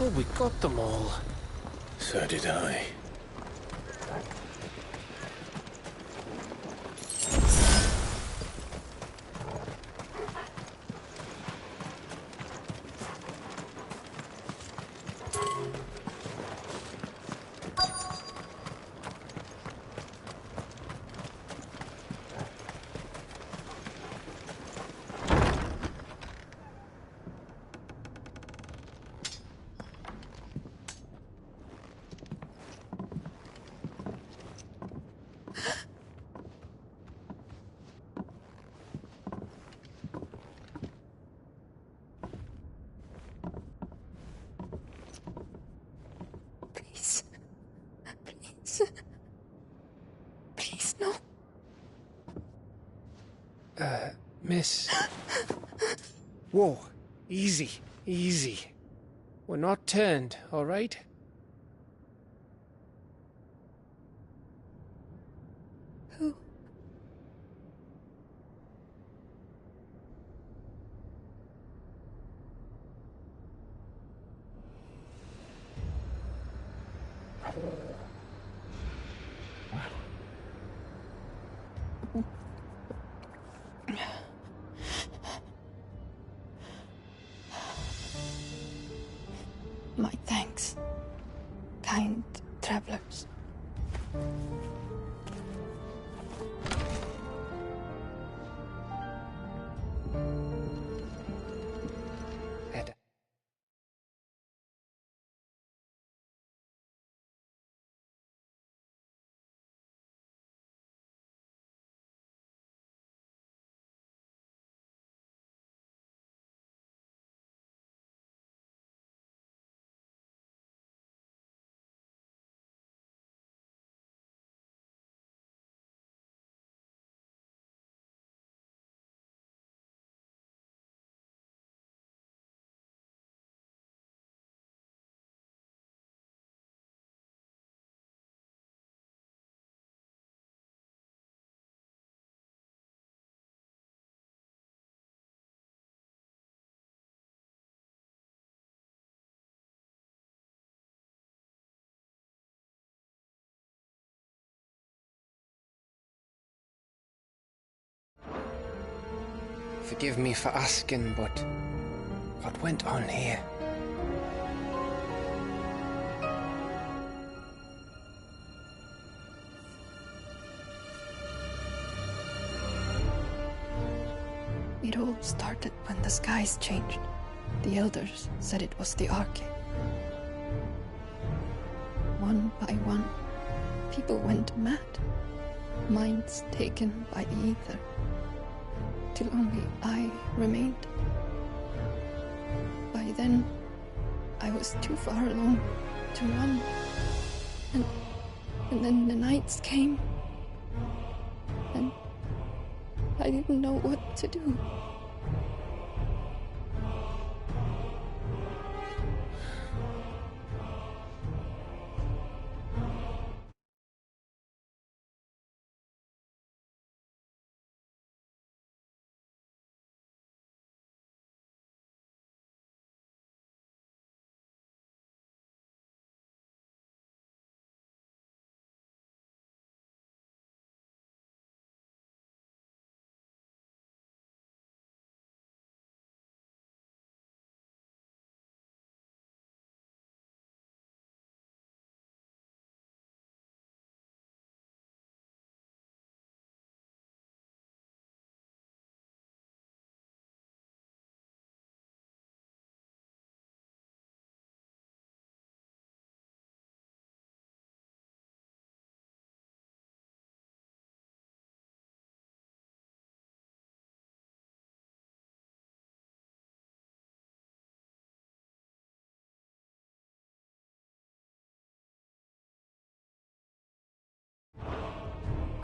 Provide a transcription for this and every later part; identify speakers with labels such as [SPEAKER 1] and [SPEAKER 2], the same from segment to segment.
[SPEAKER 1] thought we got them all.
[SPEAKER 2] So did I.
[SPEAKER 3] Please, no.
[SPEAKER 1] Miss... Whoa, easy, easy. We're not turned, all right?
[SPEAKER 3] Who? My thanks, kind travelers.
[SPEAKER 1] Ed. Forgive me for asking, but what went on here?
[SPEAKER 3] It all started when the skies changed. The elders said it was the Arcade. One by one, people went mad. Minds taken by the ether. Till only I remained. By then, I was too far along to run. And then the nights came. And I didn't know what to do.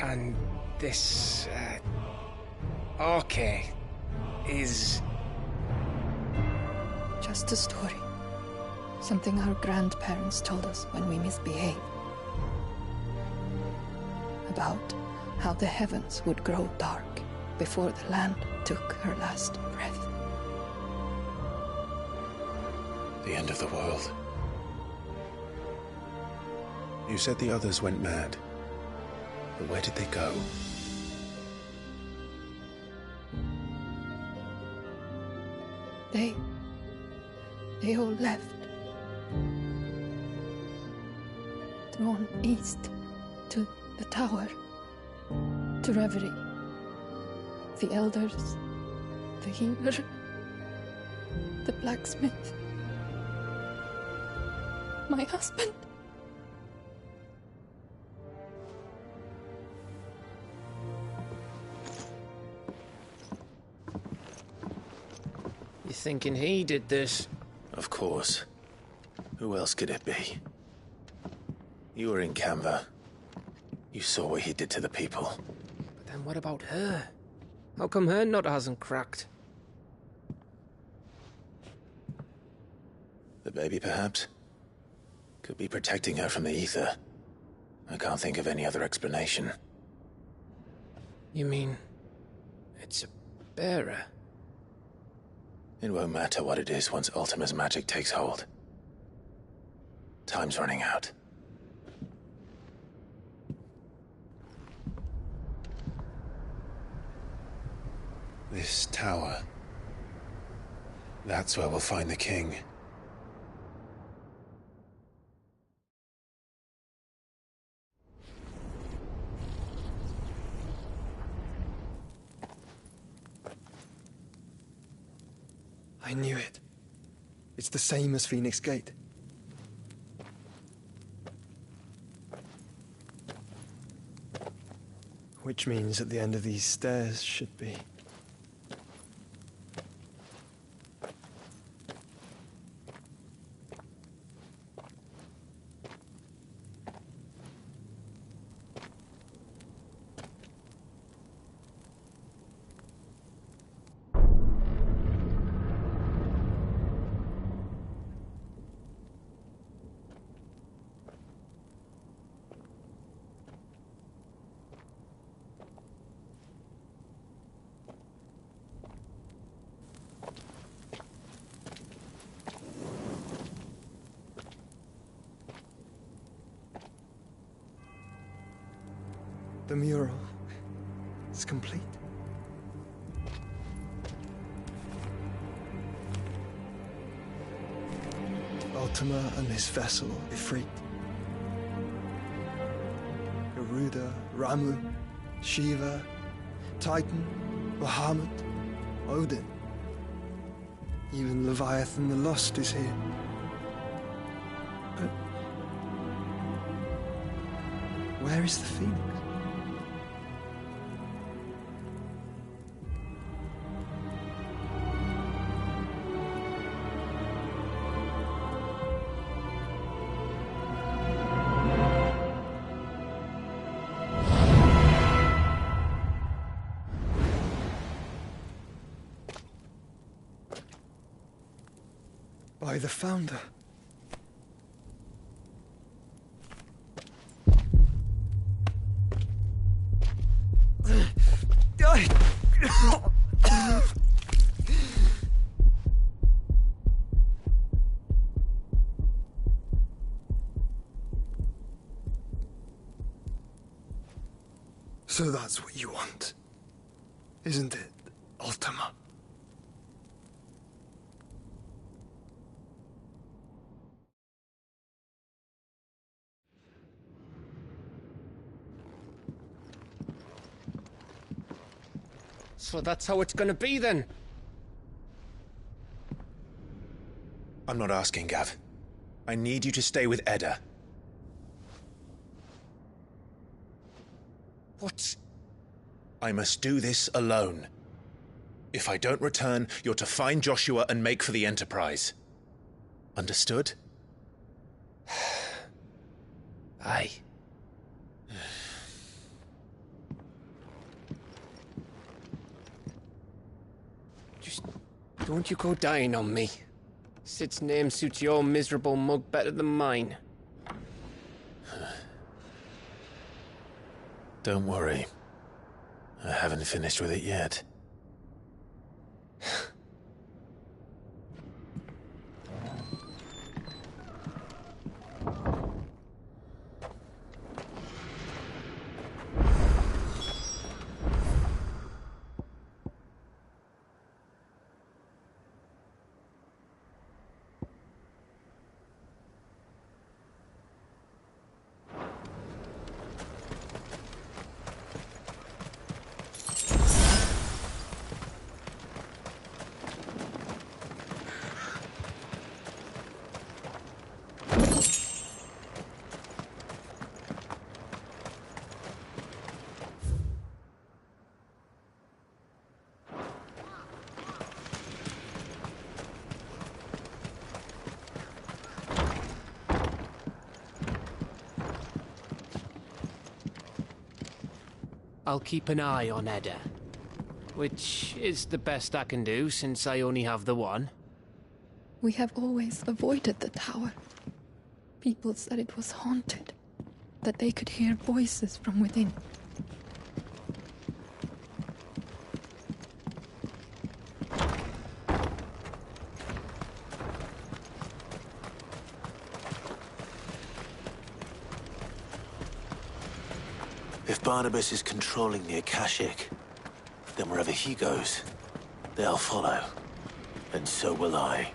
[SPEAKER 1] And this, Arcade is...
[SPEAKER 3] Just a story. Something our grandparents told us when we misbehaved. About how the heavens would grow dark before the land took her last breath.
[SPEAKER 2] The end of the world. You said the others went mad. But where did they go?
[SPEAKER 3] They all left. Drawn east to the tower, to Reverie. The elders, the healer, the blacksmith, my husband.
[SPEAKER 1] You thinking he did this?
[SPEAKER 2] Of course. Who else could it be? You were in Canva. You saw what he did to the people.
[SPEAKER 1] But then what about her? How come her nut hasn't cracked?
[SPEAKER 2] The baby, perhaps? Could be protecting her from the ether. I can't think of any other explanation.
[SPEAKER 1] You mean... it's a bearer?
[SPEAKER 2] It won't matter what it is once Ultima's magic takes hold. Time's running out. This tower. That's where we'll find the king.
[SPEAKER 4] I knew it. It's the same as Phoenix Gate. Which means at the end of these stairs should be... The mural is complete. Ultima and his vessel, Ifrit. Garuda, Ramu, Shiva, Titan, Bahamut, Odin. Even Leviathan the Lost is here. But where is the Phoenix? By the Founder. So that's what you want, isn't it, Ultima?
[SPEAKER 1] So that's how it's gonna be then?
[SPEAKER 2] I'm not asking, Gav. I need you to stay with Edda.
[SPEAKER 1] What?
[SPEAKER 2] I must do this alone. If I don't return, you're to find Joshua and make for the Enterprise. Understood?
[SPEAKER 1] Aye. Just don't you go dying on me. Sid's name suits your miserable mug better than mine.
[SPEAKER 2] Don't worry. I haven't finished with it yet.
[SPEAKER 1] I'll keep an eye on Edda. Which is the best I can do, since I only have the one.
[SPEAKER 3] We have always avoided the tower. People said it was haunted, that they could hear voices from within.
[SPEAKER 5] If Barnabas is controlling the Akashic, then wherever he goes, they'll follow. And so will I.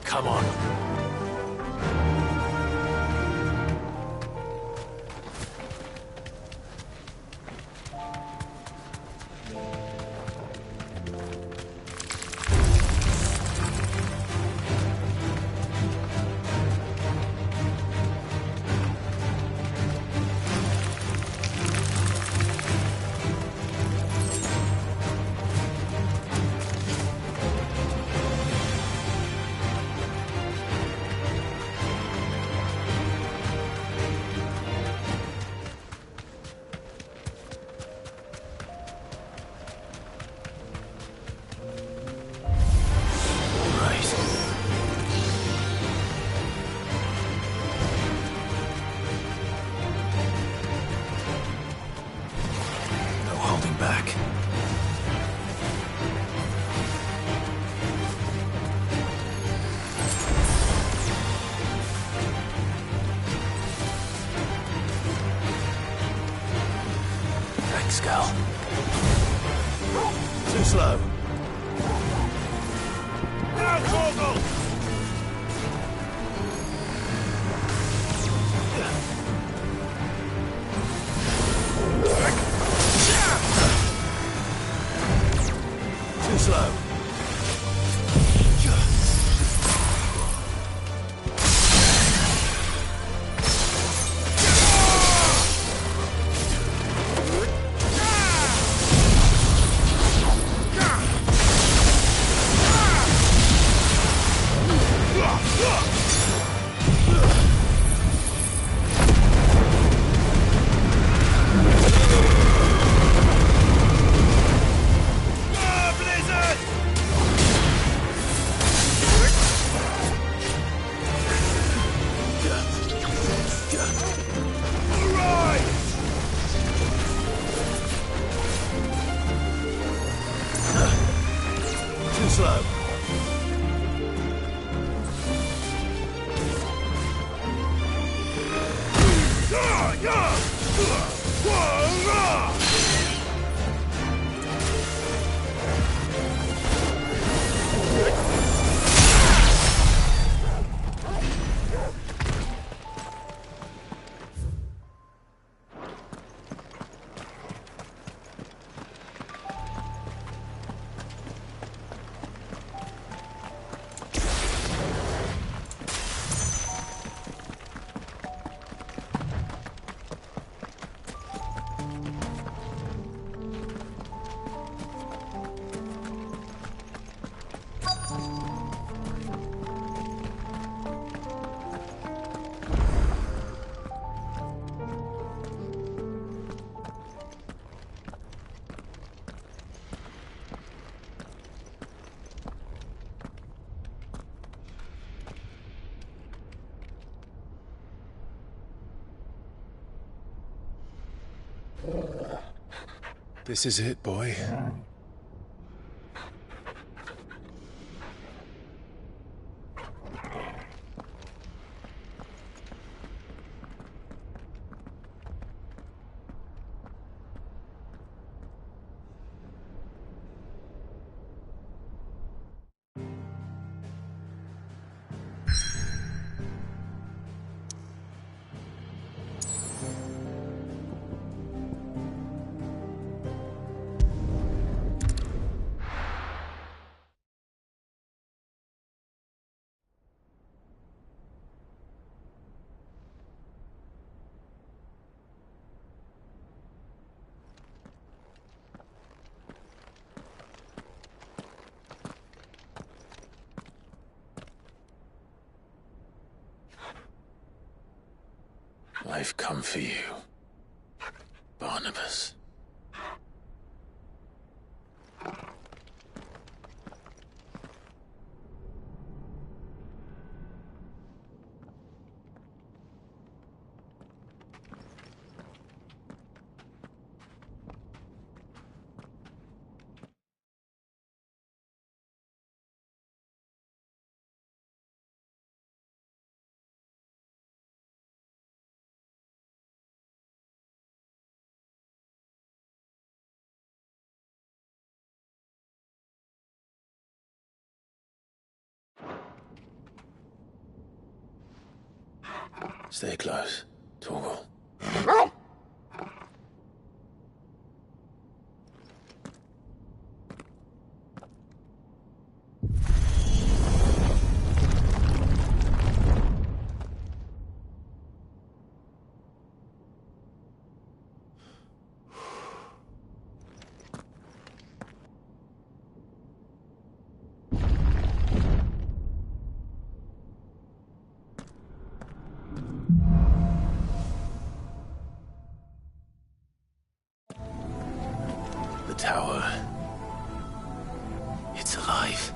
[SPEAKER 5] Come on. Back. Thanks, Gal. Too slow. Now, Torgal! Too slow. Slow.
[SPEAKER 2] This is it, boy. I've come for you, Barnabas. Stay close, Torgal. The tower. It's alive.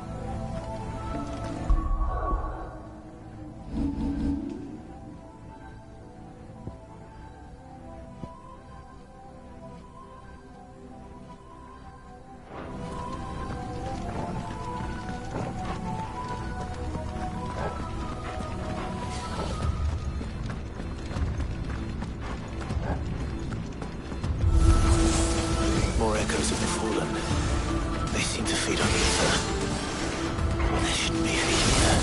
[SPEAKER 2] More echoes of the fallen. They seem to feed on ether. There shouldn't be any here.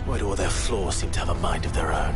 [SPEAKER 2] Why do all their flaws seem to have a mind of their own?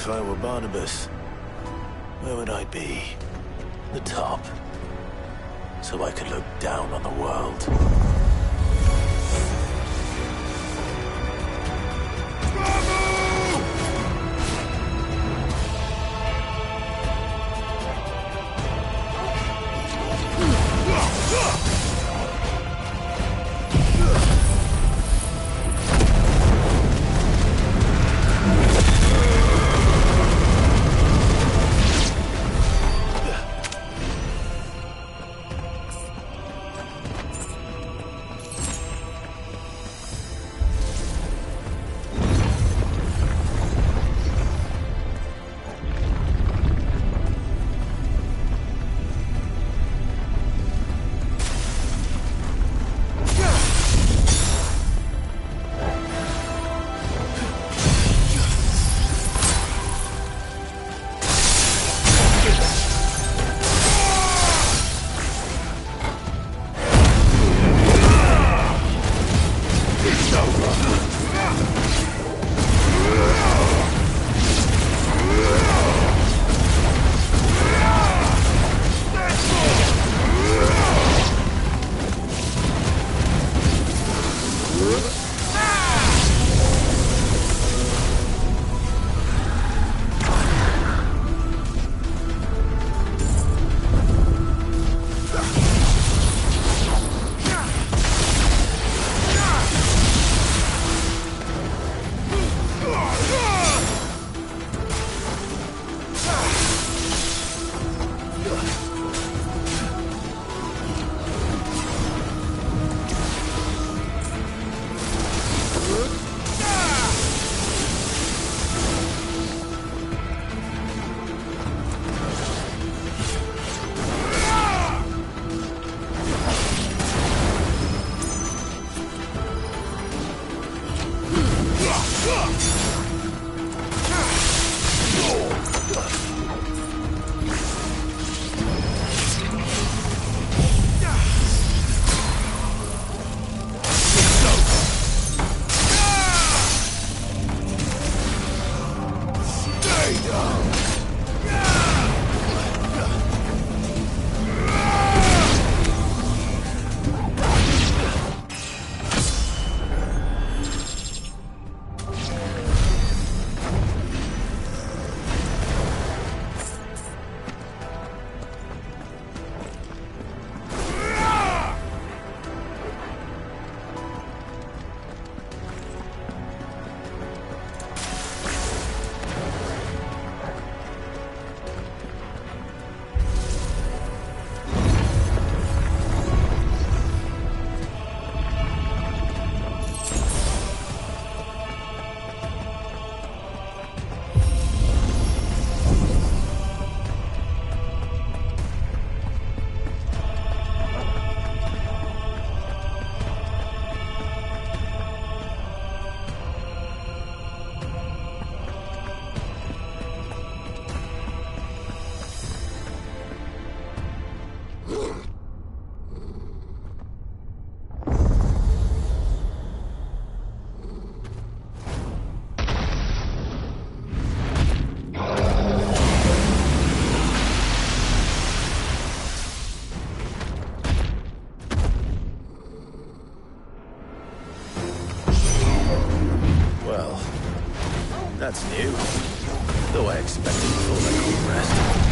[SPEAKER 5] If I were Barnabas, where would I be? The top. So I could look down on the world. That's new. Though I expected full like rest.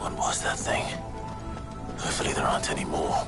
[SPEAKER 5] What was that thing? Hopefully there aren't any more.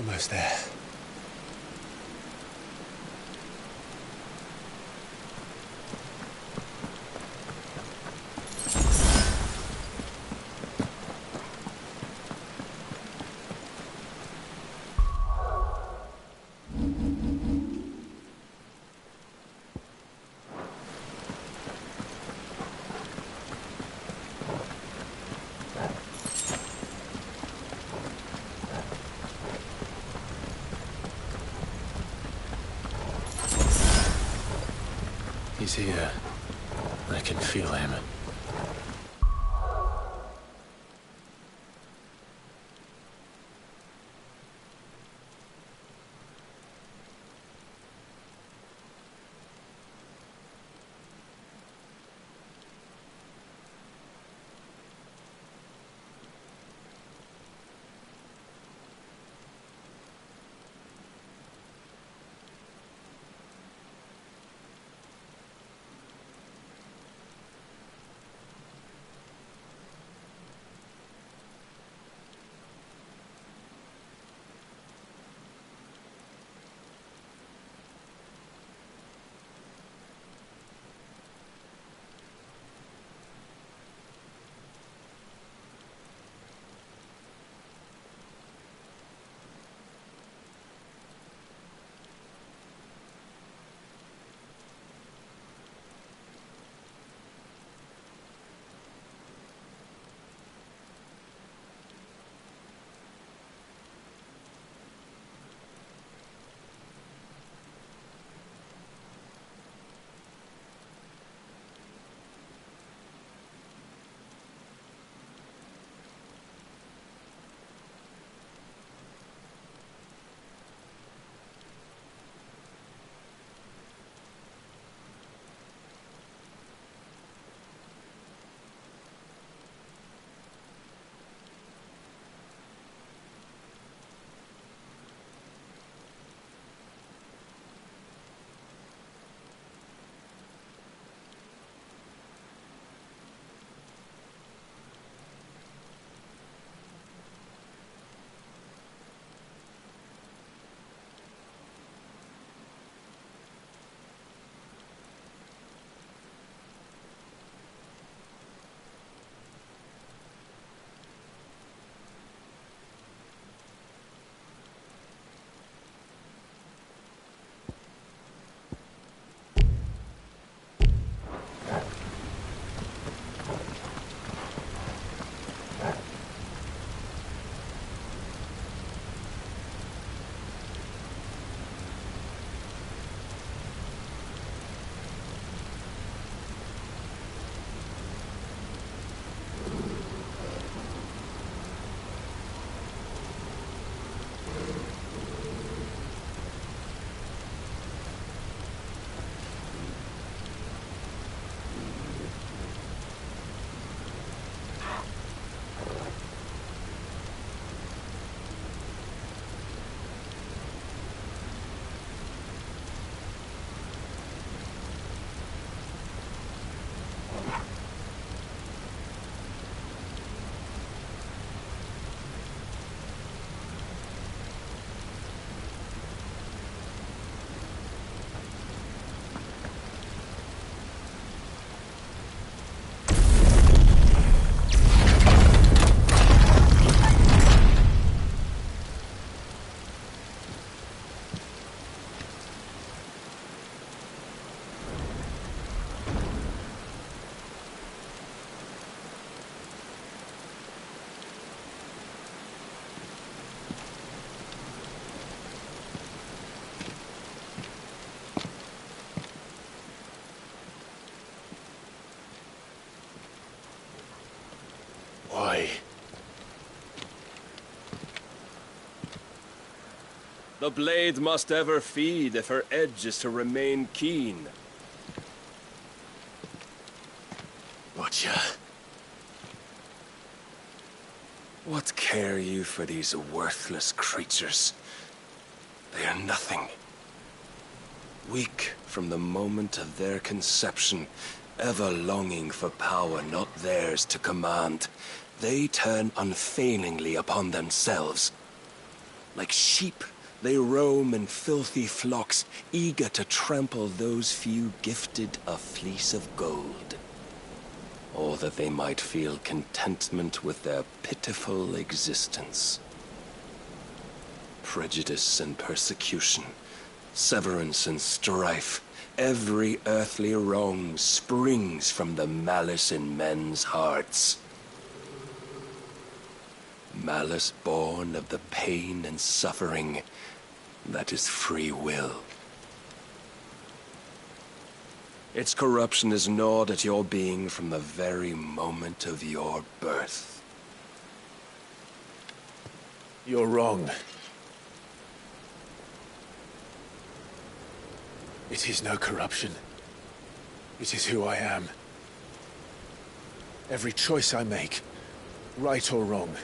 [SPEAKER 2] Almost there.
[SPEAKER 5] He's here. I can feel him. Why?
[SPEAKER 6] The blade must ever feed if her edge is to remain keen.
[SPEAKER 5] Watcha.
[SPEAKER 6] What care you for these worthless creatures? They are nothing. Weak from the moment of their conception, ever longing for power not theirs to command, they turn unfailingly upon themselves. Like sheep, they roam in filthy flocks, eager to trample those few gifted a fleece of gold. Or that they might feel contentment with their pitiful existence. Prejudice and persecution, severance and strife, every earthly wrong springs from the malice in men's hearts. Malice born of the pain and suffering that is free will. Its corruption is gnawed at your being from the very moment of your birth.
[SPEAKER 2] You're wrong. It is no corruption. It is who I am. Every choice I make, right or wrong,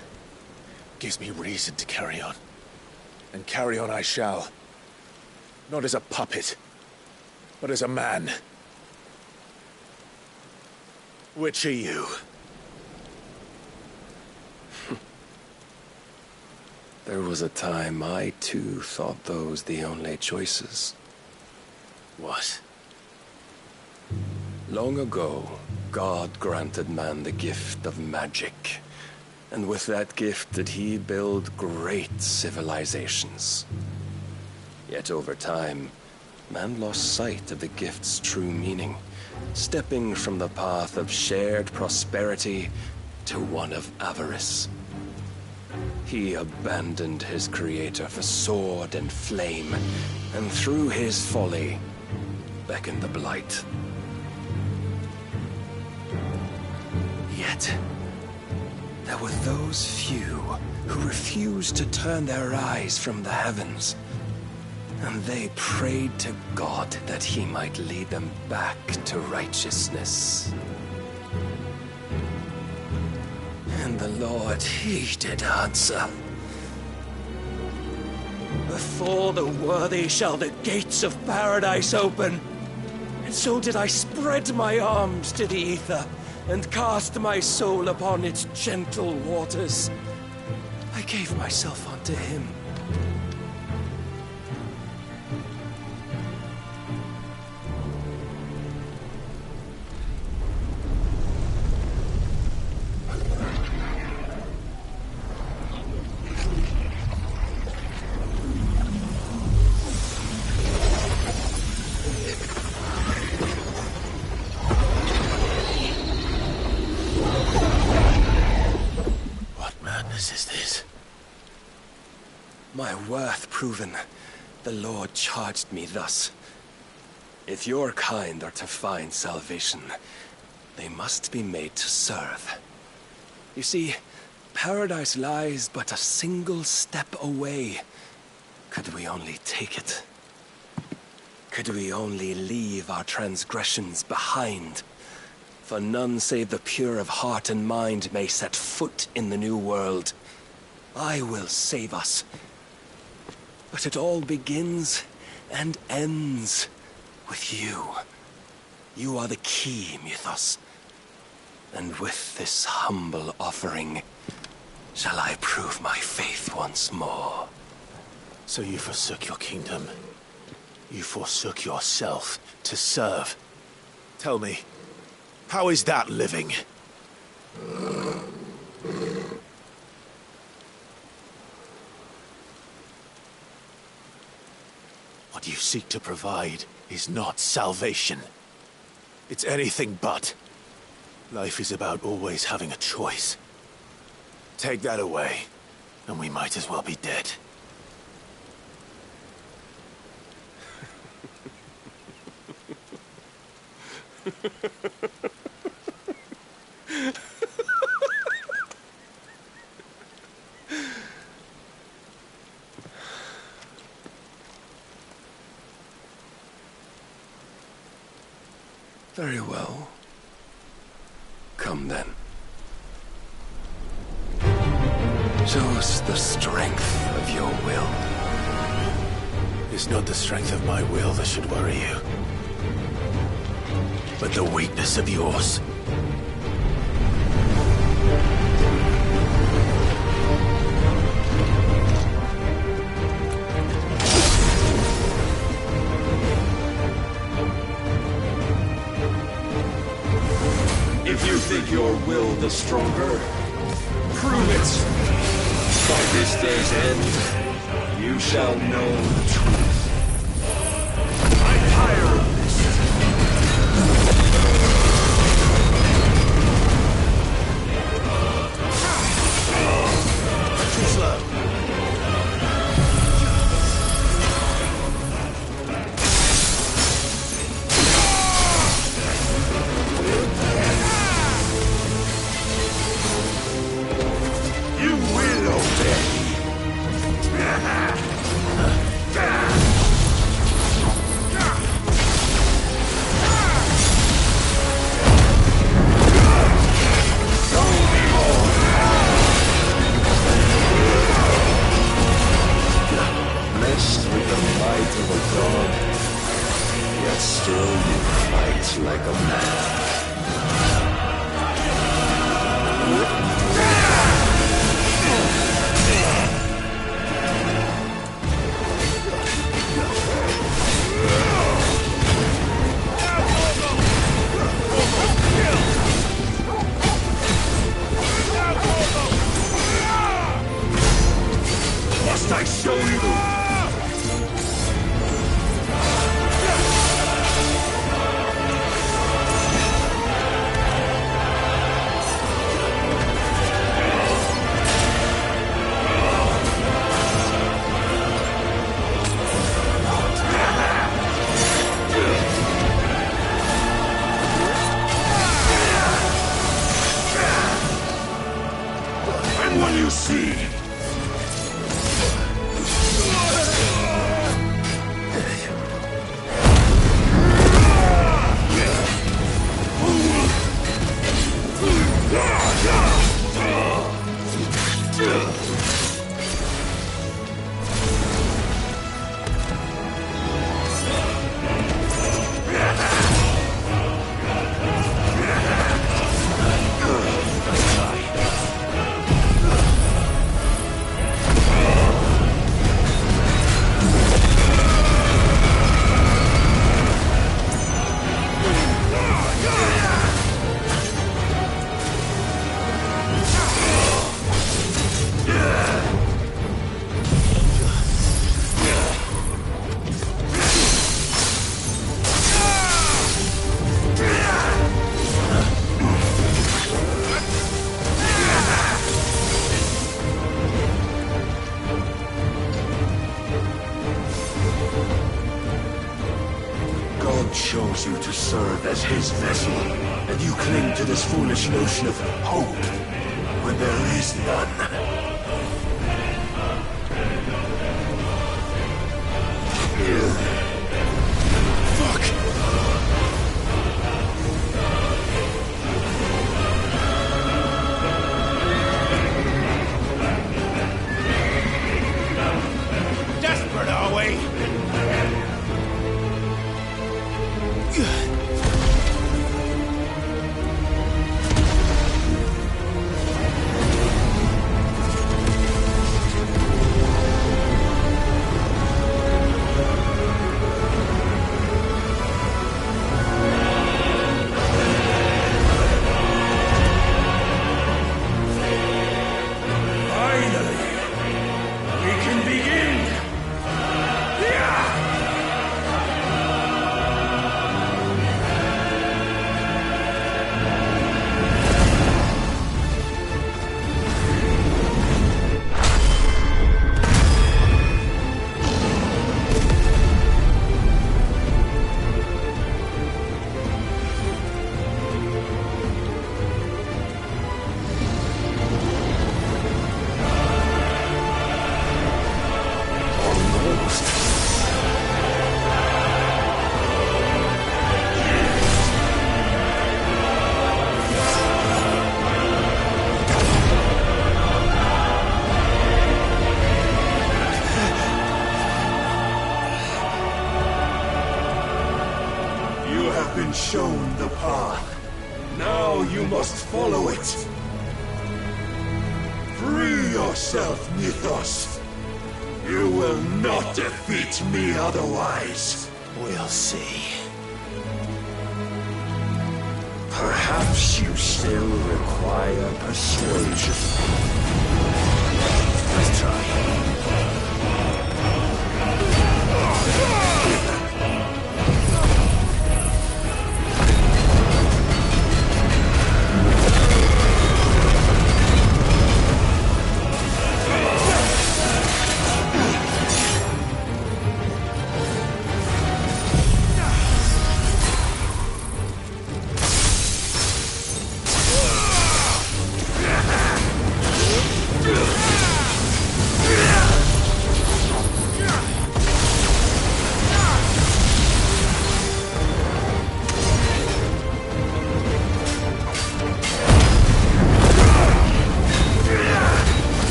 [SPEAKER 2] gives me reason to carry on. And carry on I shall. Not as a puppet, but as a man. Which are you?
[SPEAKER 6] There was a time I too thought those the only choices.
[SPEAKER 2] What?
[SPEAKER 6] Long ago, God granted man the gift of magic. And with that gift did he build great civilizations. Yet over time, man lost sight of the gift's true meaning, stepping from the path of shared prosperity to one of avarice. He abandoned his creator for sword and flame, and through his folly, beckoned the blight. Yet, there were those few who refused to turn their eyes from the heavens, and they prayed to God that he might lead them back to righteousness. And the Lord, he did answer. Before the worthy shall the gates of paradise open. And so did I spread my arms to the ether, and cast my soul upon its gentle waters. I gave myself unto him. My worth proven, the Lord charged me thus. If your kind are to find salvation, they must be made to serve. You see, paradise lies but a single step away. Could we only take it? Could we only leave our transgressions behind? For none save the pure of heart and mind may set foot in the new world. I will save us. But it all begins and ends with you. You are the key, Mythos. And with this humble offering, shall I prove my faith once more.
[SPEAKER 2] So you forsook your kingdom. You forsook yourself to serve. Tell me, how is that living? What you seek to provide is not salvation. It's anything but. Life is about always having a choice. Take that away, and we might as well be dead.
[SPEAKER 6] Very well. Come then. Show us the strength of your will.
[SPEAKER 2] It's not the strength of my will that should worry you, but the weakness of yours.
[SPEAKER 6] the stronger? Prove it! By this day's end, you shall know the truth. I'm tired of this.
[SPEAKER 2] Too slow.
[SPEAKER 6] You will obey. Blessed with the might of a god, yet still you fight like a man. Must I show you? And when you see God chose you to serve as his vessel, and you cling to this foolish notion of hope when there is none. Fuck!
[SPEAKER 2] Desperate, are we?
[SPEAKER 6] Finally, we can begin! You have been shown the path. Now you must follow it. Free yourself, Mythos. You will not defeat me otherwise.
[SPEAKER 2] We'll see.
[SPEAKER 6] Perhaps you still require persuasion. Let's try.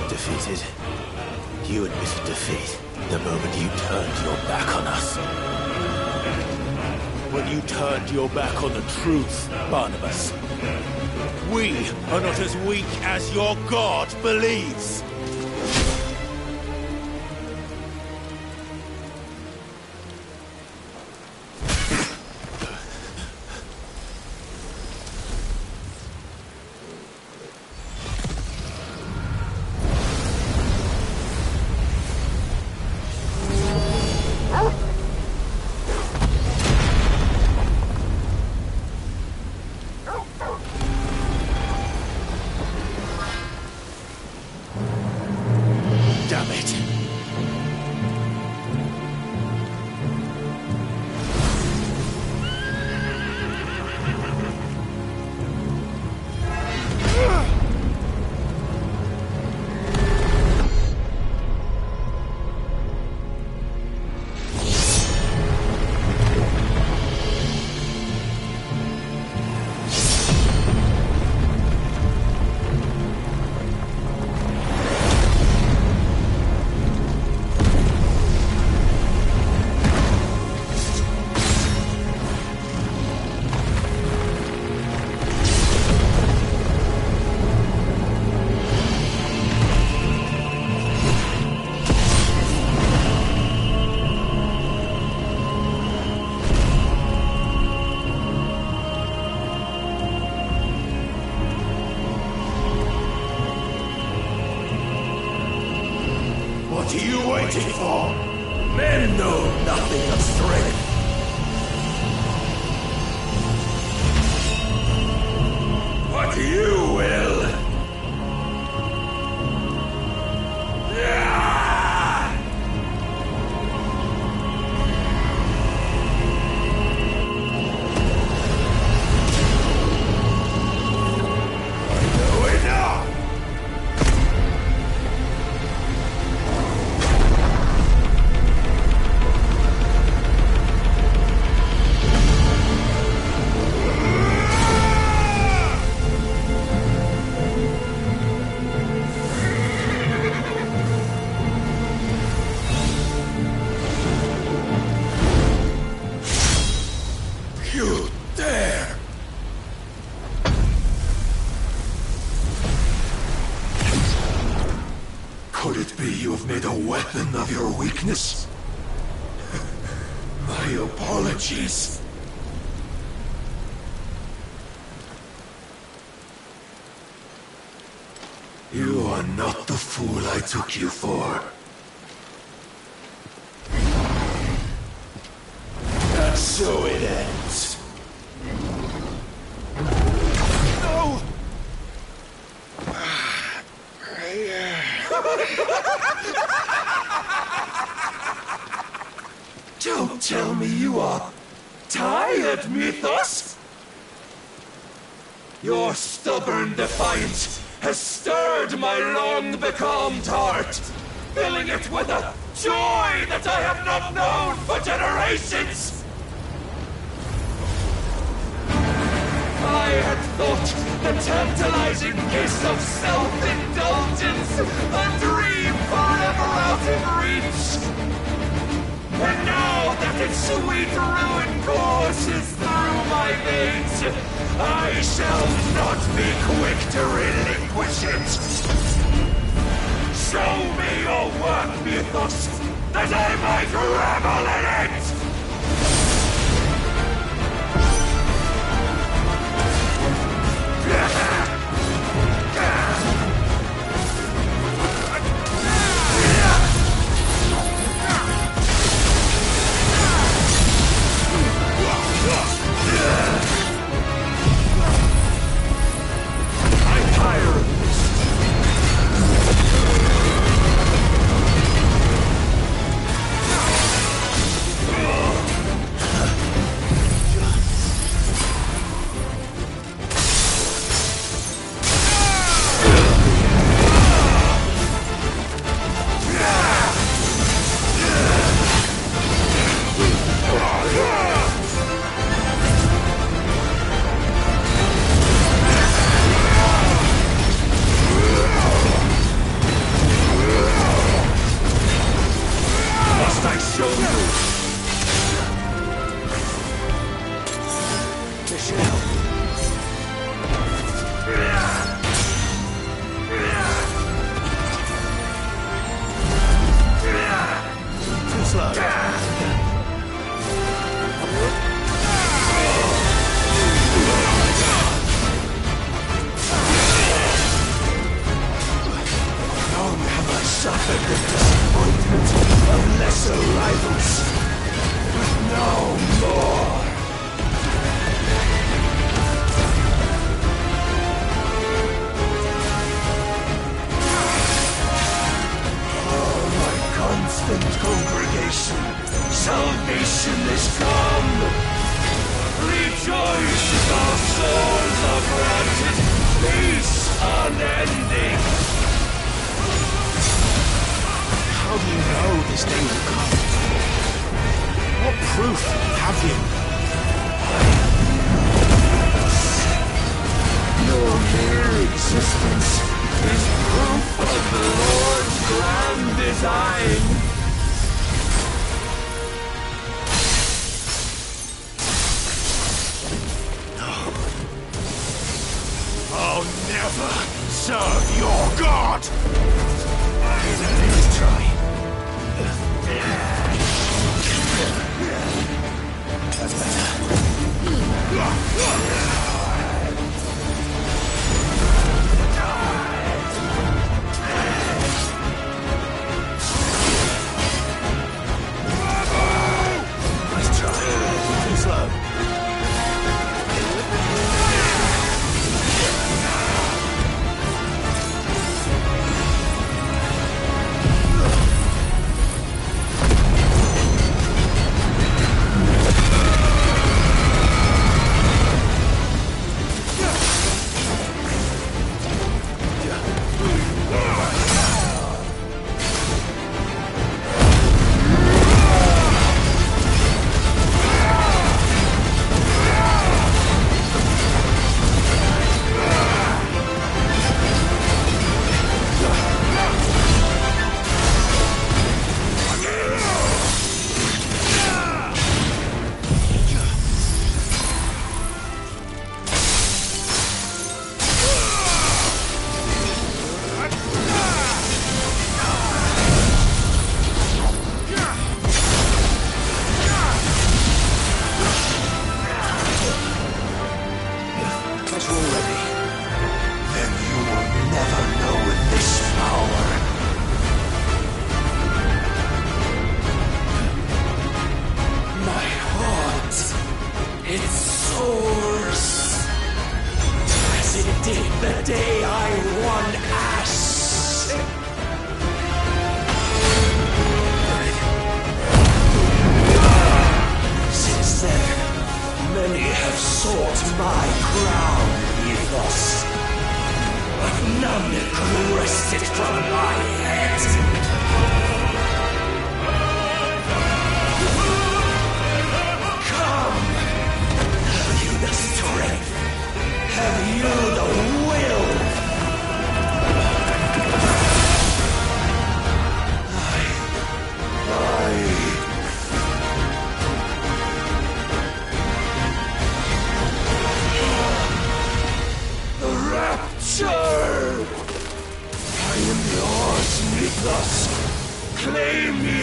[SPEAKER 2] Defeated? You admitted defeat the moment you turned your back on us. When you turned your back on the truth, Barnabas. We are not as weak as your God believes.
[SPEAKER 5] you waiting for? Men know nothing of strength. But you will. You dare! Could it be you have made a weapon of your weakness? My apologies. You are not the fool I took you for. And so it ends. No! Don't tell me you are tired, Mythos! Your stubborn defiance has stirred my long-becalmed heart, filling it with a joy that I have not known for generations! I had thought the tantalizing kiss of self-indulgence a dream forever out of reach. And now that its sweet ruin courses through my veins, I shall not be quick to relinquish it. Show me your work, Mythos, that I might revel in it! Salvation is come! Rejoice, our souls are granted peace unending!
[SPEAKER 2] How do you know this day will come? What proof have you?
[SPEAKER 5] Your mere existence is proof of the Lord's grand design!
[SPEAKER 2] I'll never serve your god! Let me try. That's better.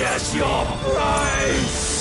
[SPEAKER 5] as your price!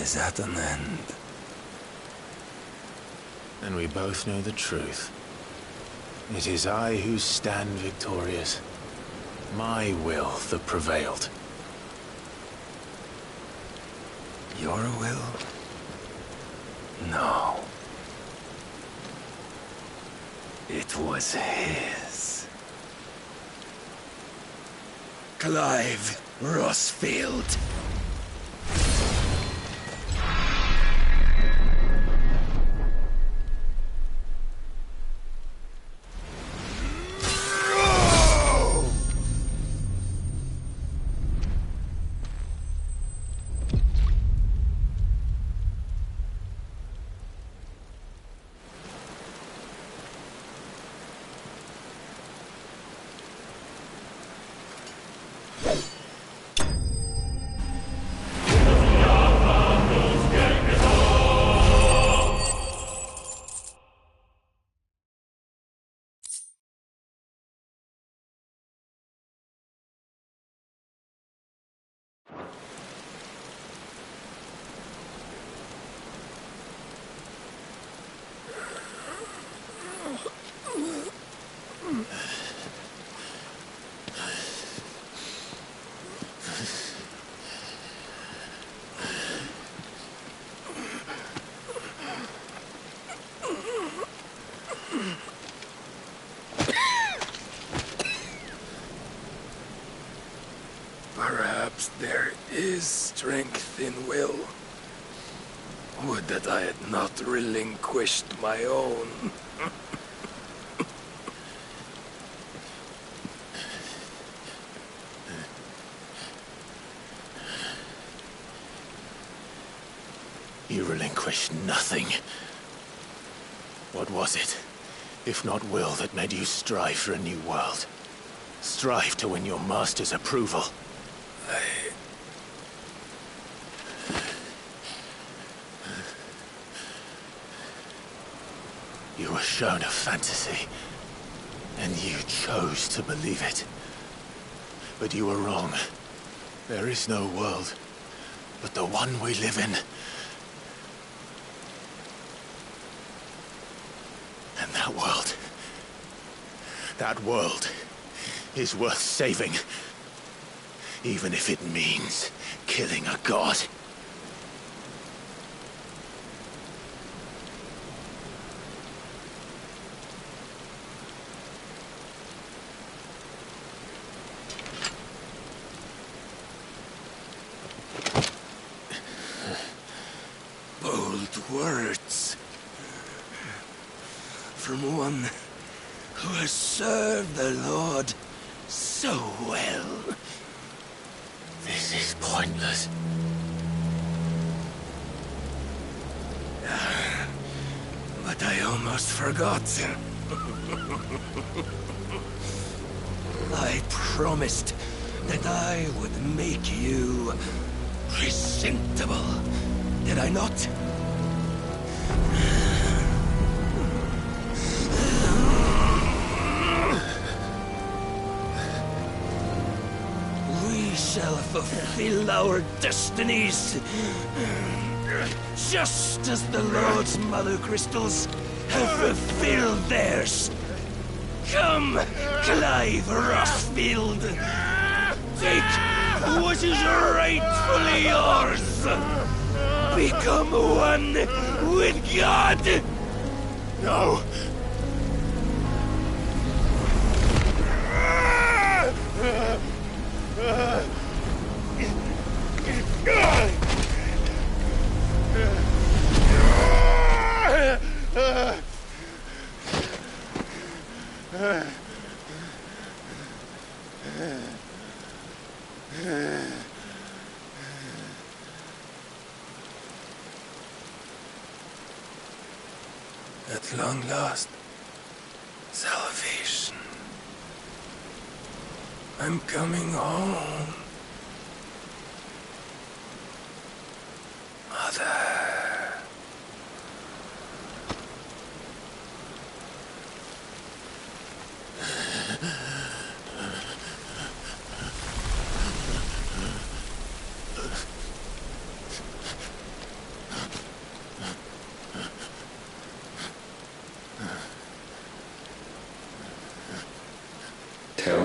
[SPEAKER 6] is at an end.
[SPEAKER 2] And we both know the truth. It is I who stand victorious. My will that prevailed.
[SPEAKER 6] Your will? No. It was his. Clive Rossfield. Perhaps there is strength in will. Would that I had not relinquished my own.
[SPEAKER 2] You relinquished nothing. What was it, if not will, that made you strive for a new world? Strive to win your master's approval? You were shown a fantasy, and you chose to believe it. But you were wrong. There is no world, but the one we live in. And that world is worth saving, even if it means killing a god.
[SPEAKER 6] Bold words. From one who has served the Lord so well.
[SPEAKER 2] This is pointless.
[SPEAKER 6] But I almost forgot. I promised that I would make you presentable. Did I not? We shall fulfill our destinies, just as the Lord's Mother Crystals have fulfilled theirs. Come, Clive Rossfield. Take what is rightfully yours. Become one with God.
[SPEAKER 2] No!
[SPEAKER 6] At long last, salvation. I'm coming home. Mother.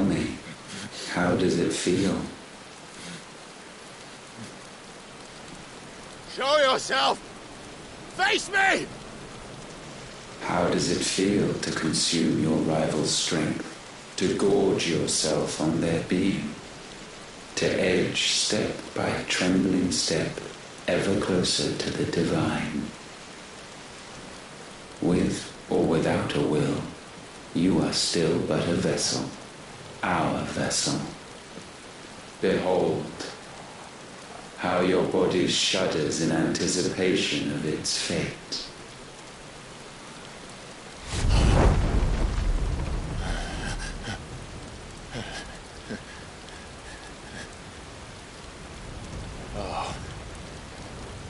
[SPEAKER 7] Tell me, how does it feel?
[SPEAKER 2] Show yourself! Face me!
[SPEAKER 7] How does it feel to consume your rival's strength, to gorge yourself on their beam, to edge step by trembling step ever closer to the divine? With or without a will, you are still but a vessel, our vessel. Behold, how your body shudders in anticipation of its fate.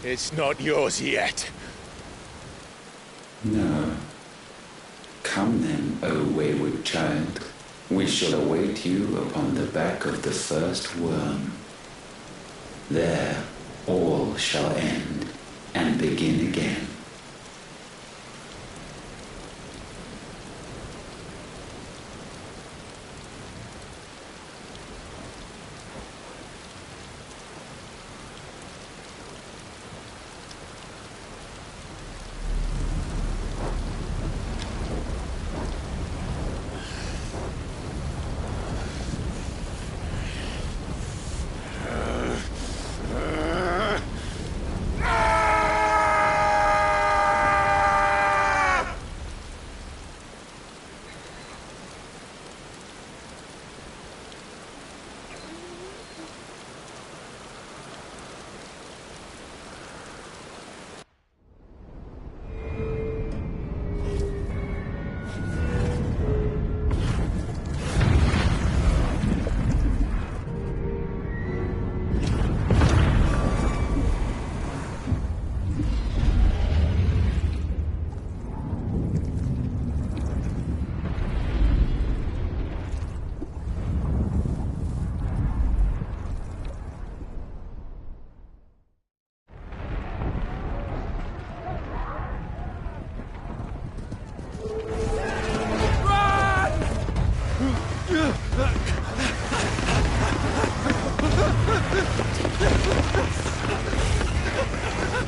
[SPEAKER 2] It's not yours yet.
[SPEAKER 7] No. Come then, O wayward child. We shall await you upon the back of the first worm. There all shall end and begin again.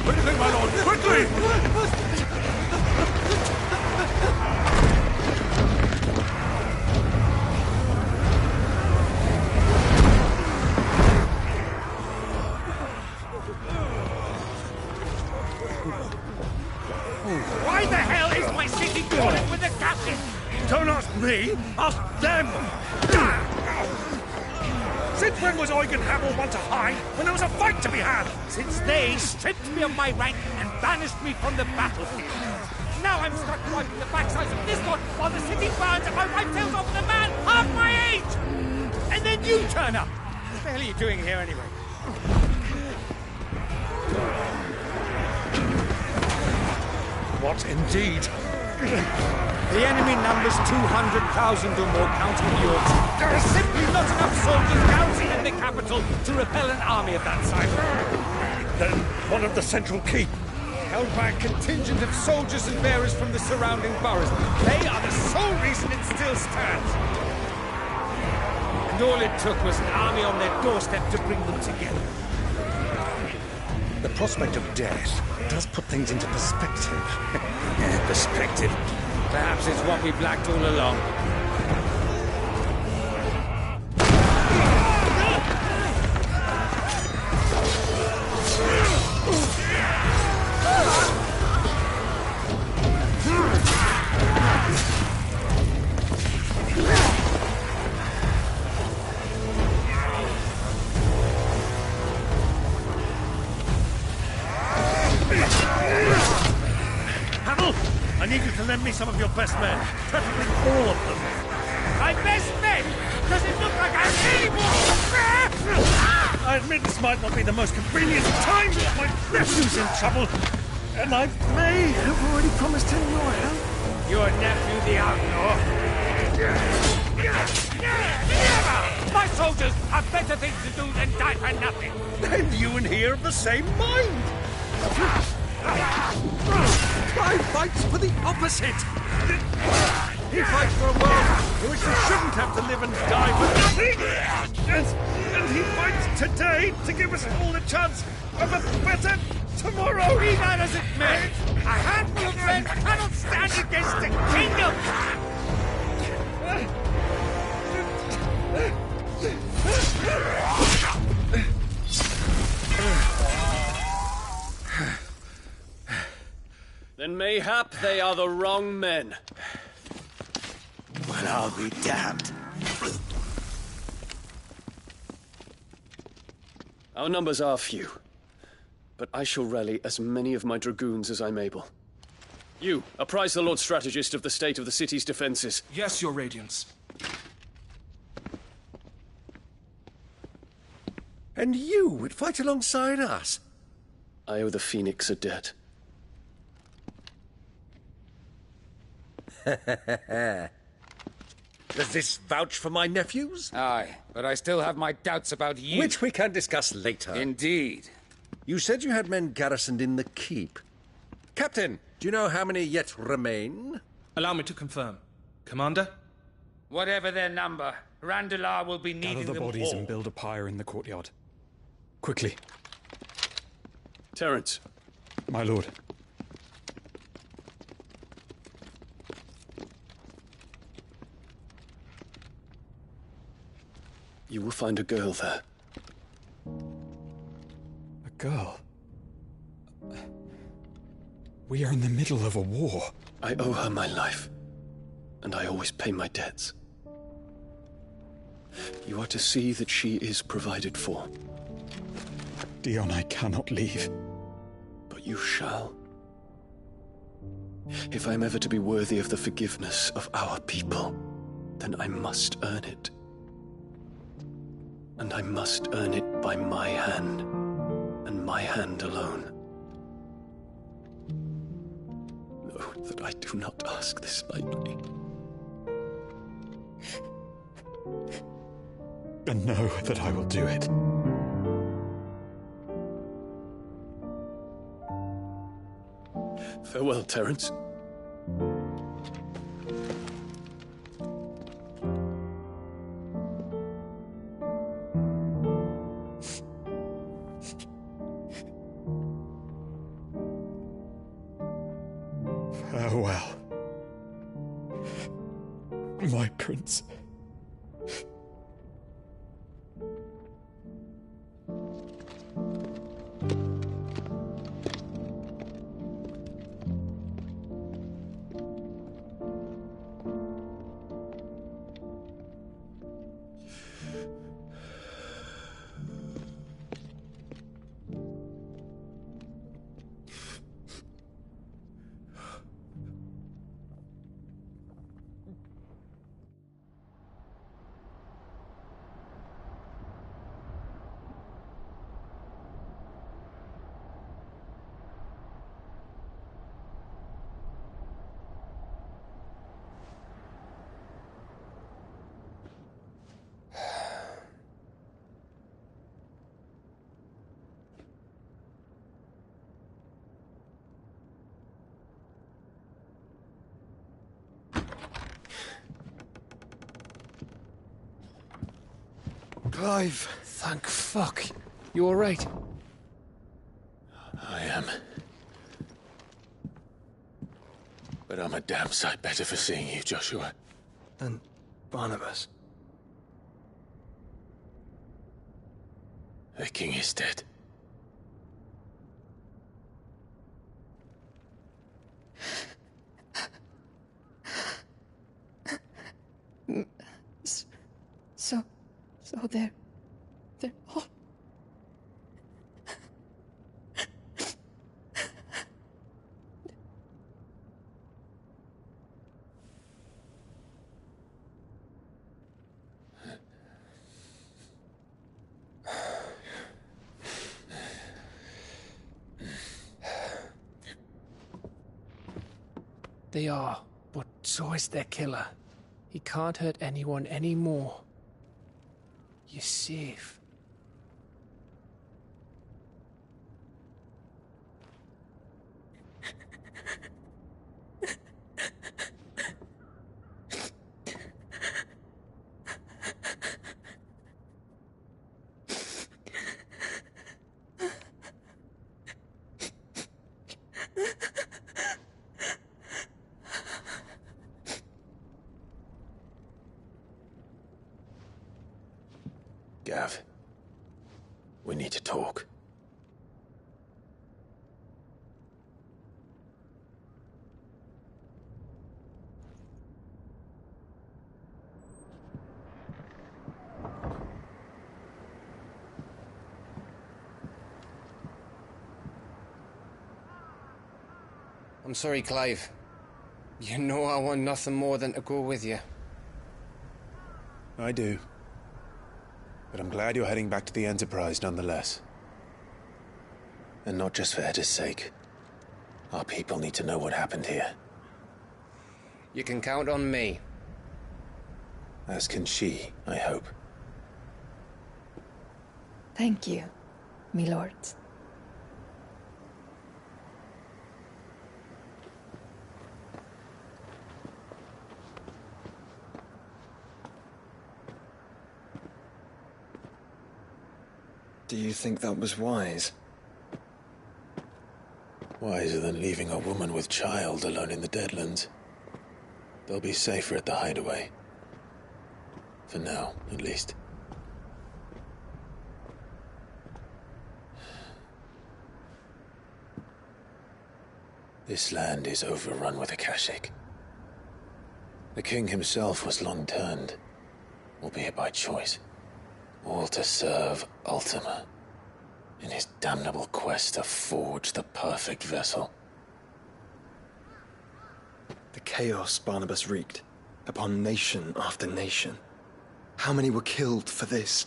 [SPEAKER 5] Anything, my lord! Quickly!
[SPEAKER 8] Why the hell is my city crawling with the captain?
[SPEAKER 5] Don't ask me! Ask them! Since when was Eugen Hamel one to hide when there was a fight to be had?
[SPEAKER 8] Since they stripped me of my rank and banished me from the battlefield. Now I'm stuck wiping the backsides of this lot while the city burns and my wife tells off the man half my age! And then you turn up! What the hell are you doing here anyway?
[SPEAKER 5] What indeed?
[SPEAKER 8] The enemy numbers 200,000 or more, counting the orcs. There are simply not enough soldiers garrisoned in the capital to repel an army of that size.
[SPEAKER 5] Then one of the central keep.
[SPEAKER 8] Held by a contingent of soldiers and bearers from the surrounding boroughs. They are the sole reason it still stands. And all it took was an army on their doorstep to bring them together.
[SPEAKER 5] The prospect of death does put things into perspective.
[SPEAKER 8] Yeah, perspective. Perhaps it's what we've lacked all along.
[SPEAKER 5] Hamel, I need you to lend me some of your best men, preferably all of them.
[SPEAKER 8] My best men? Does it look like I'm anymore?
[SPEAKER 5] I admit this might not be the most convenient time, but my nephew's in trouble, and I may have already promised him your help.
[SPEAKER 8] Your nephew, the outlaw? Never! My soldiers have better things to do than die for nothing.
[SPEAKER 5] Then you and he are of the same mind. Try fights for the opposite.
[SPEAKER 8] He fights for a world in which we shouldn't have to live and die for nothing! And he fights today to give us all a chance of a better tomorrow! Be that as it may, a handful of men cannot stand against a kingdom!
[SPEAKER 9] Then mayhap they are the wrong men.
[SPEAKER 2] Well, I'll be damned.
[SPEAKER 9] Our numbers are few, but I shall rally as many of my dragoons as I'm able. You, apprise the Lord Strategist of the state of the city's defenses.
[SPEAKER 10] Yes, Your Radiance.
[SPEAKER 8] And you would fight alongside us?
[SPEAKER 9] I owe the Phoenix a debt.
[SPEAKER 8] Does this vouch for my nephews?
[SPEAKER 11] Aye, but I still have my doubts about you.
[SPEAKER 8] Which we can discuss later.
[SPEAKER 11] Indeed.
[SPEAKER 8] You said you had men garrisoned in the keep. Captain, do you know how many yet remain?
[SPEAKER 10] Allow me to confirm. Commander?
[SPEAKER 11] Whatever their number, Randalar will be needing
[SPEAKER 12] Gather the
[SPEAKER 11] them
[SPEAKER 12] bodies
[SPEAKER 11] all.
[SPEAKER 12] and build a pyre in the courtyard. Quickly.
[SPEAKER 9] Terence.
[SPEAKER 12] My lord.
[SPEAKER 9] You will find a girl there.
[SPEAKER 12] A girl? We are in the middle of a war.
[SPEAKER 9] I owe her my life, and I always pay my debts. You are to see that she is provided for.
[SPEAKER 12] Dion, I cannot leave.
[SPEAKER 9] But you shall. If I am ever to be worthy of the forgiveness of our people, then I must earn it. And I must earn it by my hand, and my hand alone. Know that I do not ask this lightly.
[SPEAKER 12] And know that I will do it.
[SPEAKER 9] Farewell, Terence.
[SPEAKER 12] Farewell, my prince.
[SPEAKER 4] Clive!
[SPEAKER 1] Thank fuck. You alright?
[SPEAKER 2] I am. But I'm a damn sight better for seeing you, Joshua.
[SPEAKER 4] And Barnabas.
[SPEAKER 2] The king is dead.
[SPEAKER 3] So they're all...
[SPEAKER 1] They are, but so is their killer. He can't hurt anyone anymore. You're safe.
[SPEAKER 2] Gav, we need to talk.
[SPEAKER 1] I'm sorry, Clive. You know I want nothing more than to go with you.
[SPEAKER 2] I do. But I'm glad you're heading back to the Enterprise nonetheless. And not just for Edda's sake. Our people need to know what happened here.
[SPEAKER 1] You can count on me.
[SPEAKER 2] As can she, I hope.
[SPEAKER 3] Thank you, me lords.
[SPEAKER 4] Do you think that was wise?
[SPEAKER 2] Wiser than leaving a woman with child alone in the Deadlands. They'll be safer at the hideaway. For now, at least. This land is overrun with Akashic. The king himself was long turned, albeit by choice. All to serve Ultima, in his damnable quest to forge the perfect vessel.
[SPEAKER 4] The chaos Barnabas wreaked upon nation after nation. How many were killed for this?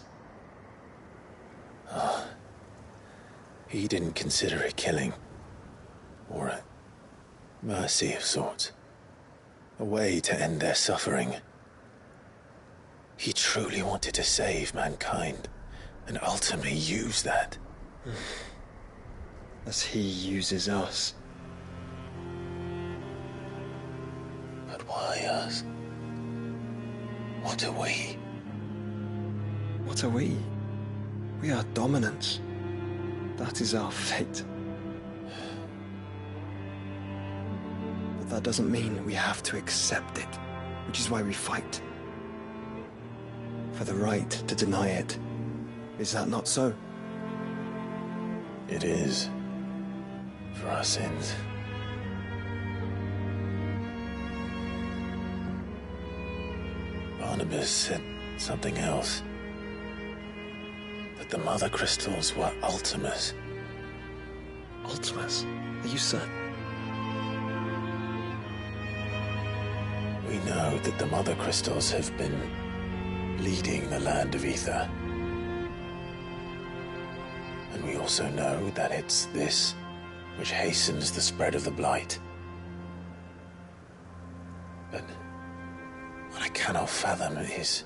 [SPEAKER 2] He didn't consider it killing. Or a mercy of sorts. A way to end their suffering. He truly wanted to save mankind, and ultimately use that.
[SPEAKER 4] As he uses us.
[SPEAKER 2] But why us? What are we?
[SPEAKER 4] What are we? We are dominance. That is our fate. But that doesn't mean we have to accept it, which is why we fight. For the right to deny it. Is that not so?
[SPEAKER 2] It is. For our sins. Barnabas said something else. That the Mother Crystals were Ultimas.
[SPEAKER 4] Ultimas? Are you certain?
[SPEAKER 2] We know that the Mother Crystals have been leading the land of Ether. And we also know that it's this which hastens the spread of the Blight. But what I cannot fathom is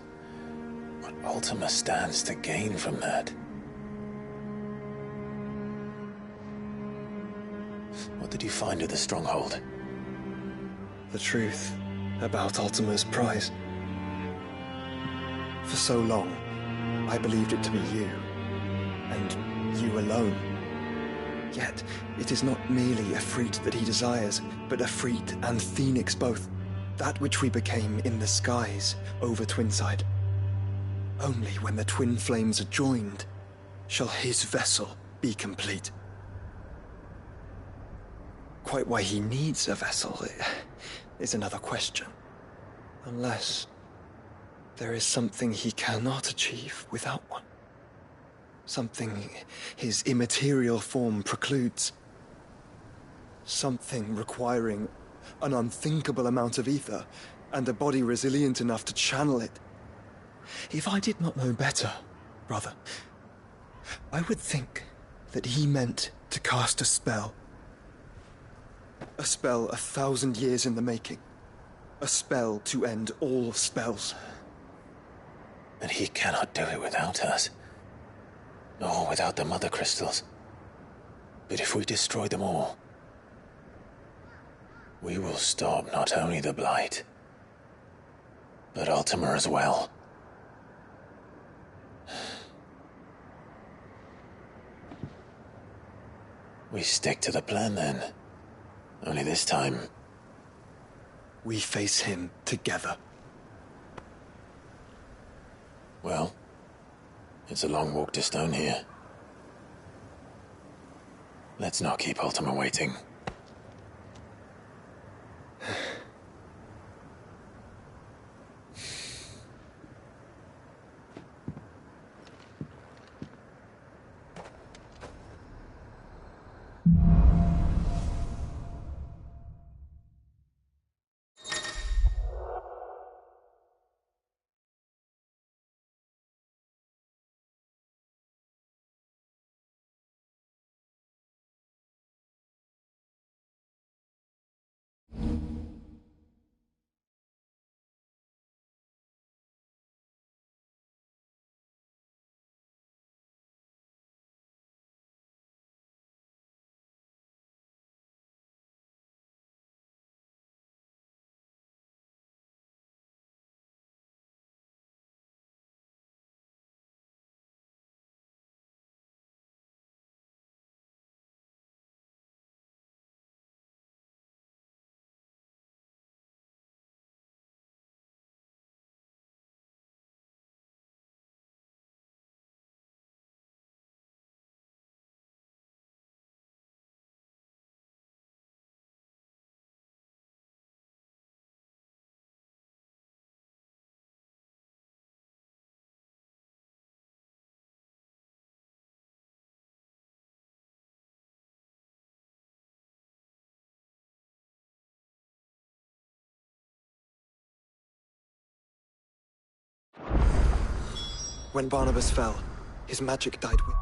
[SPEAKER 2] what Ultima stands to gain from that. What did you find at the Stronghold?
[SPEAKER 4] The truth about Ultima's prize. For so long, I believed it to be you, and you alone. Yet, it is not merely a freat that he desires, but a freat and phoenix both. That which we became in the skies over Twinside. Only when the twin flames are joined shall his vessel be complete. Quite why he needs a vessel is another question. Unless there is something he cannot achieve without one. Something his immaterial form precludes. Something requiring an unthinkable amount of ether and a body resilient enough to channel it. If I did not know better, brother, I would think that he meant to cast a spell. A spell 1,000 years in the making. A spell to end all spells.
[SPEAKER 2] And he cannot do it without us. Nor without the Mother Crystals. But if we destroy them all, we will stop not only the Blight, but Ultima as well. We stick to the plan then. Only this time,
[SPEAKER 4] we face him together.
[SPEAKER 2] Well, It's a long walk to Stone here. Let's not keep Ultima waiting.
[SPEAKER 4] When Barnabas fell, his magic died with...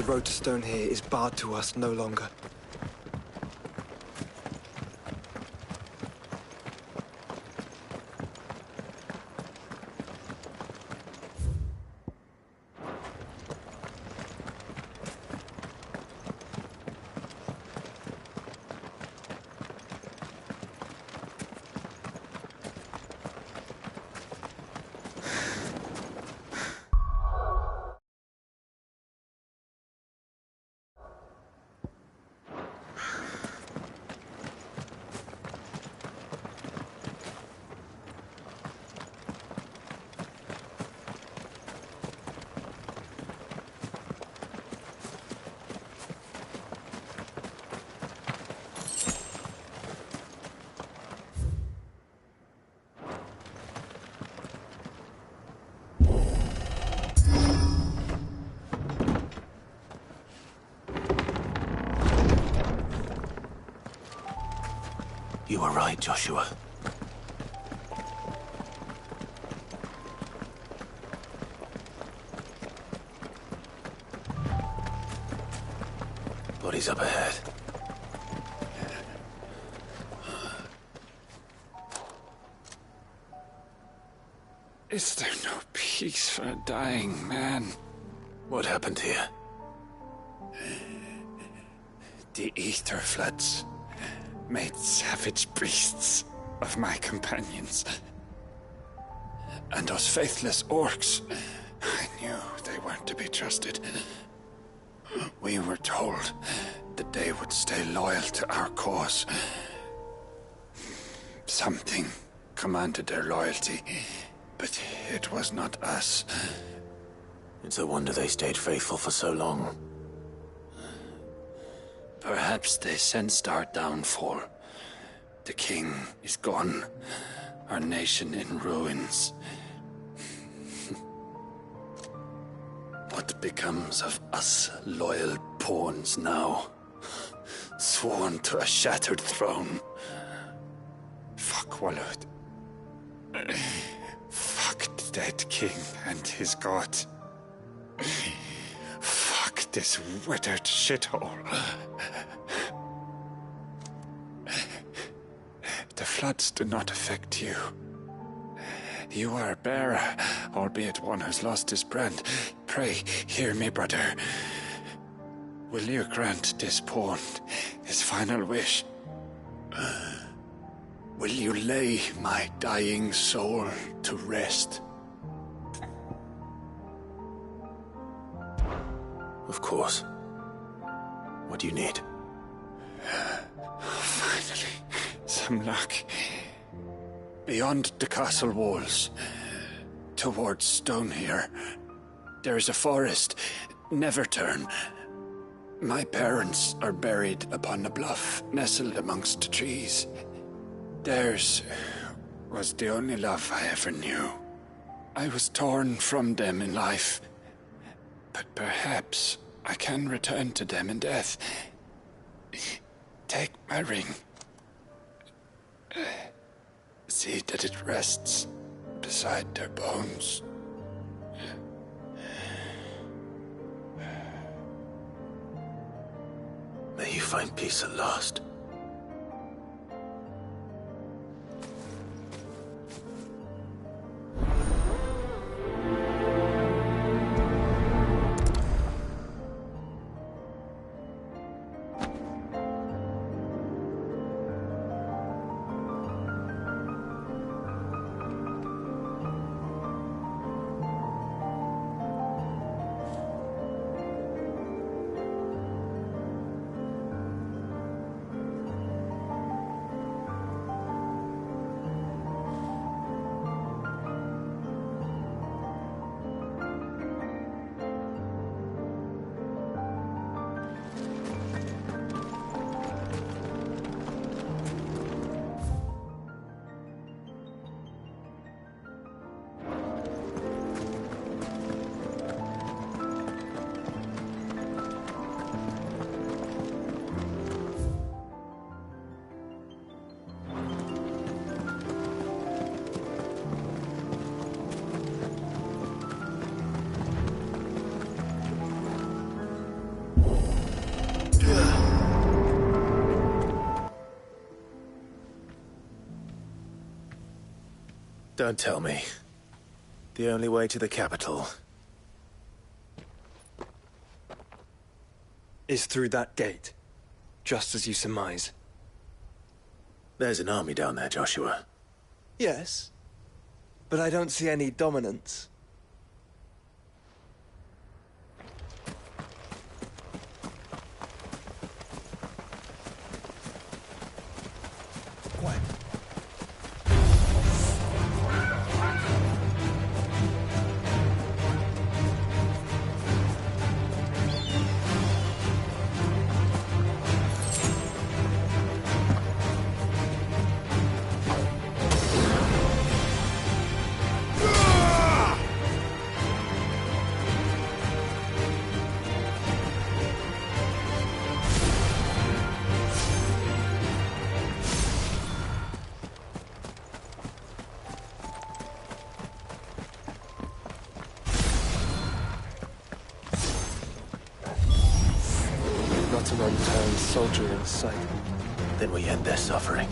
[SPEAKER 4] The road to Stone here is barred to us no longer.
[SPEAKER 2] You were right, Joshua. Bodies up ahead.
[SPEAKER 12] Is there no peace for a dying man?
[SPEAKER 2] What happened here?
[SPEAKER 12] The ether floods made savage beasts of my companions. And those faithless orcs, I knew they weren't to be trusted. We were told that they would stay loyal to our cause. Something commanded their loyalty, but it was not us.
[SPEAKER 2] It's a wonder they stayed faithful for so long.
[SPEAKER 12] Perhaps they sensed our downfall. The king is gone, our nation in ruins. What becomes of us loyal pawns now? Sworn to a shattered throne. For swallowed. Fuck the dead king and his god. Fuck this withered shithole. The floods do not affect you. You are a bearer, albeit one who's lost his brand. Pray, hear me, brother. Will you grant this pawn his final wish? Will you lay my dying soul to rest?
[SPEAKER 2] Of course. What do you need?
[SPEAKER 12] Finally, some luck. Beyond the castle walls, towards Stonehere, there is a forest. Never turn. My parents are buried upon a bluff, nestled amongst the trees. Theirs was the only love I ever knew. I was torn from them in life, but perhaps I can return to them in death. Take my ring. See that it rests beside their bones.
[SPEAKER 2] May you find peace at last. Don't tell me. The only way to the capital
[SPEAKER 4] is through that gate, just as you surmise.
[SPEAKER 2] There's an army down there, Joshua.
[SPEAKER 4] Yes, but I don't see any dominance. Not an unturned soldier in sight.
[SPEAKER 2] Then we end their suffering.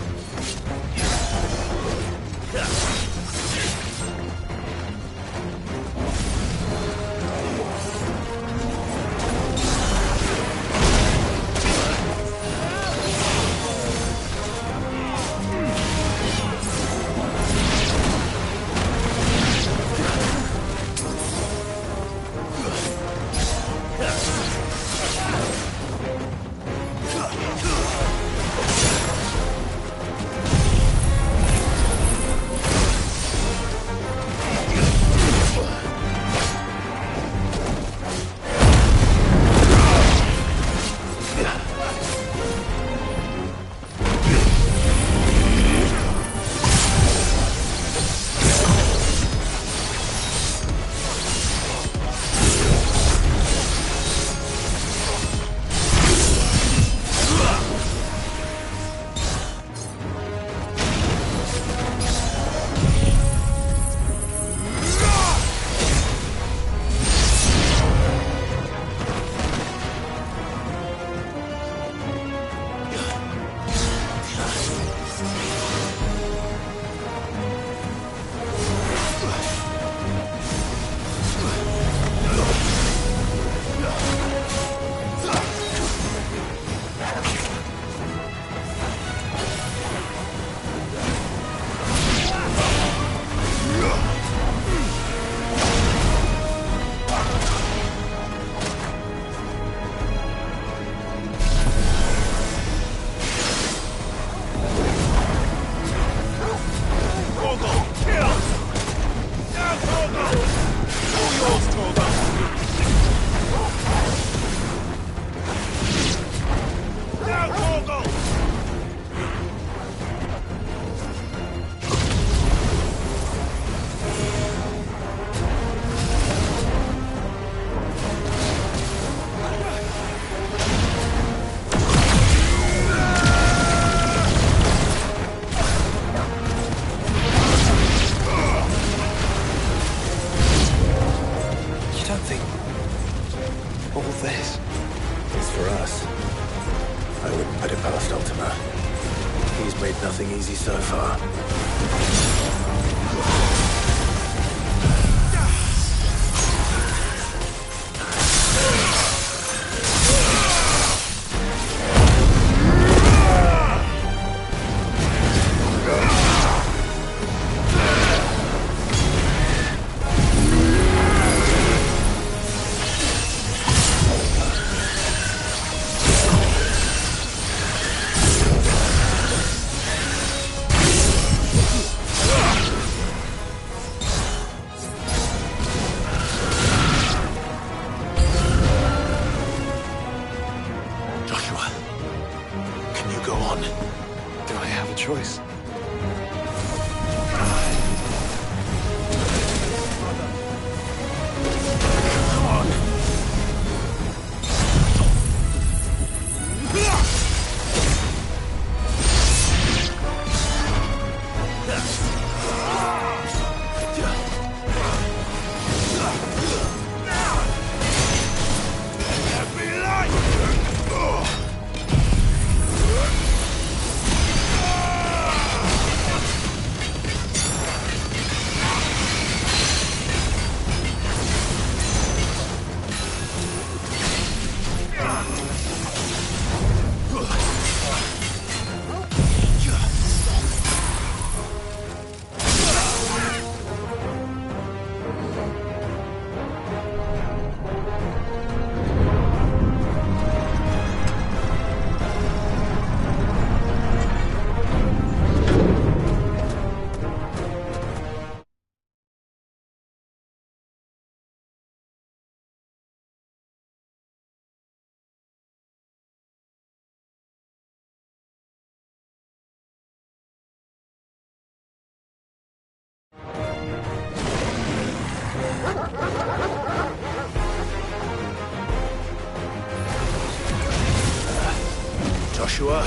[SPEAKER 2] Joshua.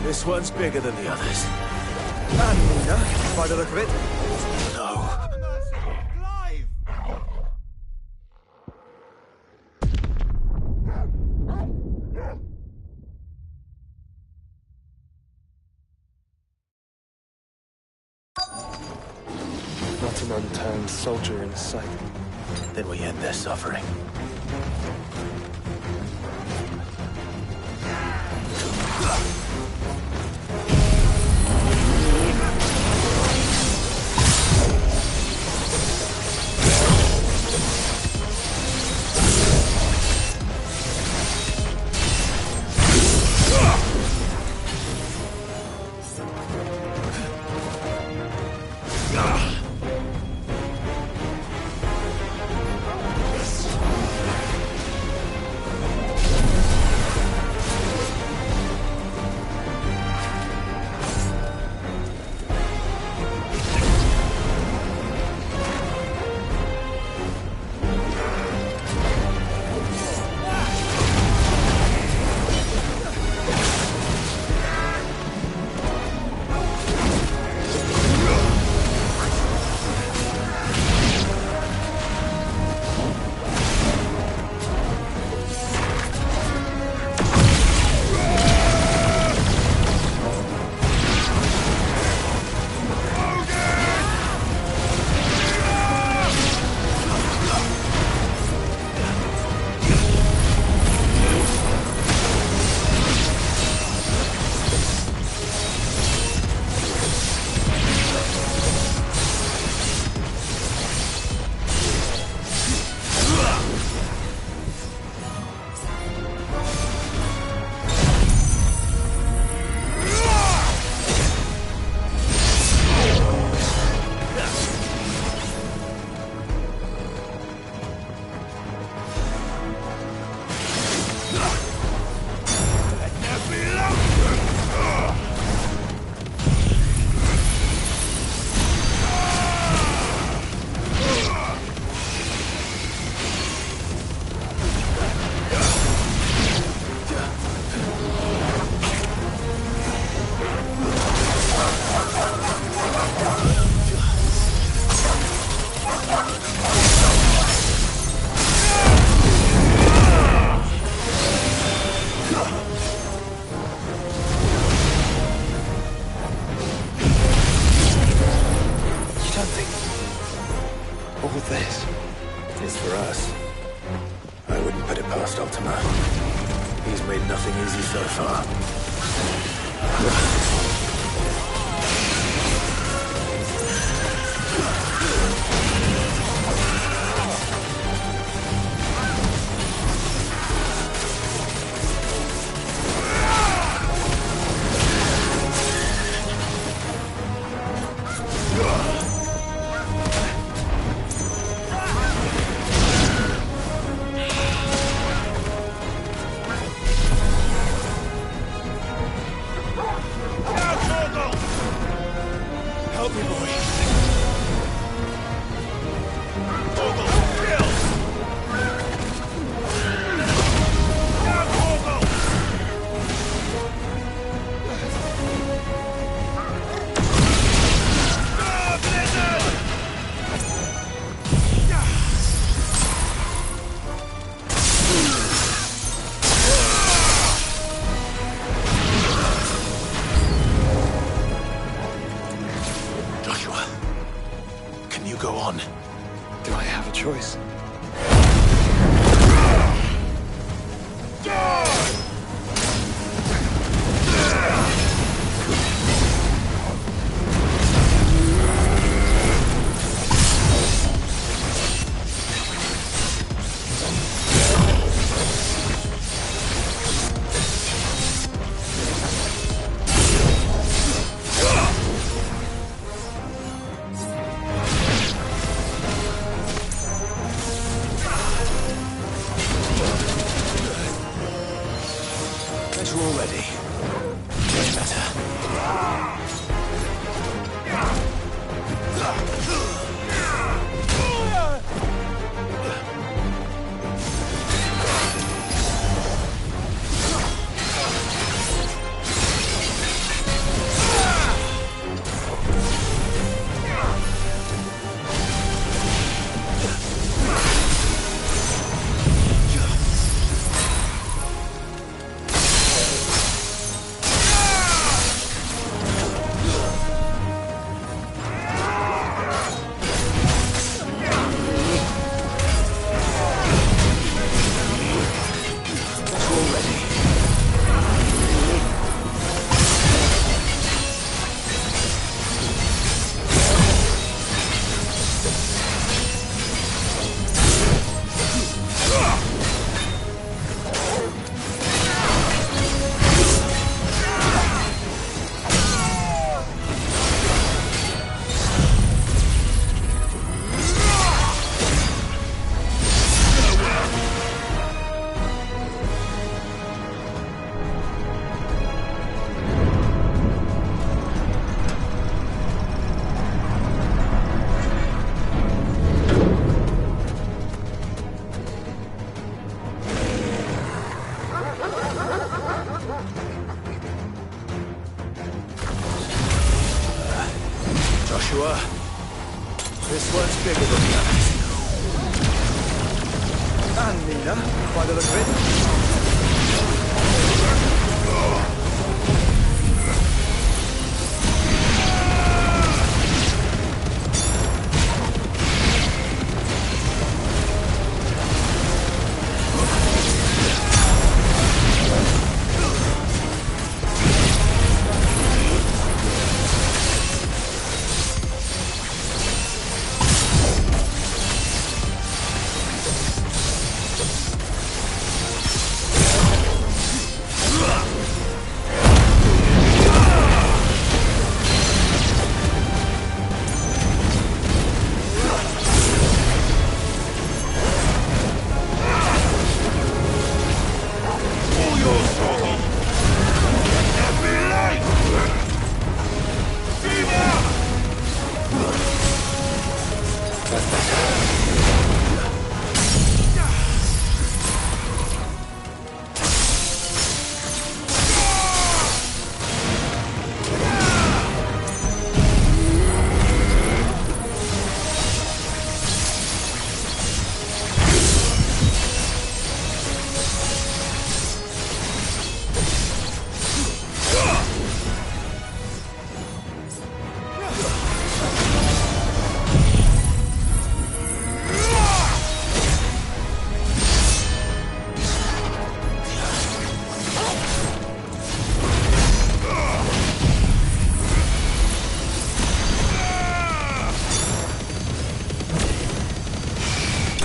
[SPEAKER 2] This one's bigger than the others.
[SPEAKER 4] And Nina, by the look of it.
[SPEAKER 2] No.
[SPEAKER 4] Not an unturned soldier in sight.
[SPEAKER 2] Then we end their suffering.
[SPEAKER 4] choice.
[SPEAKER 2] This one's bigger than the others.
[SPEAKER 4] And Nina, by the look of it.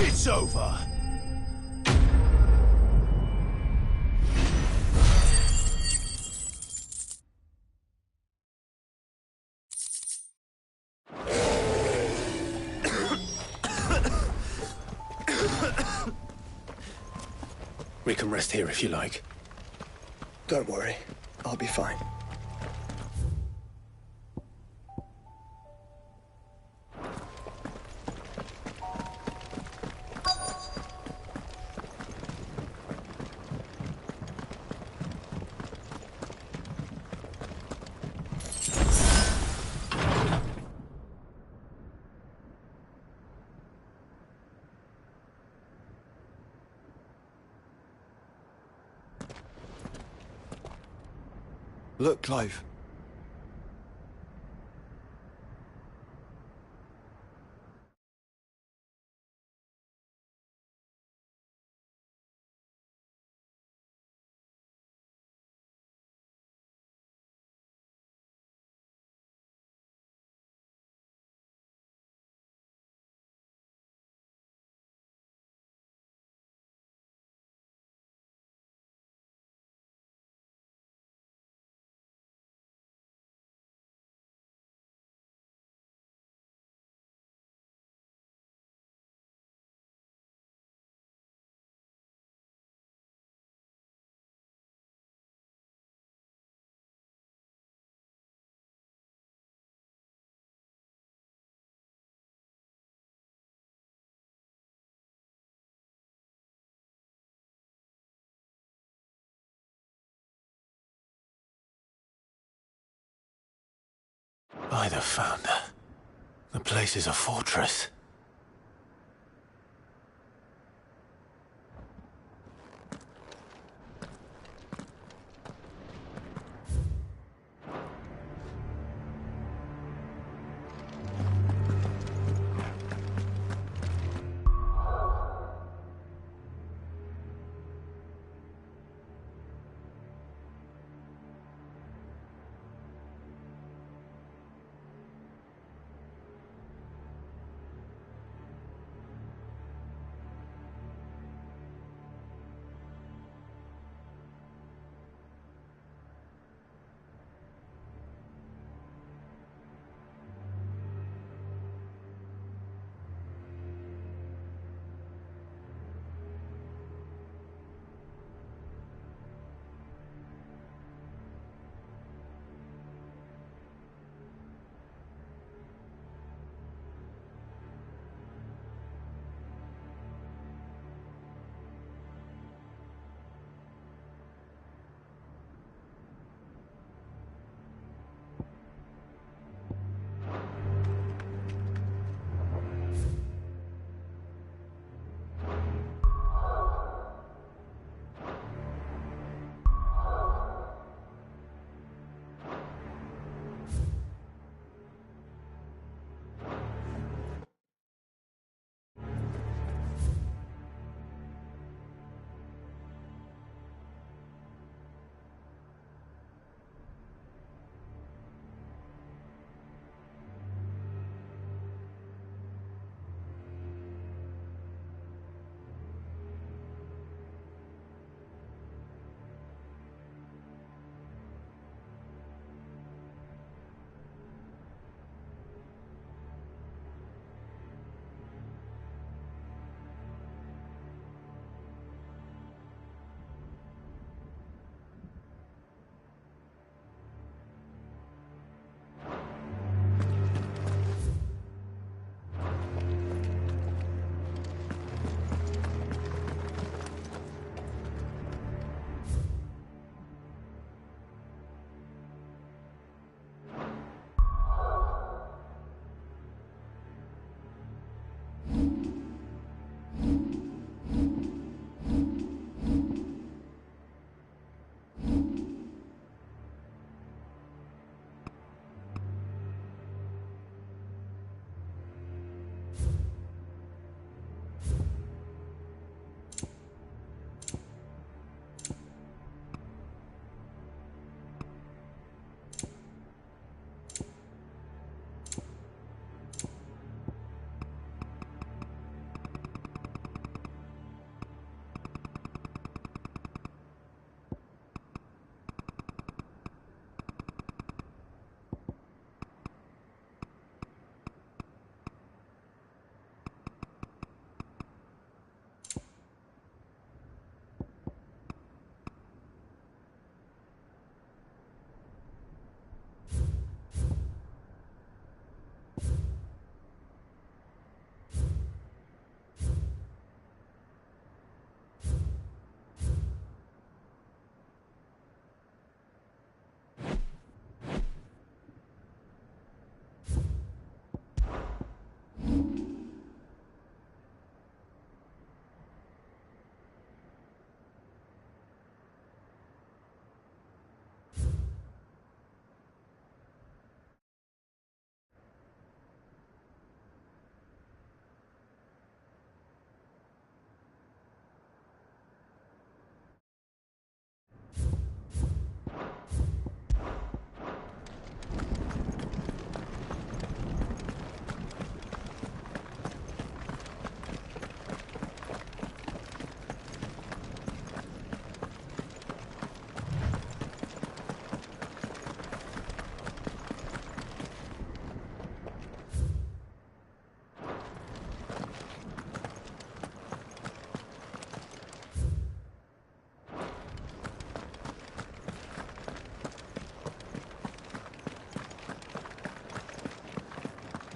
[SPEAKER 2] It's over.
[SPEAKER 9] We can rest here if you like.
[SPEAKER 4] Don't worry, I'll be fine. Look, Clive.
[SPEAKER 2] By the Founder. The place is a fortress.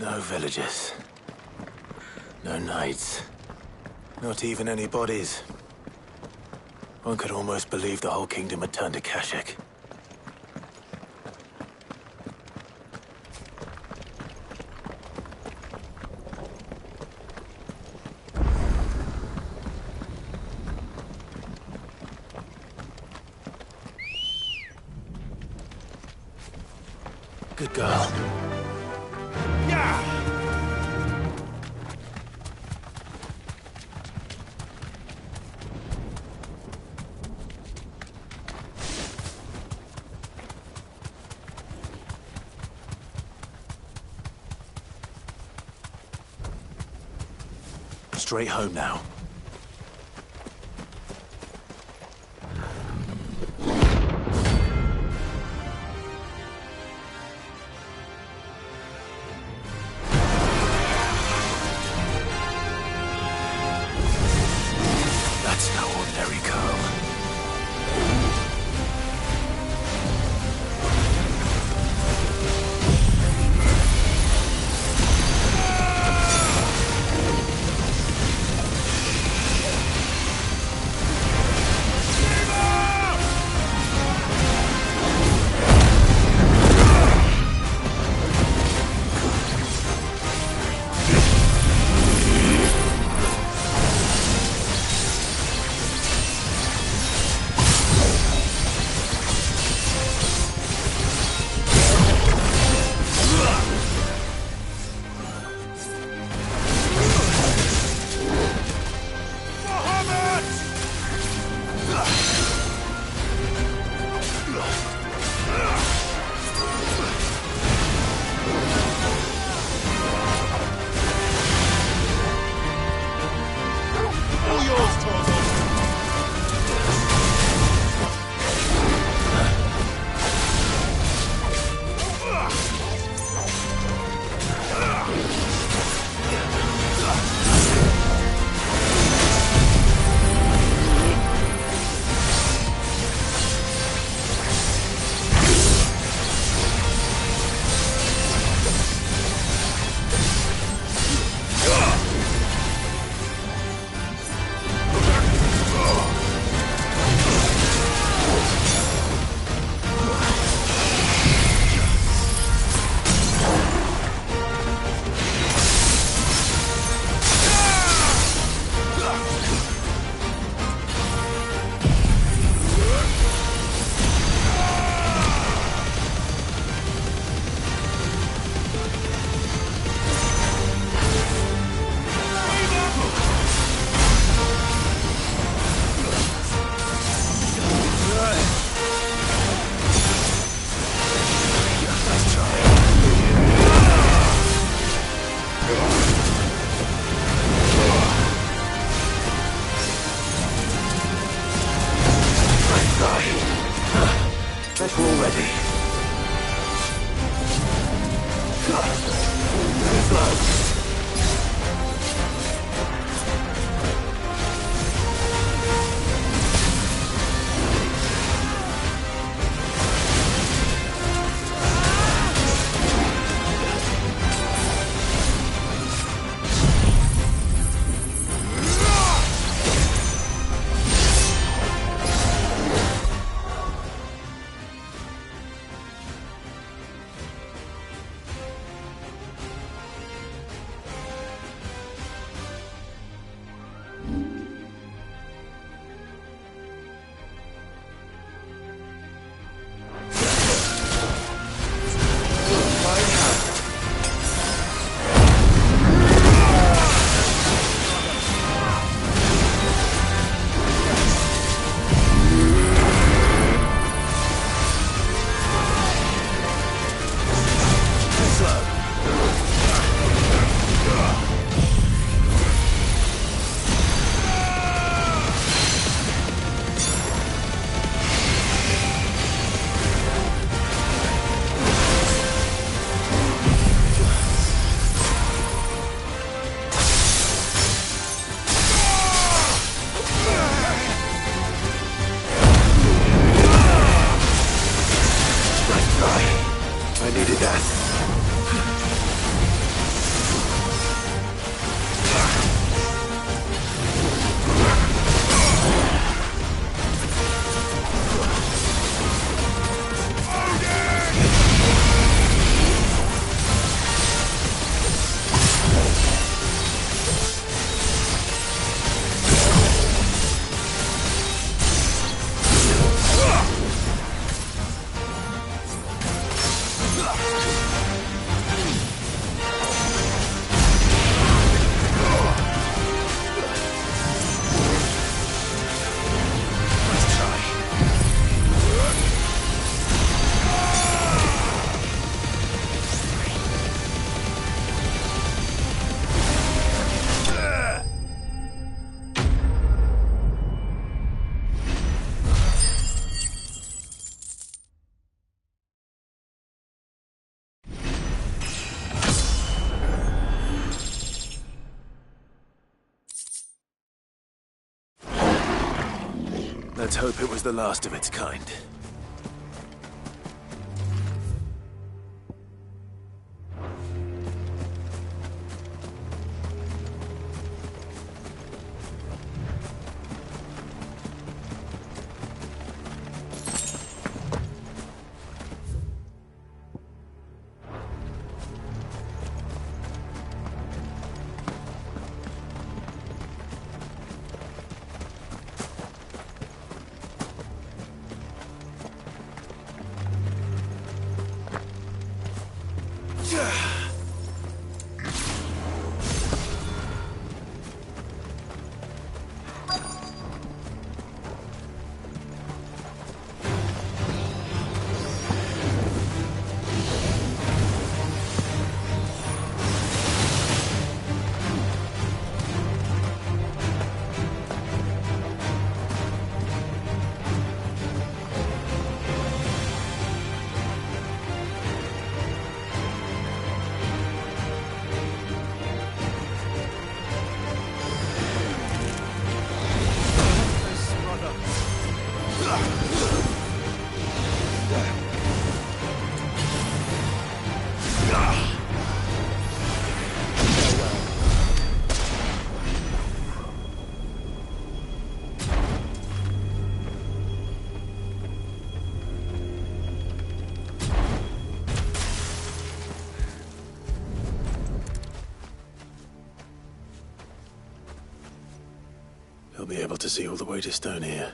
[SPEAKER 2] No villagers. No knights. Not even any bodies. One could almost believe the whole kingdom had turned to Kashyyyk. Good girl. Straight home now. That's no ordinary girl. Let's hope it was the last of its kind. He'll be able to see all the way to Stone here.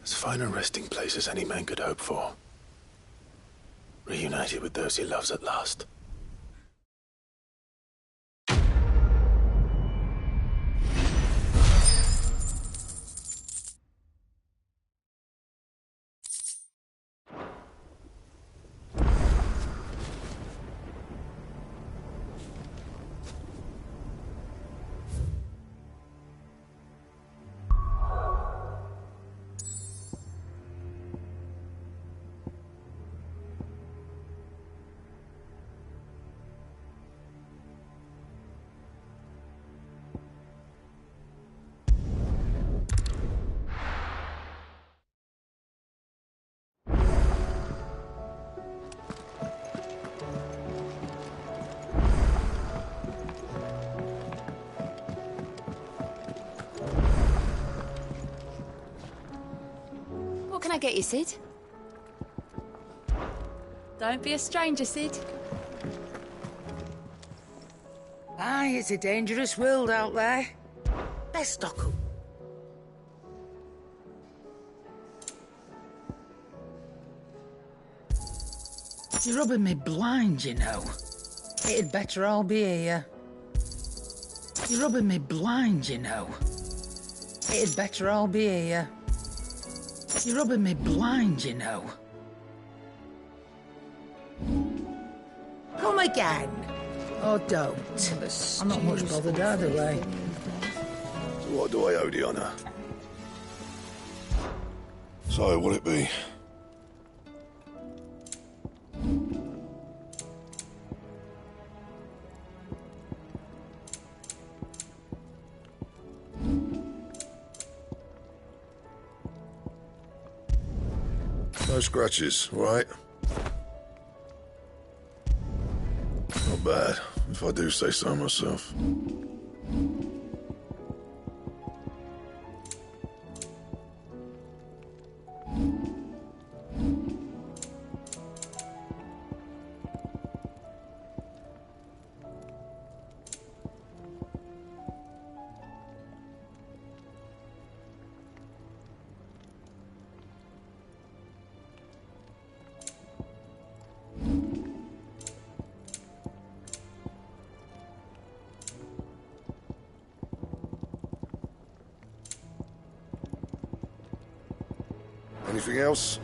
[SPEAKER 2] As fine a resting place as any man could hope for. Reunited with those he loves at last.
[SPEAKER 13] What can I get you, Sid? Don't be a stranger, Sid.
[SPEAKER 11] Aye, it's a dangerous world out there. Let's stock up. You're rubbing me blind, you know. It'd better all be here. You're rubbing me blind, you know. It'd better all be here. You're rubbing me blind, you know. Come again. Or don't. I'm not much bothered either way.
[SPEAKER 14] So what do I owe the honour? So, what'll it be? No scratches, right? Not bad, if I do say so myself. Anything else?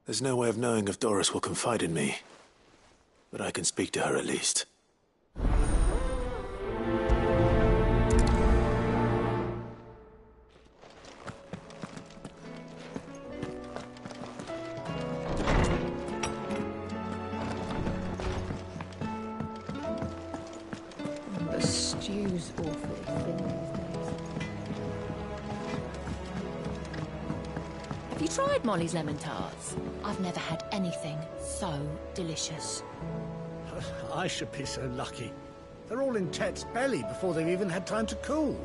[SPEAKER 2] There's no way of knowing if Doris will confide in me, but I can speak to her at least.
[SPEAKER 15] The stew's awfully thin these days.
[SPEAKER 13] Have you tried Molly's lemon tarts? I've never had anything so delicious.
[SPEAKER 8] I should be so lucky. They're all in Tet's belly before they've even had time to cool.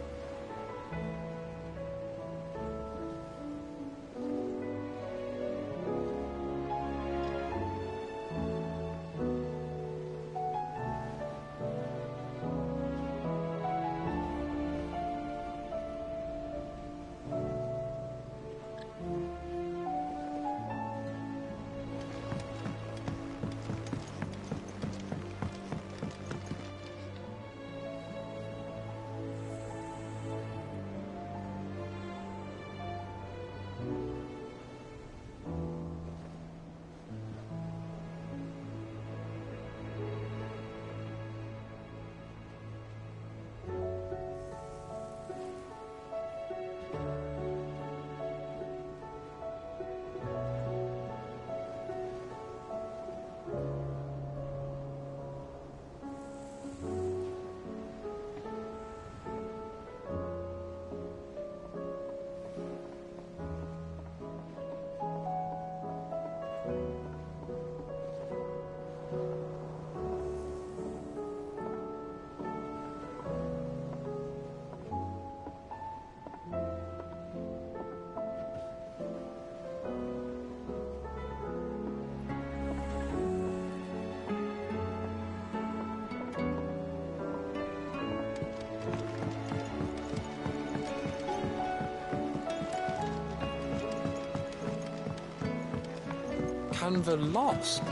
[SPEAKER 16] Canva lost.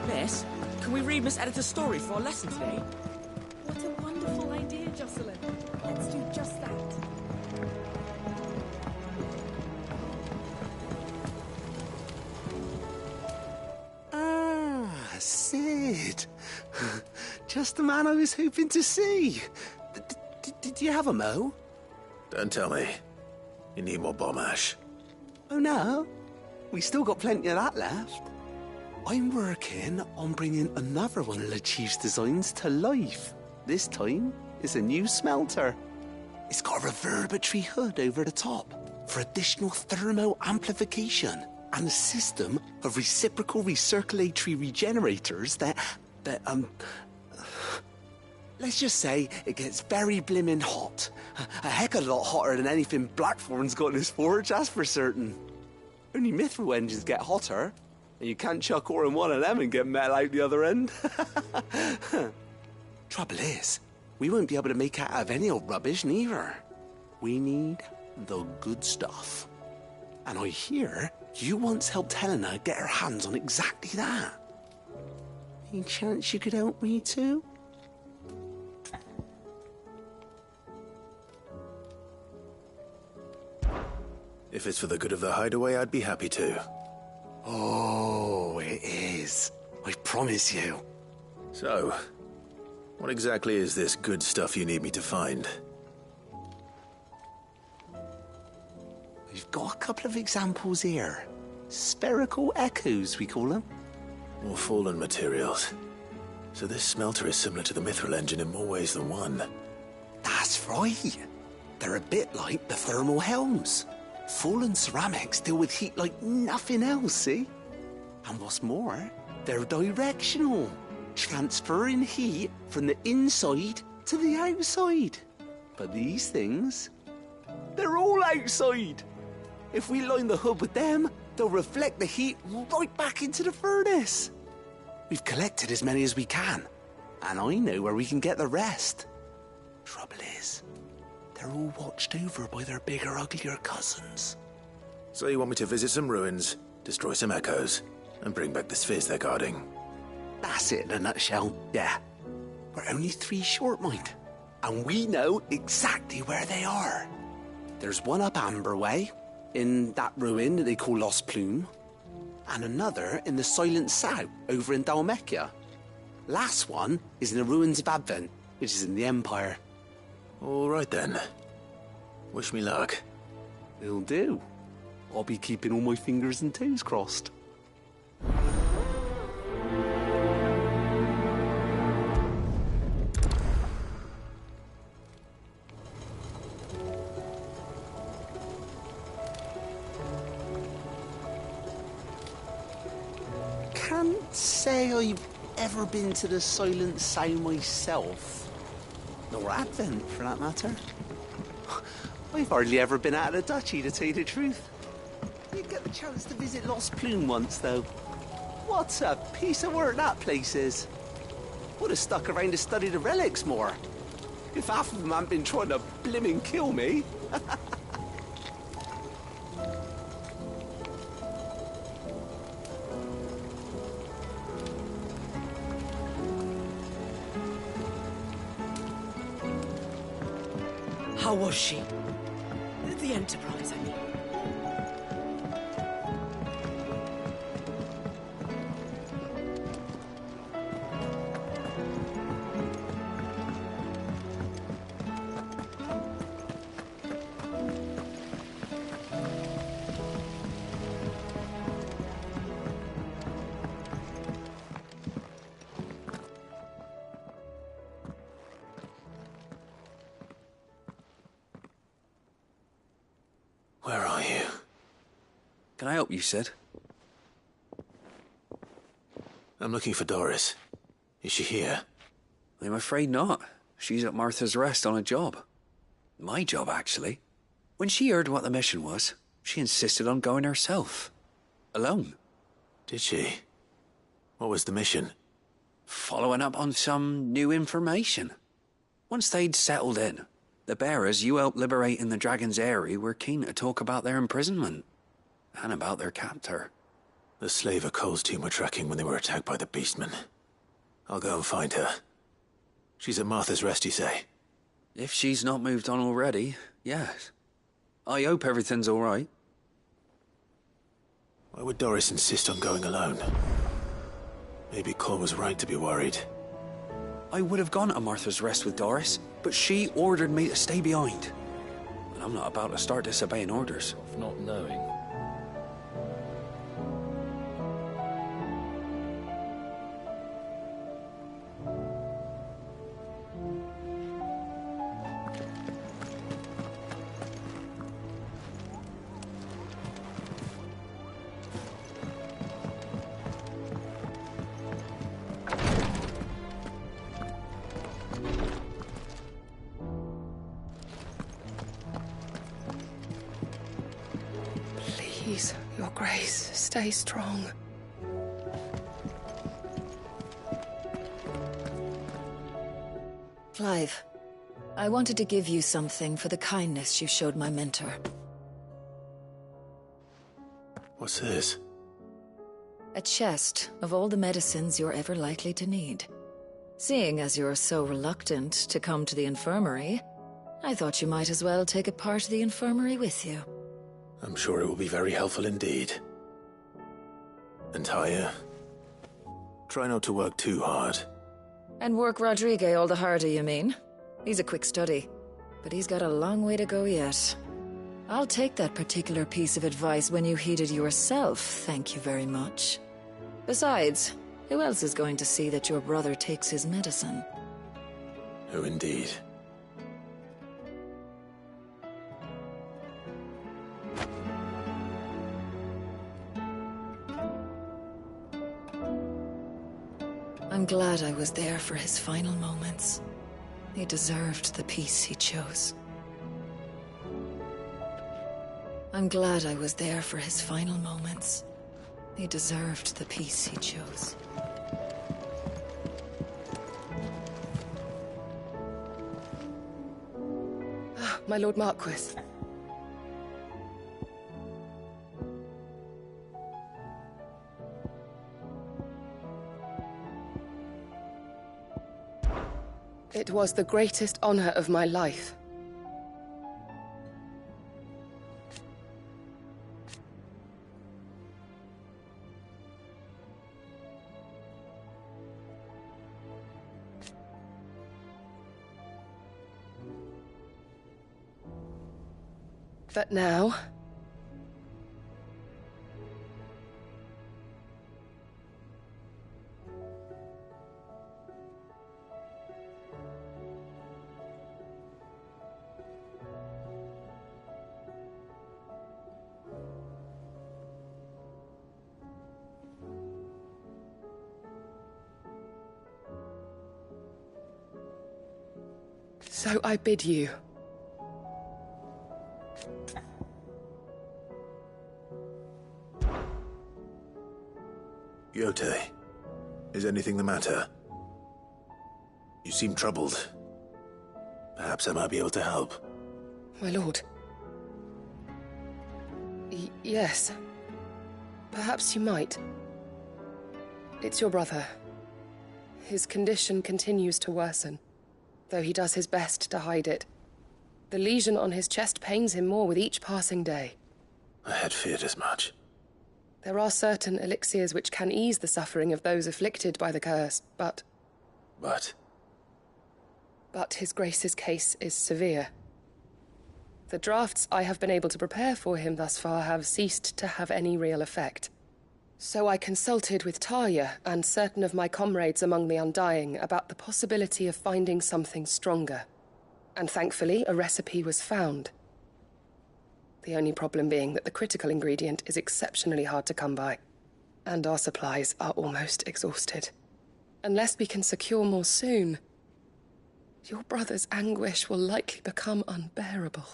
[SPEAKER 16] Miss, can we read Miss Editor's story for our lesson today?
[SPEAKER 17] What a wonderful idea, Jocelyn. Let's do just that.
[SPEAKER 18] Ah, Sid. Just the man I was hoping to see. Did you have a mo?
[SPEAKER 2] Don't tell me. You need more bomb ash.
[SPEAKER 18] Oh no, we still got plenty of that left. I'm working on bringing another one of the Chief's designs to life. This time, it's a new smelter. It's got a reverberatory hood over the top for additional thermo amplification and a system of reciprocal recirculatory regenerators that let's just say it gets very blimmin' hot. A heck of a lot hotter than anything Blackthorn's got in his forge, that's for certain. Only mithril engines get hotter, and you can't chuck ore in one of them and get metal out the other end. Trouble is, we won't be able to make out of any old rubbish neither. We need the good stuff. And I hear you once helped Helena get her hands on exactly that. Any chance you could help me too?
[SPEAKER 2] If it's for the good of the hideaway, I'd be happy to.
[SPEAKER 18] Oh, it is. I promise you.
[SPEAKER 2] So, what exactly is this good stuff you need me to find?
[SPEAKER 18] We've got a couple of examples here. Spherical echoes, we call them.
[SPEAKER 2] More fallen materials. So this smelter is similar to the mithril engine in more ways than one.
[SPEAKER 18] That's right. They're a bit like the thermal helms. Fallen ceramics deal with heat like nothing else, see? And what's more, they're directional, transferring heat from the inside to the outside. But these things, they're all outside. If we line the hood with them, they'll reflect the heat right back into the furnace. We've collected as many as we can, and I know where we can get the rest. Trouble is, they're all watched over by their bigger, uglier cousins.
[SPEAKER 2] So you want me to visit some ruins, destroy some echoes, and bring back the spheres they're guarding?
[SPEAKER 18] That's it in a nutshell, yeah. We're only 3 short, mind. And we know exactly where they are. There's one up Amber Way, in that ruin that they call Lost Plume, and another in the Silent South, over in Dalmekia. Last one is in the ruins of Advent, which is in the Empire.
[SPEAKER 2] All right then. Wish me luck.
[SPEAKER 18] Will do. I'll be keeping all my fingers and toes crossed. Can't say I've ever been to the Silent Sound myself. Nor Advent, for that matter. I've hardly ever been out of the duchy, to tell you the truth. Did get the chance to visit Lost Plume once, though. What a piece of work that place is. Would have stuck around to study the relics more. If half of them hadn't been trying to blimmin' kill me.
[SPEAKER 16] How was she? The Enterprise, I mean.
[SPEAKER 2] Where are you?
[SPEAKER 19] Can I help you, Sid?
[SPEAKER 2] I'm looking for Doris. Is she here?
[SPEAKER 19] I'm afraid not. She's at Martha's Rest on a job. My job, actually. When she heard what the mission was, she insisted on going herself. Alone.
[SPEAKER 2] Did she? What was the mission?
[SPEAKER 19] Following up on some new information. Once they'd settled in, the bearers you helped liberate in the Dragon's Eyrie were keen to talk about their imprisonment. And about their captor.
[SPEAKER 2] The slaver Cole's team were tracking when they were attacked by the Beastmen. I'll go and find her. She's at Martha's Rest, you say?
[SPEAKER 19] If she's not moved on already, yes. I hope everything's all right.
[SPEAKER 2] Why would Doris insist on going alone? Maybe Cole was right to be worried.
[SPEAKER 19] I would have gone to Martha's Rest with Doris, but she ordered me to stay behind. And I'm not about to start disobeying orders.
[SPEAKER 10] Of not knowing.
[SPEAKER 3] Please, Your Grace, stay strong.
[SPEAKER 20] Clive, I wanted to give you something for the kindness you showed my mentor.
[SPEAKER 2] What's this?
[SPEAKER 20] A chest of all the medicines you're ever likely to need. Seeing as you're so reluctant to come to the infirmary, I thought you might as well take a part of the infirmary with you.
[SPEAKER 2] I'm sure it will be very helpful indeed. And Taya, try not to work too hard.
[SPEAKER 20] And work Rodrigue all the harder, you mean? He's a quick study, but he's got a long way to go yet. I'll take that particular piece of advice when you heed it yourself, thank you very much. Besides, who else is going to see that your brother takes his medicine?
[SPEAKER 2] Who indeed?
[SPEAKER 20] I'm glad I was there for his final moments. He deserved the peace he chose. I'm glad I was there for his final moments. He deserved the peace he chose.
[SPEAKER 21] my Lord Marquis. It was the greatest honor of my life. But now... So I bid you.
[SPEAKER 2] Yote, is anything the matter? You seem troubled. Perhaps I might be able to help.
[SPEAKER 21] My lord. Yes. Perhaps you might. It's your brother. His condition continues to worsen, though he does his best to hide it. The lesion on his chest pains him more with each passing day.
[SPEAKER 2] I had feared as much.
[SPEAKER 21] There are certain elixirs which can ease the suffering of those afflicted by the curse, but...
[SPEAKER 2] But
[SPEAKER 21] his grace's case is severe. The drafts I have been able to prepare for him thus far have ceased to have any real effect. So I consulted with Talia and certain of my comrades among the Undying about the possibility of finding something stronger. And thankfully, a recipe was found. The only problem being that the critical ingredient is exceptionally hard to come by, and our supplies are almost exhausted. Unless we can secure more soon, your brother's anguish will likely become unbearable.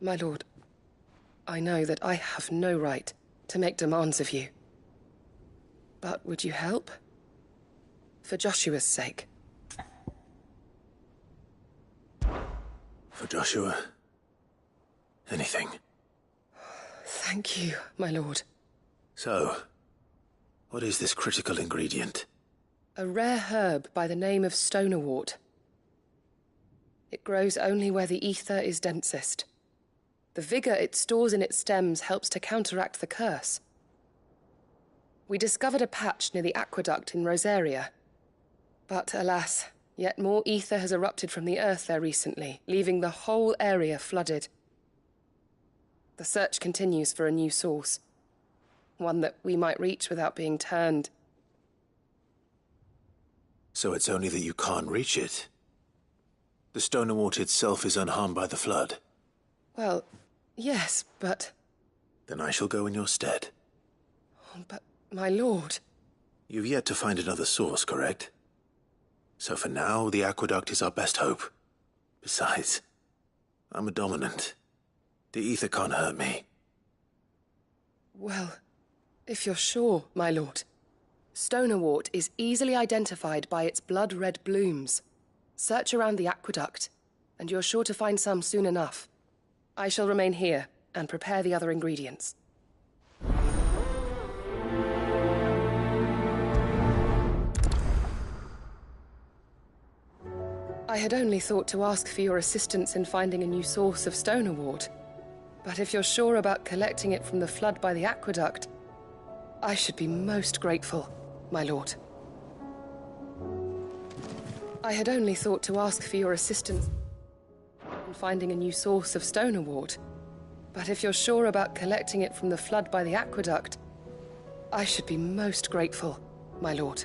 [SPEAKER 21] My lord, I know that I have no right to make demands of you. But would you help? For Joshua's sake.
[SPEAKER 2] for Joshua, anything.
[SPEAKER 21] Thank you, my lord.
[SPEAKER 2] So, what is this critical ingredient?
[SPEAKER 21] A rare herb by the name of stonerwort. It grows only where the ether is densest. The vigor it stores in its stems helps to counteract the curse. We discovered a patch near the aqueduct in Rosaria. But alas, yet more ether has erupted from the earth there recently, leaving the whole area flooded. The search continues for a new source. One that we might reach without being turned.
[SPEAKER 2] So it's only that you can't reach it. The stonerwort itself is unharmed by the flood.
[SPEAKER 21] Well, yes, but...
[SPEAKER 2] Then I shall go in your stead.
[SPEAKER 21] But, my lord...
[SPEAKER 2] You've yet to find another source, correct? So for now, the aqueduct is our best hope. Besides, I'm a dominant. The ether can't hurt me.
[SPEAKER 21] Well, if you're sure, my lord. Stonerwort is easily identified by its blood-red blooms. Search around the aqueduct, and you're sure to find some soon enough. I shall remain here and prepare the other ingredients. I had only thought to ask for your assistance in finding a new source of stonerwort. But if you're sure about collecting it from the flood by the aqueduct, I should be most grateful, my lord. I had only thought to ask for your assistance in finding a new source of stonerwort. But if you're sure about collecting it from the flood by the aqueduct, I should be most grateful, my lord.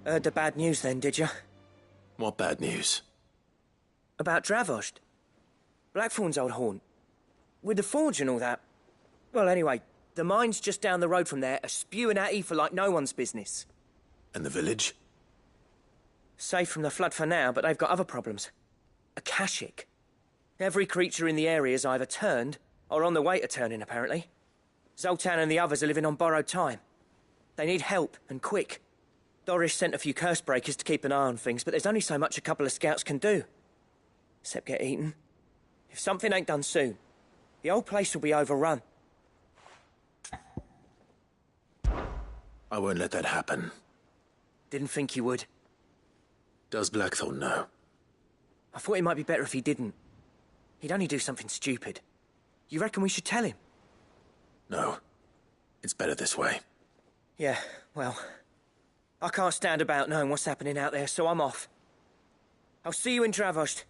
[SPEAKER 6] Heard the bad news then, did you?
[SPEAKER 2] What bad news?
[SPEAKER 6] About Dravost. Blackthorn's old haunt. With the forge and all that. Well, anyway, the mines just down the road from there are spewing out ether like no one's business.
[SPEAKER 2] And the village?
[SPEAKER 6] Safe from the flood for now, but they've got other problems. Akashic. Every creature in the area is either turned or on the way to turning, apparently. Zoltan and the others are living on borrowed time. They need help, and quick. Doris sent a few curse breakers to keep an eye on things, but there's only so much a couple of scouts can do. Except get eaten. If something ain't done soon, the whole place will be overrun.
[SPEAKER 2] I won't let that happen.
[SPEAKER 6] Didn't think you would.
[SPEAKER 2] Does Blackthorn know?
[SPEAKER 6] I thought it might be better if he didn't. He'd only do something stupid. You reckon we should tell him?
[SPEAKER 2] No. It's better this way.
[SPEAKER 6] Yeah, well, I can't stand about knowing what's happening out there, so I'm off. I'll see you in Dravost.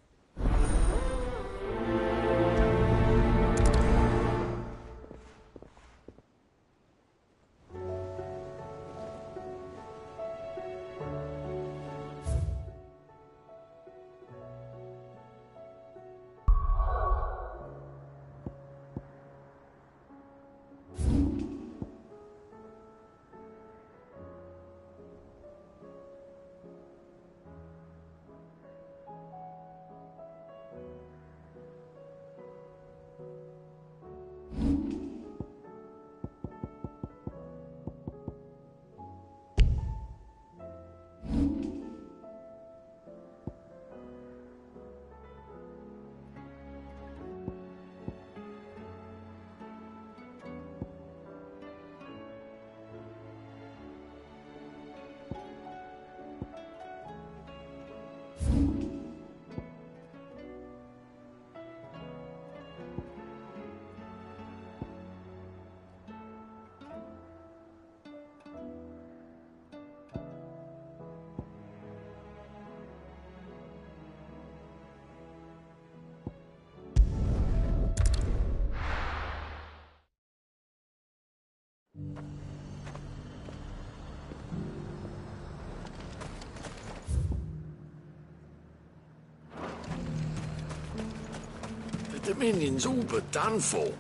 [SPEAKER 14] The Dominion's all but done for.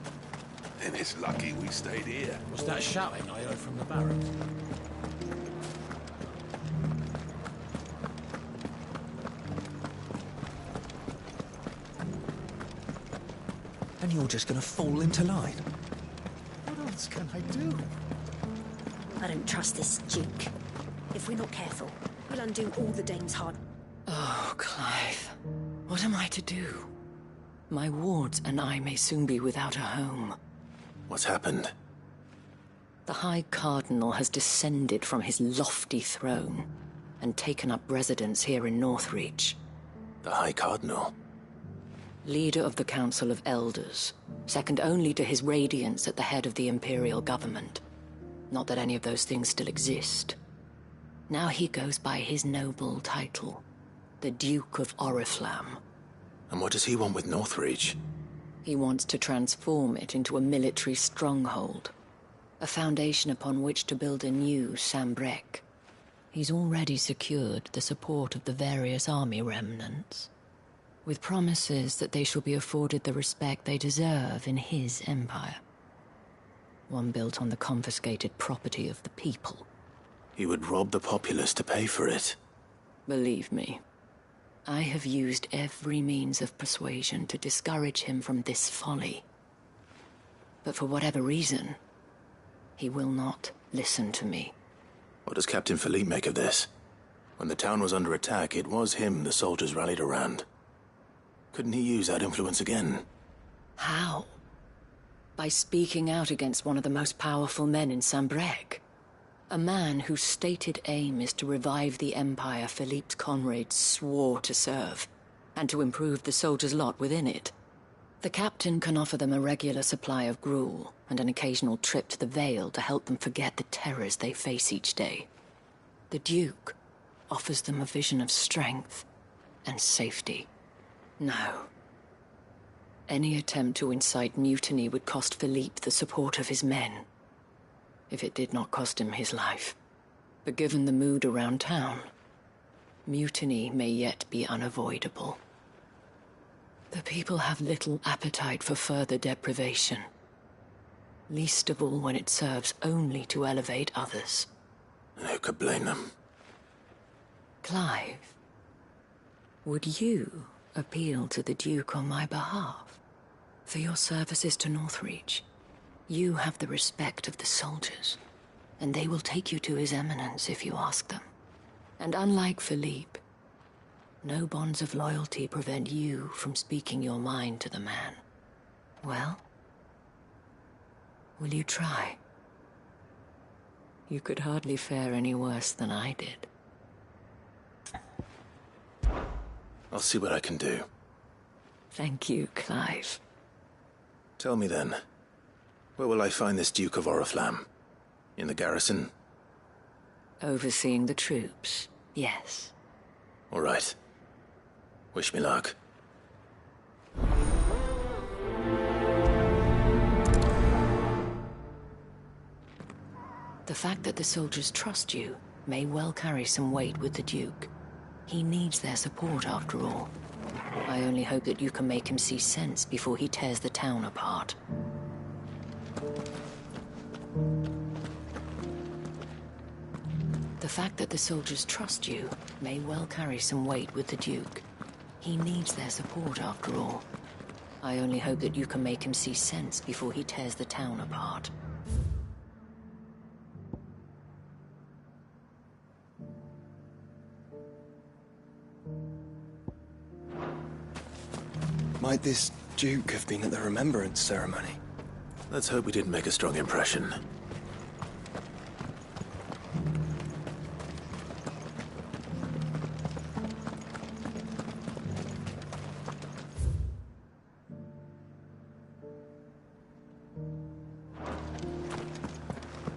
[SPEAKER 14] Then it's lucky we stayed here.
[SPEAKER 10] Was that shouting I heard from the barracks?
[SPEAKER 22] And you're just gonna fall into line?
[SPEAKER 10] What else can I do?
[SPEAKER 23] I don't trust this Duke. If we're not careful, we'll undo all the Dame's hard...
[SPEAKER 20] Oh, Clive. What am I to do? My wards and I may soon be without a home.
[SPEAKER 2] What's happened?
[SPEAKER 20] The High Cardinal has descended from his lofty throne and taken up residence here in Northreach.
[SPEAKER 2] The High Cardinal?
[SPEAKER 20] Leader of the Council of Elders, second only to his Radiance at the head of the Imperial government. Not that any of those things still exist. Now he goes by his noble title, the Duke of Oriflamme.
[SPEAKER 2] And what does he want with Northreach?
[SPEAKER 20] He wants to transform it into a military stronghold, a foundation upon which to build a new Sambrec. He's already secured the support of the various army remnants, with promises that they shall be afforded the respect they deserve in his empire. One built on the confiscated property of the people.
[SPEAKER 2] He would rob the populace to pay for it.
[SPEAKER 20] Believe me, I have used every means of persuasion to discourage him from this folly. But for whatever reason, he will not listen to me.
[SPEAKER 2] What does Captain Philippe make of this? When the town was under attack, it was him the soldiers rallied around. Couldn't he use that influence again?
[SPEAKER 20] How? By speaking out against one of the most powerful men in Sambrec. A man whose stated aim is to revive the empire Philippe's comrades swore to serve, and to improve the soldiers' lot within it. The captain can offer them a regular supply of gruel, and an occasional trip to the Vale to help them forget the terrors they face each day. The Duke offers them a vision of strength and safety. No. Any attempt to incite mutiny would cost Philippe the support of his men. If it did not cost him his life.
[SPEAKER 1] But given the mood around town, mutiny may yet be unavoidable. The people have little appetite for further deprivation, least of all when it serves only to elevate others.
[SPEAKER 2] Who could blame them?
[SPEAKER 1] Clive, would you appeal to the Duke on my behalf? For your services to Northreach, you have the respect of the soldiers, and they will take you to His Eminence if you ask them. And unlike Philippe, no bonds of loyalty prevent you from speaking your mind to the man. Well, will you try? You could hardly fare any worse than I did.
[SPEAKER 2] I'll see what I can do.
[SPEAKER 1] Thank you, Clive.
[SPEAKER 2] Tell me then, where will I find this Duke of Oriflamme? In the garrison?
[SPEAKER 1] Overseeing the troops, yes.
[SPEAKER 2] All right. Wish me luck.
[SPEAKER 1] The fact that the soldiers trust you may well carry some weight with the Duke. He needs their support, after all. I only hope that you can make him see sense before he tears the town apart. The fact that the soldiers trust you may well carry some weight with the Duke. He needs their support, after all. I only hope that you can make him see sense before he tears the town apart.
[SPEAKER 4] Might this Duke have been at the remembrance ceremony?
[SPEAKER 2] Let's hope we didn't make a strong impression.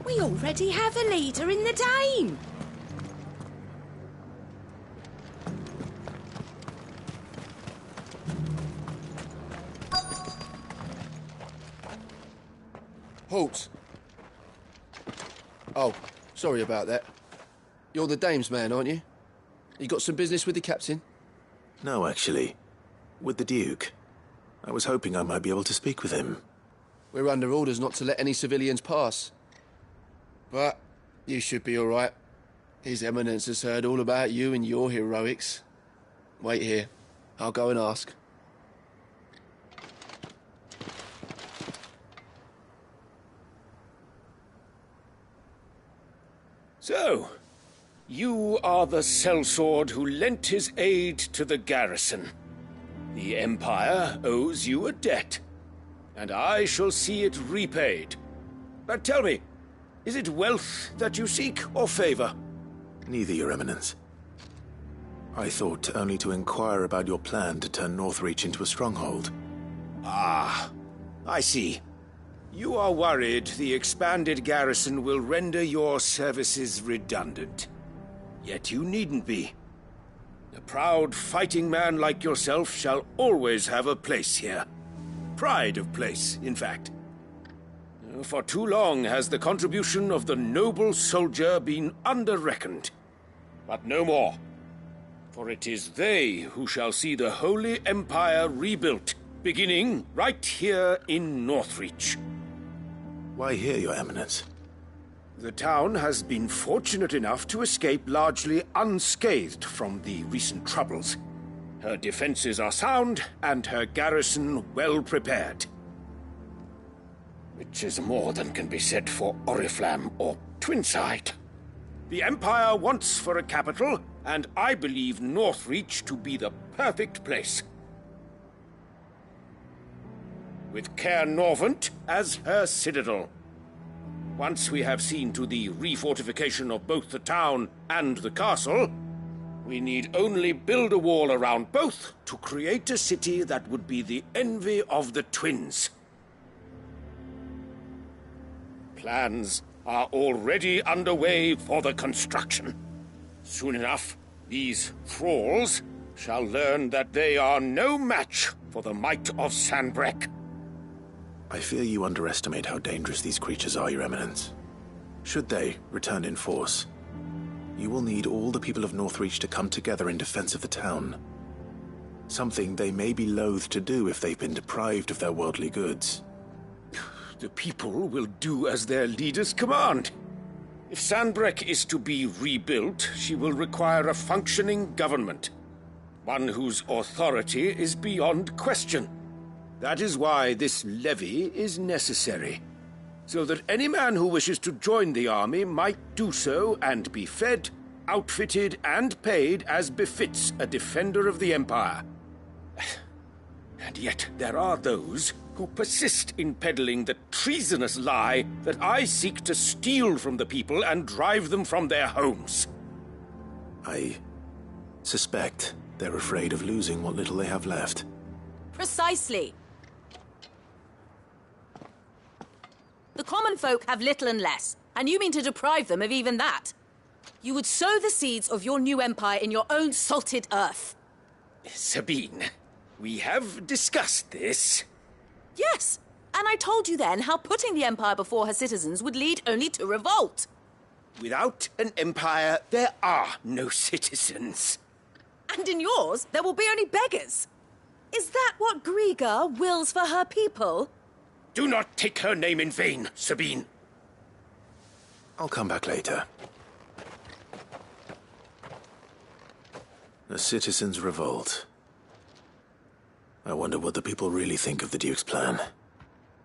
[SPEAKER 23] We already have a leader in the Dane.
[SPEAKER 5] Halt! Oh, sorry about that. You're the dame's man, aren't you? You got some business with the captain?
[SPEAKER 2] No, actually. With the Duke. I was hoping I might be able to speak with him.
[SPEAKER 5] We're under orders not to let any civilians pass. But you should be all right. His Eminence has heard all about you and your heroics. Wait here. I'll go and ask.
[SPEAKER 8] So, you are the sellsword who lent his aid to the garrison. The Empire owes you a debt, and I shall see it repaid. But tell me, is it wealth that you seek, or favor?
[SPEAKER 2] Neither, Your Eminence. I thought only to inquire about your plan to turn Northreach into a stronghold.
[SPEAKER 8] Ah, I see. You are worried the expanded garrison will render your services redundant. Yet you needn't be. A proud fighting man like yourself shall always have a place here. Pride of place, in fact. For too long has the contribution of the noble soldier been under-reckoned. But no more. For it is they who shall see the Holy Empire rebuilt, beginning right here in Northreach.
[SPEAKER 2] Why here, Your Eminence?
[SPEAKER 8] The town has been fortunate enough to escape largely unscathed from the recent troubles. Her defenses are sound, and her garrison well prepared. Which is more than can be said for Oriflamme or Twinside. The Empire wants for a capital, and I believe Northreach to be the perfect place. With Caer Norvent as her citadel. Once we have seen to the refortification of both the town and the castle, we need only build a wall around both to create a city that would be the envy of the twins. Plans are already underway for the construction. Soon enough, these thralls shall learn that they are no match for the might of Sanbreque.
[SPEAKER 2] I fear you underestimate how dangerous these creatures are, Your Eminence. Should they return in force, you will need all the people of Northreach to come together in defense of the town. Something they may be loath to do if they've been deprived of their worldly goods.
[SPEAKER 14] The people will do as their leaders command. If Sandbreck is to be rebuilt, she will require a functioning government. One whose authority is beyond question. That is why this levy is necessary. So that any man who wishes to join the army might do so and be fed, outfitted, and paid as befits a defender of the Empire. And yet there are those who persist in peddling the treasonous lie that I seek to steal from the people and drive them from their homes.
[SPEAKER 2] I suspect they're afraid of losing what little they have left.
[SPEAKER 7] Precisely. The common folk have little and less, and you mean to deprive them of even that. You would sow the seeds of your new empire in your own salted earth.
[SPEAKER 14] Sabine, we have discussed this.
[SPEAKER 7] Yes, and I told you then how putting the empire before her citizens would lead only to revolt.
[SPEAKER 14] Without an empire, there are no citizens.
[SPEAKER 7] And in yours, there will be only beggars. Is that what Griga wills for her people?
[SPEAKER 14] Do not take her name in vain, Sabine.
[SPEAKER 2] I'll come back later. The citizens revolt. I wonder what the people really think of the Duke's plan.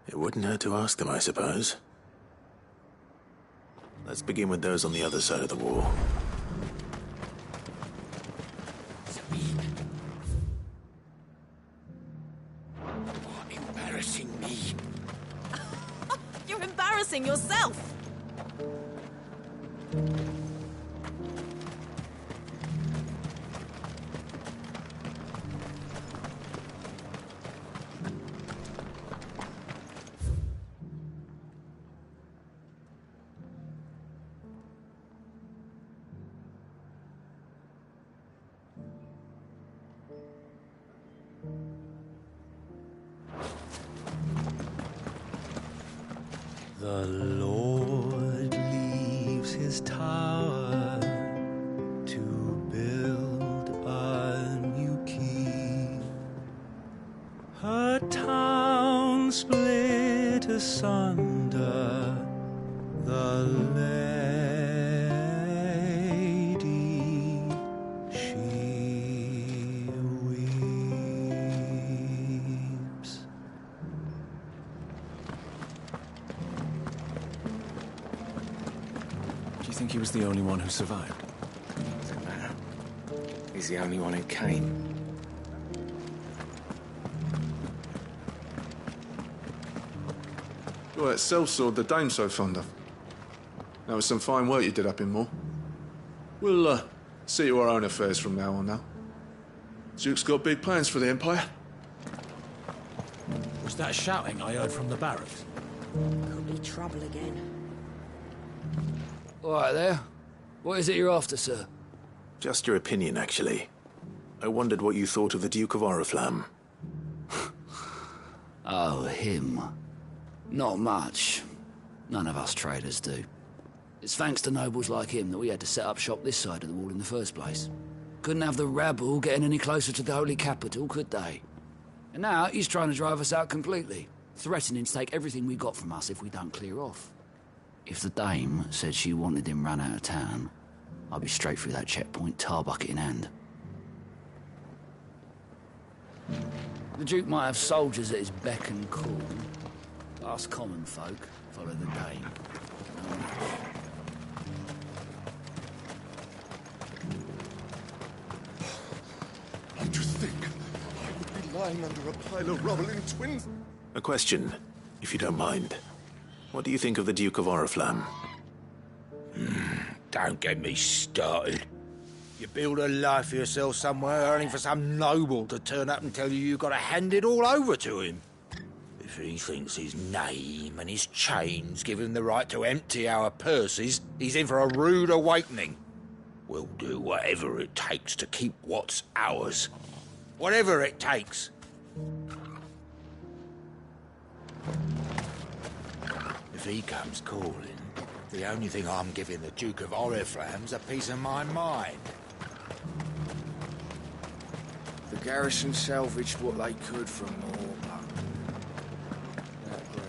[SPEAKER 2] It wouldn't hurt to ask them, I suppose. Let's begin with those on the other side of the wall.
[SPEAKER 14] Sabine. You are embarrassing me.
[SPEAKER 7] You're embarrassing yourself.
[SPEAKER 9] The Lord leaves his tower to build a new keep. Her town split asunder, the lady, she weeps.
[SPEAKER 10] Do you think he was the only one who survived?
[SPEAKER 6] Doesn't matter. He's the only one who came.
[SPEAKER 12] Well, that sellsword the Dame's so fond of. That was some fine work you did up in Moor. We'll, see to our own affairs from now on now. Duke's got big plans for the Empire.
[SPEAKER 10] Was that shouting I heard from the barracks?
[SPEAKER 23] Could be trouble again.
[SPEAKER 24] All right there. What is it you're after, sir?
[SPEAKER 2] Just your opinion, actually. I wondered what you thought of the Duke of Oriflamme.
[SPEAKER 24] Oh, him. Not much. None of us traders do. It's thanks to nobles like him that we had to set up shop this side of the wall in the first place. Couldn't have the rabble getting any closer to the holy capital, could they? And now he's trying to drive us out completely, threatening to take everything we got from us if we don't clear off. If the dame said she wanted him run out of town, I'd be straight through that checkpoint, tar bucket in hand. The Duke might have soldiers at his beck and call. Us common folk follow the dame. No match.
[SPEAKER 14] Like to think I would be lying under a pile of rubble in Twin...
[SPEAKER 2] A question, if you don't mind. What do you think of the Duke of Oriflamme?
[SPEAKER 8] Don't get me started. You build a life for yourself somewhere, only for some noble to turn up and tell you you've got to hand it all over to him. If he thinks his name and his chains give him the right to empty our purses, he's in for a rude awakening. We'll do whatever it takes to keep what's ours. Whatever it takes. If he comes calling,
[SPEAKER 11] The only thing I'm giving the Duke of Oriflamme's a piece of my mind.
[SPEAKER 5] The garrison salvaged what they could from war,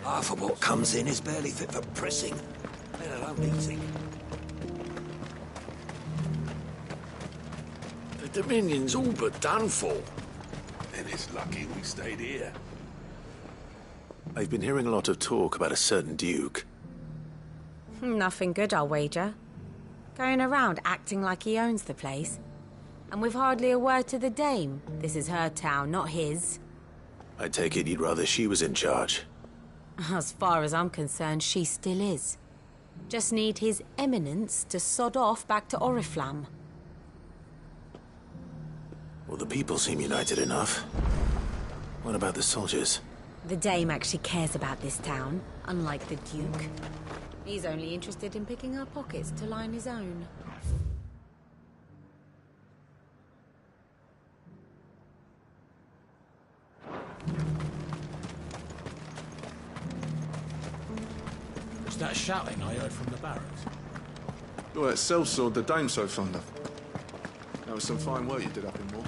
[SPEAKER 13] Half of what comes in is barely fit for pressing, let alone eating.
[SPEAKER 24] The Dominion's all but done for.
[SPEAKER 2] Then it's lucky we stayed here. I've been hearing a lot of talk about a certain Duke.
[SPEAKER 15] Nothing good, I'll wager. Going around acting like he owns the place. And with hardly a word to the dame. This is her town, not his.
[SPEAKER 2] I take it you'd rather she was in charge.
[SPEAKER 15] As far as I'm concerned, she still is. Just need his eminence to sod off back to Oriflamme.
[SPEAKER 2] Well, the people seem united enough. What about the soldiers?
[SPEAKER 15] The dame actually cares about this town, unlike the Duke. He's only interested in picking our pockets to line his own.
[SPEAKER 10] Was that shouting I heard from the barracks?
[SPEAKER 12] Well, that sellsword the dame's so fond of. That was some fine work you did up in Moor.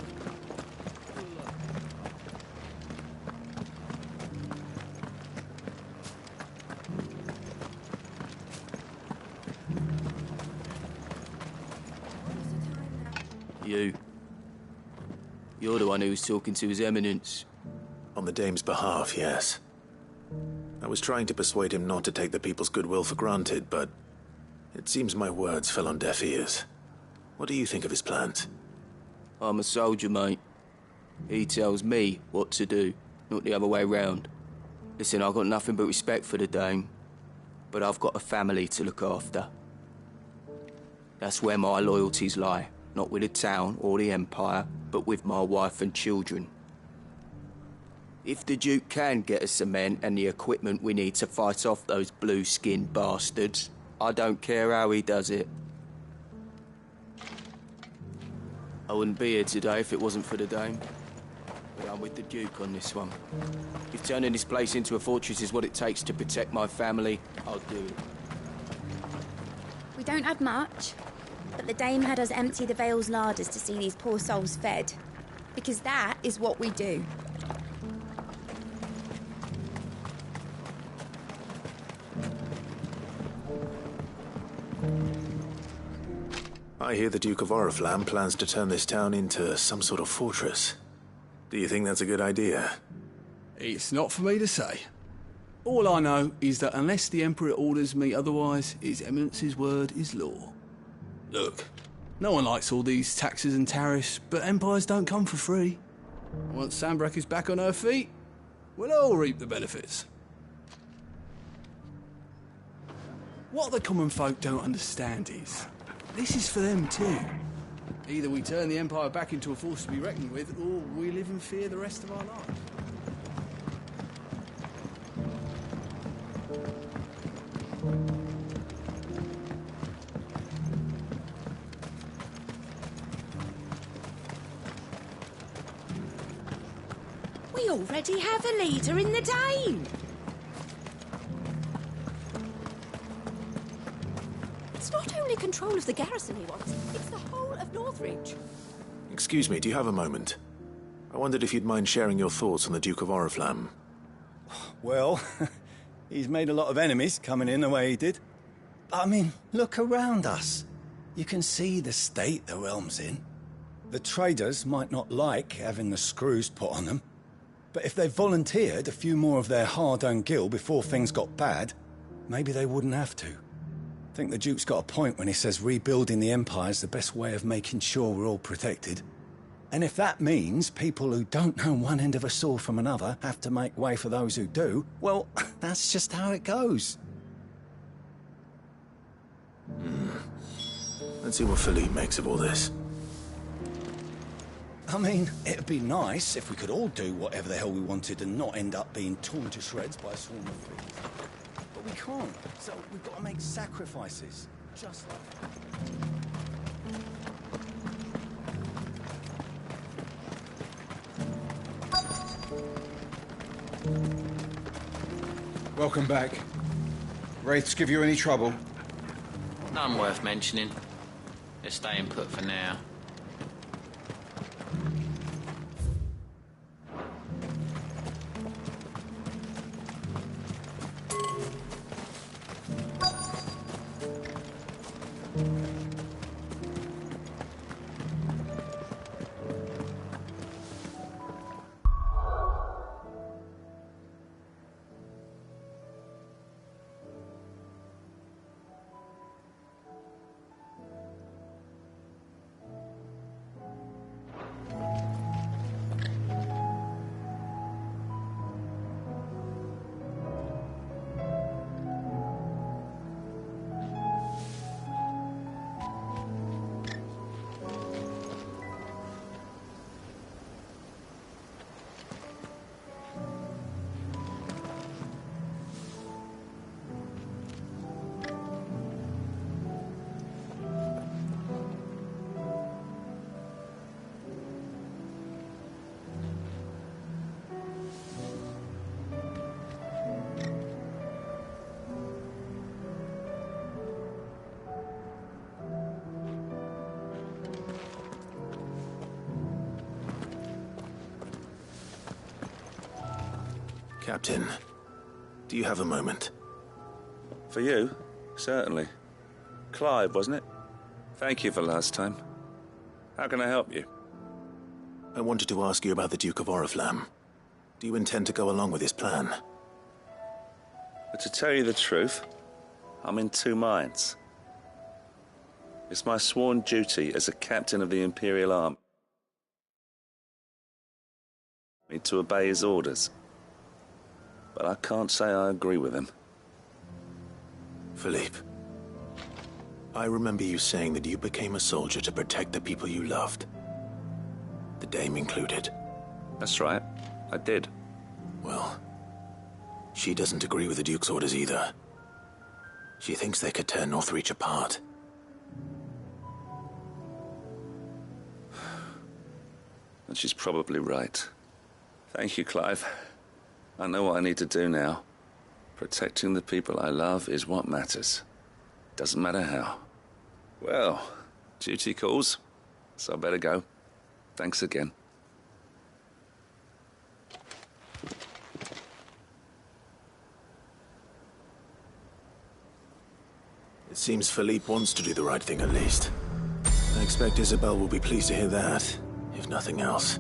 [SPEAKER 5] You're the one who was talking to His Eminence.
[SPEAKER 2] On the dame's behalf, yes. I was trying to persuade him not to take the people's goodwill for granted, but it seems my words fell on deaf ears. What do you think of his plans?
[SPEAKER 5] I'm a soldier, mate. He tells me what to do, not the other way round. Listen, I've got nothing but respect for the dame, but I've got a family to look after. That's where my loyalties lie, not with the town or the Empire, but with my wife and children. If the Duke can get us cement and the equipment we need to fight off those blue-skinned bastards, I don't care how he does it. I wouldn't be here today if it wasn't for the dame. But I'm with the Duke on this one. If turning this place into a fortress is what it takes to protect my family, I'll do it.
[SPEAKER 17] We don't have much, but the dame had us empty the Vale's larders to see these poor souls fed. Because that is what we do.
[SPEAKER 2] I hear the Duke of Oriflamme plans to turn this town into some sort of fortress. Do you think that's a good idea?
[SPEAKER 25] It's not for me to say. All I know is that unless the Emperor orders me otherwise, His Eminence's word is law. Look, no one likes all these taxes and tariffs, but empires don't come for free. Once Sanbreque is back on her feet, we'll all reap the benefits. What the common folk don't understand is, this is for them too. Either we turn the Empire back into a force to be reckoned with, or we live in fear the rest of our lives.
[SPEAKER 7] We already have a leader in the Dame. It's not only control of the garrison he wants, it's the whole of Northridge.
[SPEAKER 2] Excuse me, do you have a moment? I wondered if you'd mind sharing your thoughts on the Duke of Oriflamme.
[SPEAKER 26] Well, he's made a lot of enemies coming in the way he did. I mean, look around us. You can see the state the realm's in. The traders might not like having the screws put on them, but if they volunteered a few more of their hard-earned gil before things got bad, maybe they wouldn't have to. I think the Duke's got a point when he says rebuilding the Empire's the best way of making sure we're all protected. And if that means people who don't know one end of a sword from another have to make way for those who do, well, that's just how it goes.
[SPEAKER 2] Let's see what Philippe makes of all this.
[SPEAKER 26] I mean, it'd be nice if we could all do whatever the hell we wanted and not end up being torn to shreds by a swarm of thieves. But we can't, so we've got to make sacrifices, just like...
[SPEAKER 27] Welcome back. Wraiths give you any trouble?
[SPEAKER 3] None worth mentioning. They're staying put for now.
[SPEAKER 2] Captain, do you have a moment?
[SPEAKER 16] For you? Certainly. Clive, wasn't it? Thank you for last time. How can I help you?
[SPEAKER 2] I wanted to ask you about the Duke of Oriflamme. Do you intend to go along with his plan?
[SPEAKER 16] But to tell you the truth, I'm in two minds. It's my sworn duty as a captain of the Imperial Army to obey his orders. But I can't say I agree with him.
[SPEAKER 2] Philippe, I remember you saying that you became a soldier to protect the people you loved. The Dame included.
[SPEAKER 16] That's right. I did.
[SPEAKER 2] Well, she doesn't agree with the Duke's orders either. She thinks they could tear Northreach apart.
[SPEAKER 16] And she's probably right. Thank you, Clive. I know what I need to do now. Protecting the people I love is what matters. Doesn't matter how. Well, duty calls, so I better go. Thanks again.
[SPEAKER 2] It seems Philippe wants to do the right thing at least. I expect Isabel will be pleased to hear that, if nothing else.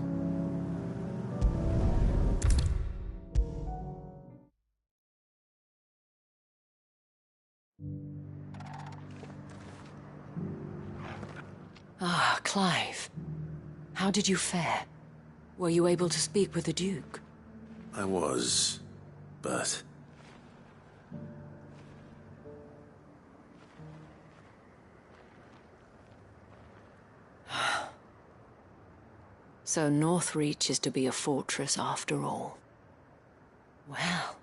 [SPEAKER 1] Ah, Clive. How did you fare? Were you able to speak with the Duke?
[SPEAKER 2] I was, but...
[SPEAKER 1] So Northreach is to be a fortress after all. Well...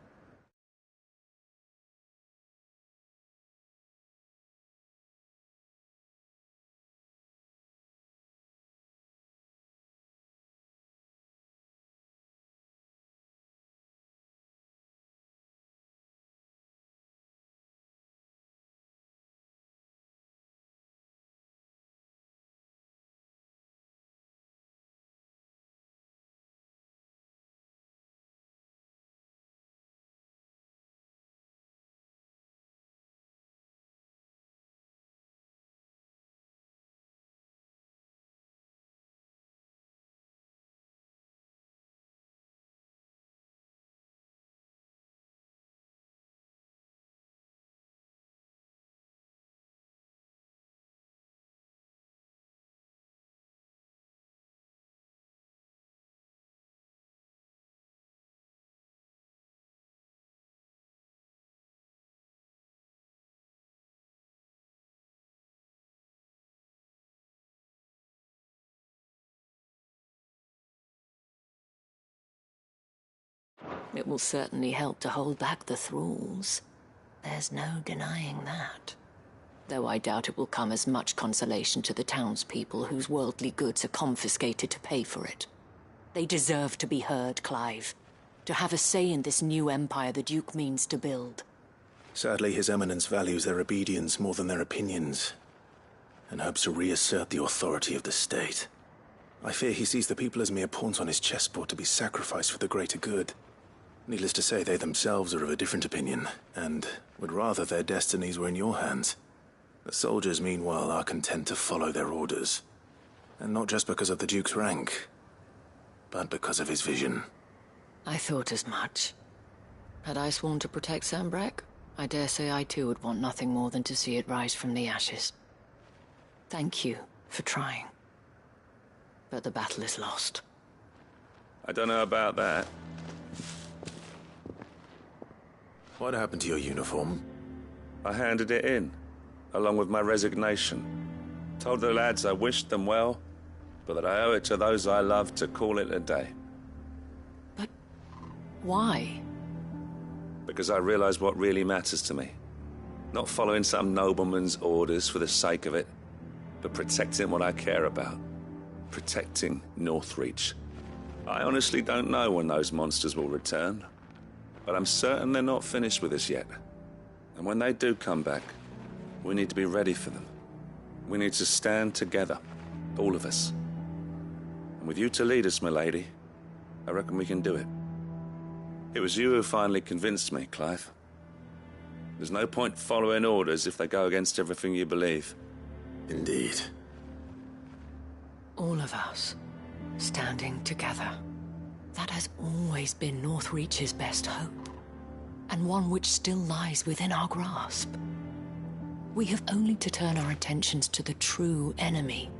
[SPEAKER 1] It will certainly help to hold back the thralls. There's no denying that. Though I doubt it will come as much consolation to the townspeople whose worldly goods are confiscated to pay for it. They deserve to be heard, Clive. To have a say in this new empire the Duke means to build.
[SPEAKER 2] Sadly, His Eminence values their obedience more than their opinions, and hopes to reassert the authority of the state. I fear he sees the people as mere pawns on his chessboard to be sacrificed for the greater good. Needless to say, they themselves are of a different opinion, and would rather their destinies were in your hands. The soldiers, meanwhile, are content to follow their orders. And not just because of the Duke's rank, but because of his vision.
[SPEAKER 1] I thought as much. Had I sworn to protect Sanbreque, I dare say I too would want nothing more than to see it rise from the ashes. Thank you for trying. But the battle is lost.
[SPEAKER 16] I don't know about that.
[SPEAKER 2] What happened to your uniform?
[SPEAKER 16] I handed it in, along with my resignation. Told the lads I wished them well, but that I owe it to those I love to call it a day.
[SPEAKER 1] But why?
[SPEAKER 16] Because I realize what really matters to me. Not following some nobleman's orders for the sake of it, but protecting what I care about. Protecting Northreach. I honestly don't know when those monsters will return, but I'm certain they're not finished with us yet. And when they do come back, we need to be ready for them. We need to stand together, all of us. And with you to lead us, milady, I reckon we can do it. It was you who finally convinced me, Clive. There's no point following orders if they go against everything you believe.
[SPEAKER 2] Indeed.
[SPEAKER 1] All of us, standing together. That has always been Northreach's best hope, and one which still lies within our grasp. We have only to turn our attentions to the true enemy.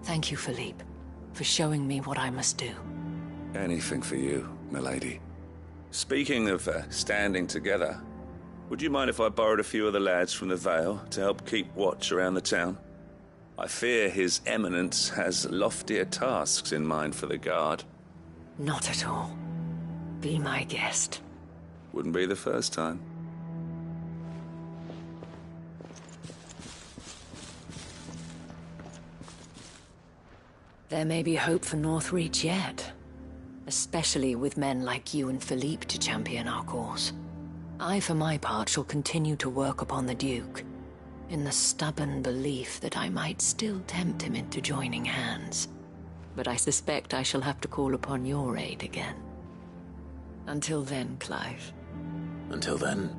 [SPEAKER 1] Thank you, Philippe, for showing me what I must do.
[SPEAKER 16] Anything for you, milady. Speaking of standing together, would you mind if I borrowed a few of the lads from the Vale to help keep watch around the town? I fear His Eminence has loftier tasks in mind for the guard.
[SPEAKER 1] Not at all. Be my guest.
[SPEAKER 16] Wouldn't be the first time.
[SPEAKER 1] There may be hope for Northreach yet. Especially with men like you and Philippe to champion our cause. I, for my part, shall continue to work upon the Duke, in the stubborn belief that I might still tempt him into joining hands. But I suspect I shall have to call upon your aid again. Until then, Clive.
[SPEAKER 2] Until then.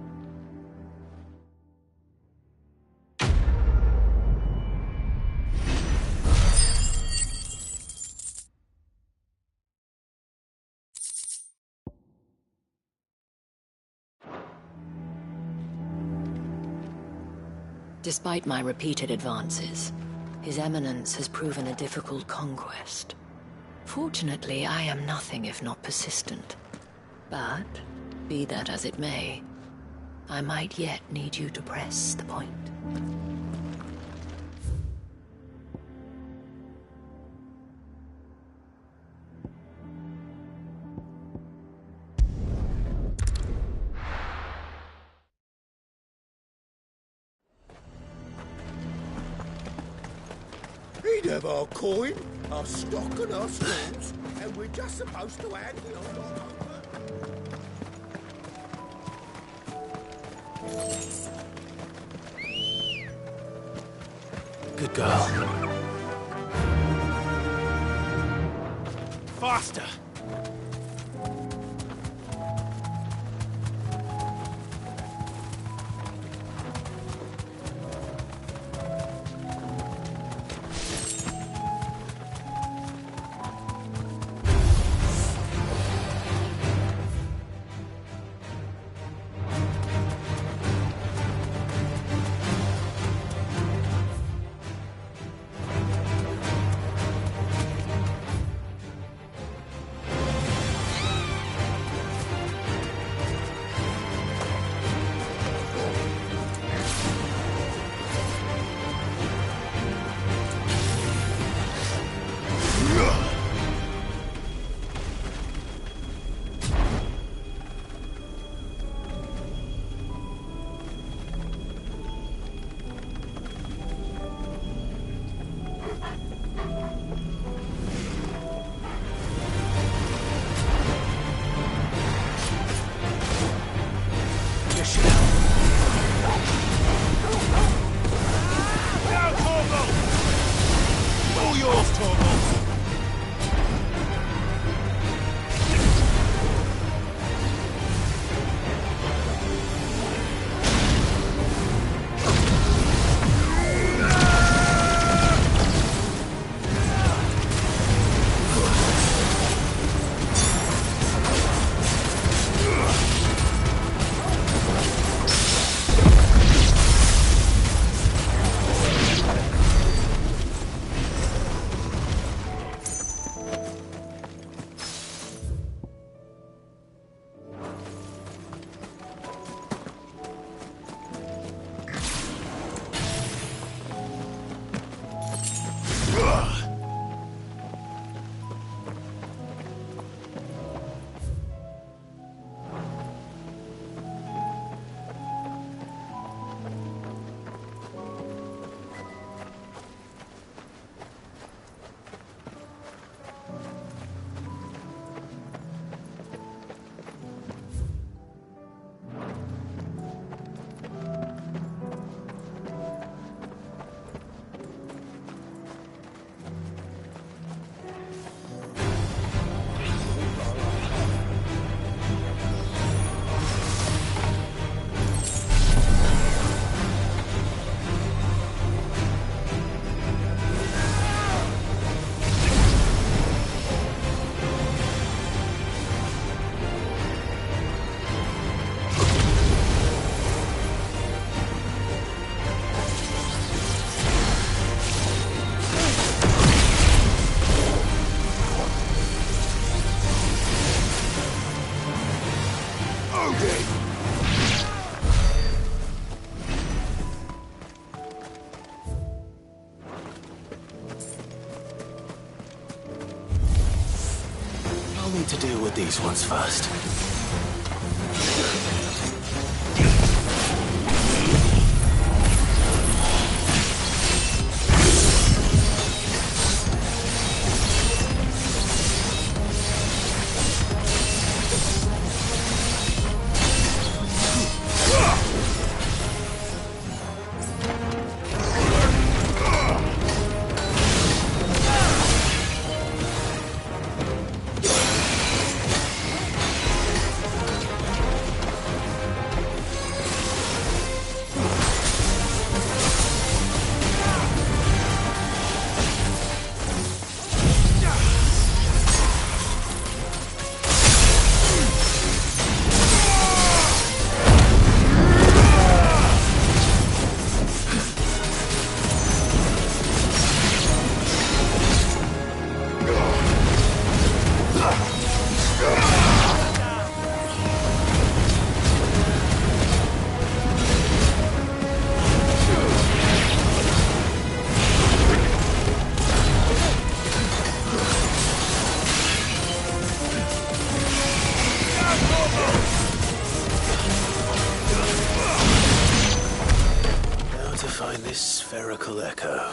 [SPEAKER 1] Despite my repeated advances, His Eminence has proven a difficult conquest. Fortunately, I am nothing if not persistent. But, be that as it may, I might yet need you to press the point.
[SPEAKER 11] He'd have our coin, our stock and our stores, and we're just supposed to hang on our
[SPEAKER 2] Good girl. Faster! need to deal with these ones first. Spherical echo.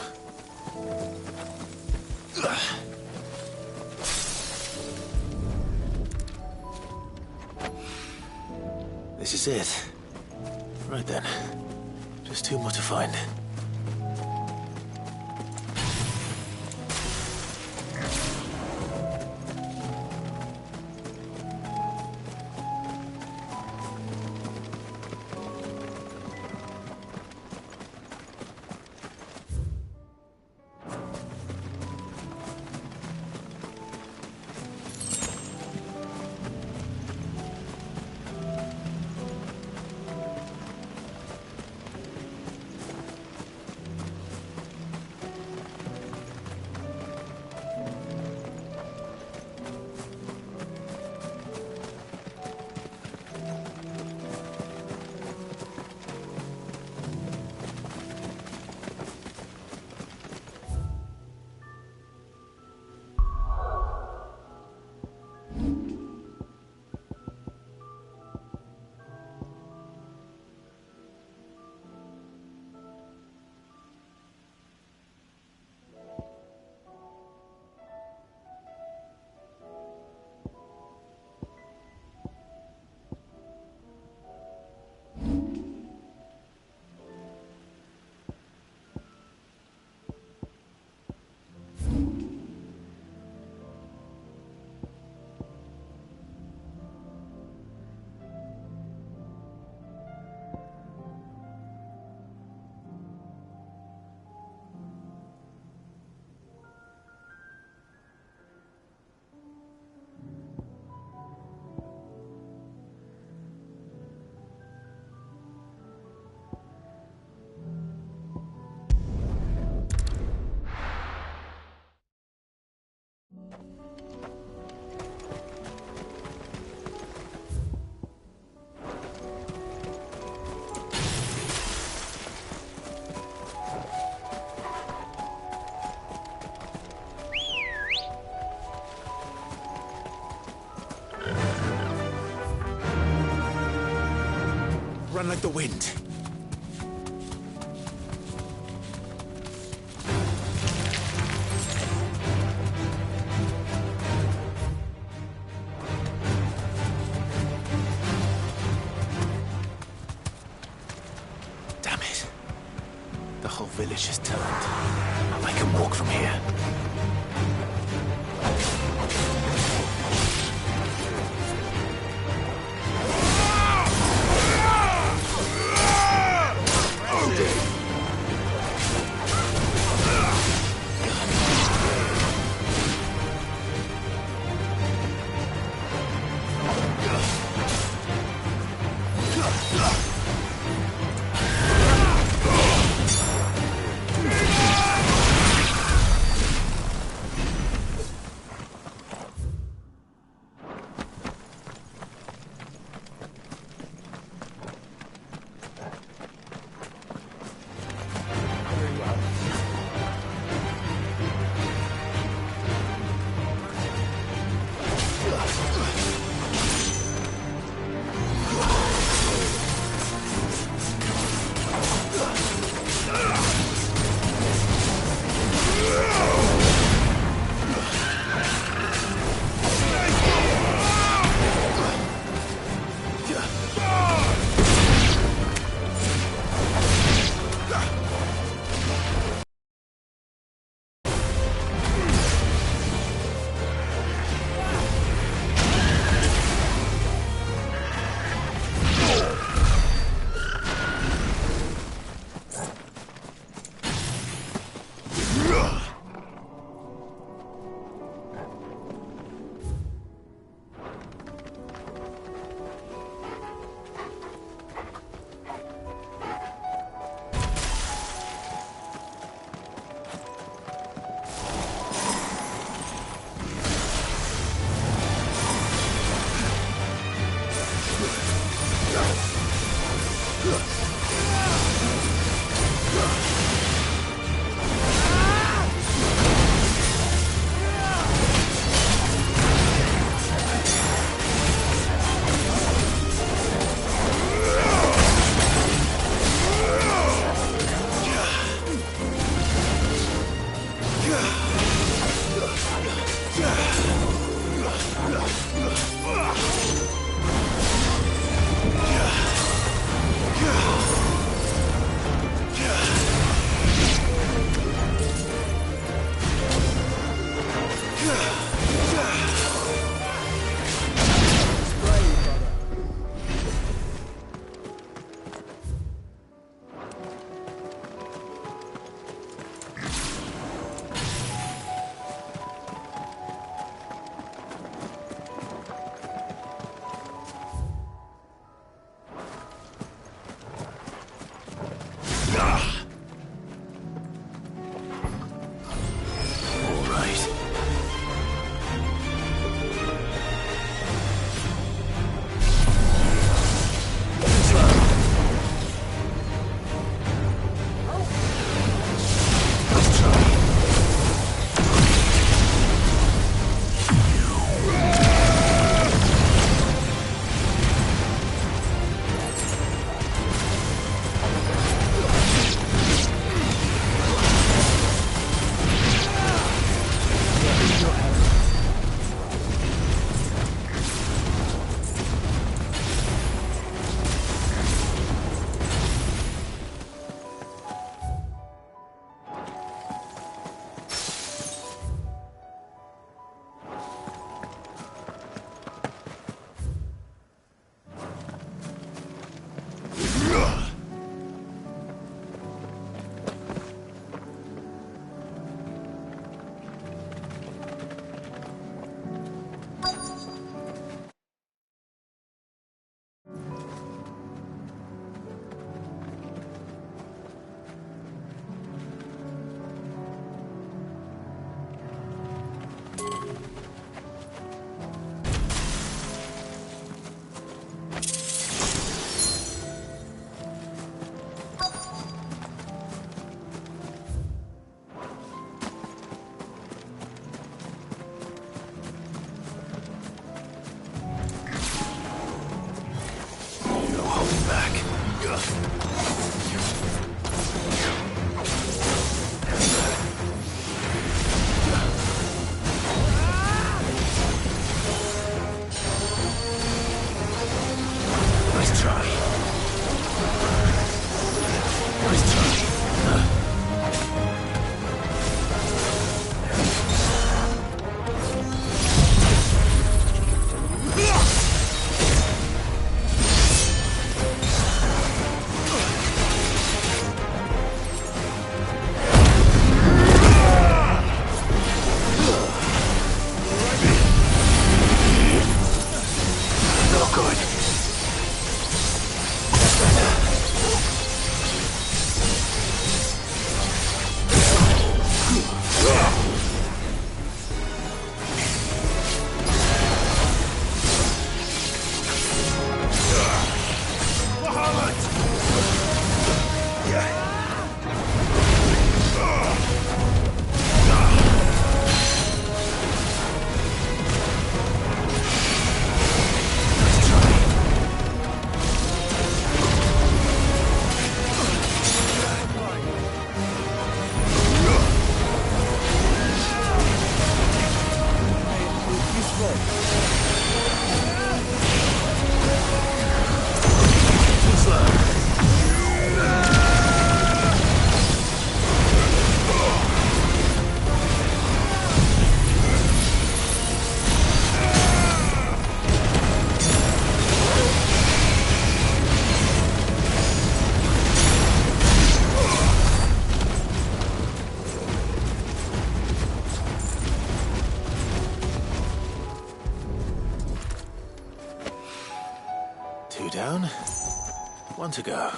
[SPEAKER 2] This is it. Right then. Just two more to find. Run like the wind. Damn it. The whole village has turned. I can walk from here. down. One to go.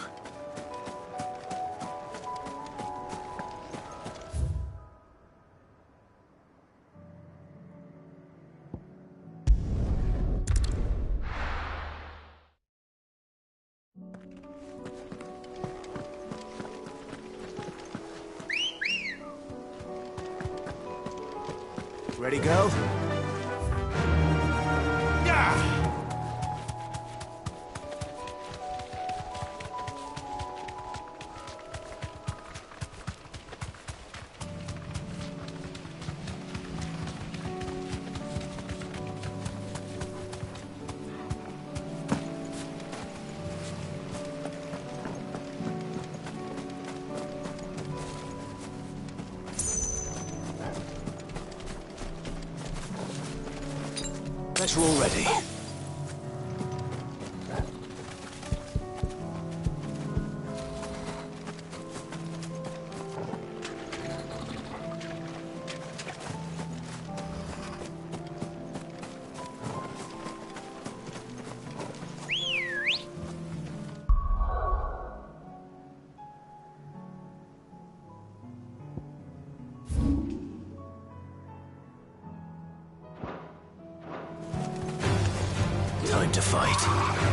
[SPEAKER 2] Ready, go? Bet you're all ready. Time to fight.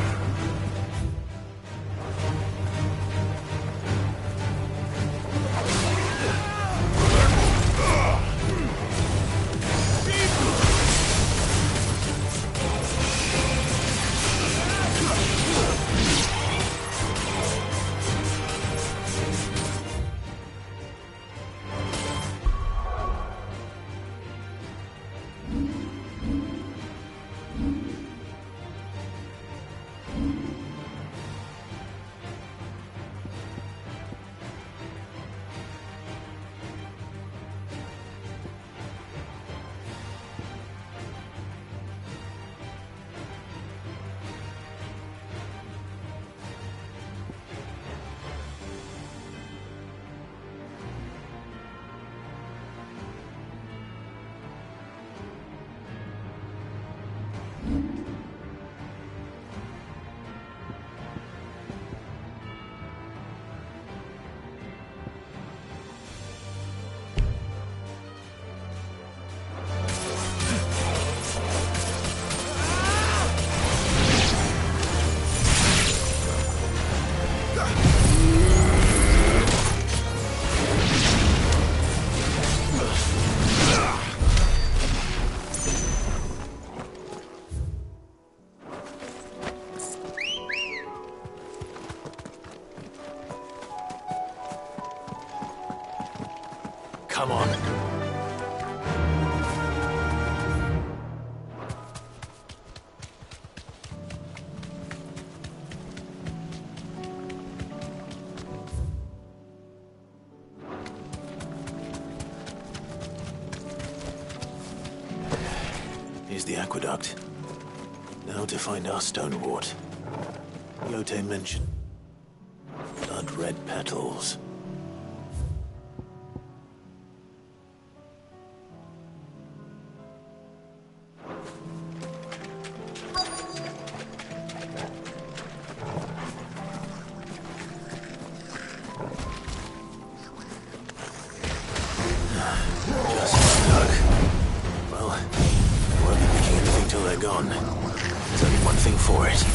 [SPEAKER 2] Come on. Here's the aqueduct. Now to find our stonewort. Yote mentioned blood-red petals. Gone. There's only one thing for it.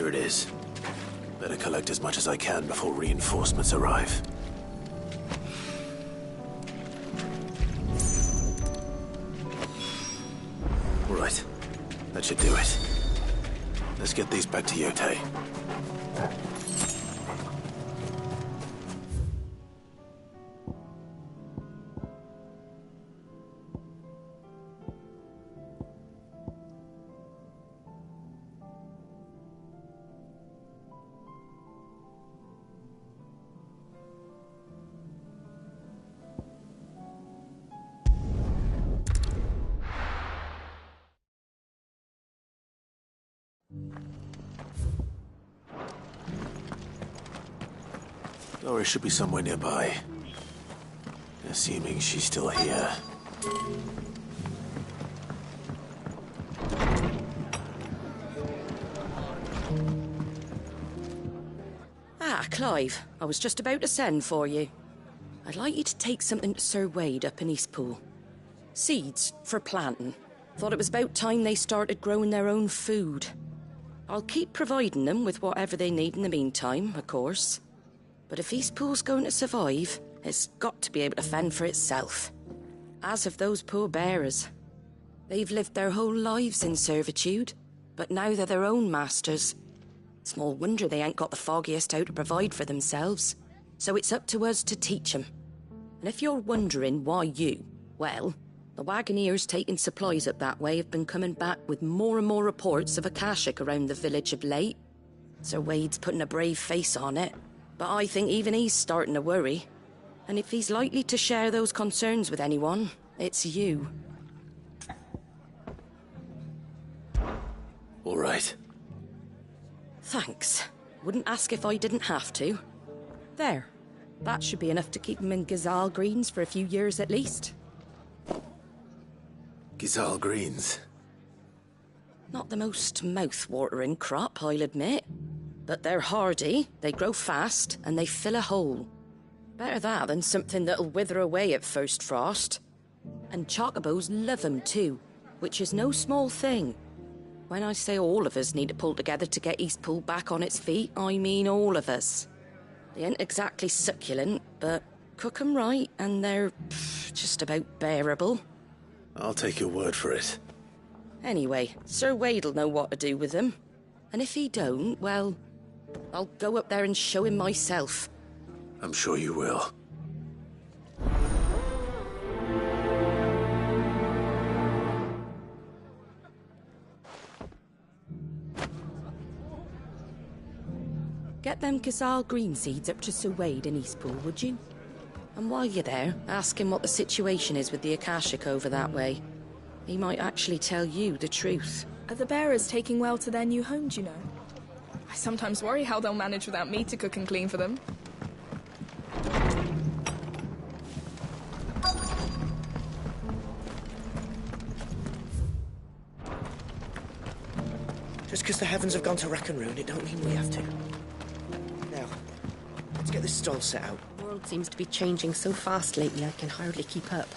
[SPEAKER 2] Here it is. Better collect as much as I can before reinforcements arrive. Right. That should do it. Let's get these back to Yote. Doris should be somewhere nearby. Assuming she's still here.
[SPEAKER 4] Ah, Clive. I was just about to send for you. I'd like you to take something to Sir Wade up in Eastpool. Seeds for planting. Thought it was about time they started growing their own food. I'll keep providing them with whatever they need in the meantime, of course. But if Eastpool's going to survive, it's got to be able to fend for itself. As have those poor bearers. They've lived their whole lives in servitude, but now they're their own masters. Small wonder they ain't got the foggiest how to provide for themselves. So it's up to us to teach them. And if you're wondering why you, well, the Wagoneers taking supplies up that way have been coming back with more and more reports of Akashic around the village of late. Sir Wade's putting a brave face on it. But I think even he's starting to worry. And if he's likely to share those concerns with anyone, it's you.
[SPEAKER 2] All right.
[SPEAKER 4] Thanks. Wouldn't ask if I didn't have to. There. That should be enough to keep him in Gazal Greens for a few years at least.
[SPEAKER 2] Gazal Greens?
[SPEAKER 4] Not the most mouth-watering crop, I'll admit. But they're hardy, they grow fast, and they fill a hole. Better that than something that'll wither away at first frost. And chocobos love 'em too, which is no small thing. When I say all of us need to pull together to get Eastpool back on its feet, I mean all of us. They ain't exactly succulent, but cook 'em right, and they're just about bearable.
[SPEAKER 2] I'll take your word for it.
[SPEAKER 4] Anyway, Sir Wade'll know what to do with them. And if he don't, well, I'll go up there and show him myself.
[SPEAKER 2] I'm sure you will.
[SPEAKER 4] Get them Gazal green seeds up to Sir Wade in Eastpool, would you? And while you're there, ask him what the situation is with the Akashic over that way. He might actually tell you the truth.
[SPEAKER 18] Are the bearers taking well to their new home, do you know? I sometimes worry how they'll manage without me to cook and clean for them.
[SPEAKER 6] Just because the heavens have gone to rack and ruin, it don't mean we have to. Now, let's get this stall set out.
[SPEAKER 19] The world seems to be changing so fast lately I can hardly keep up.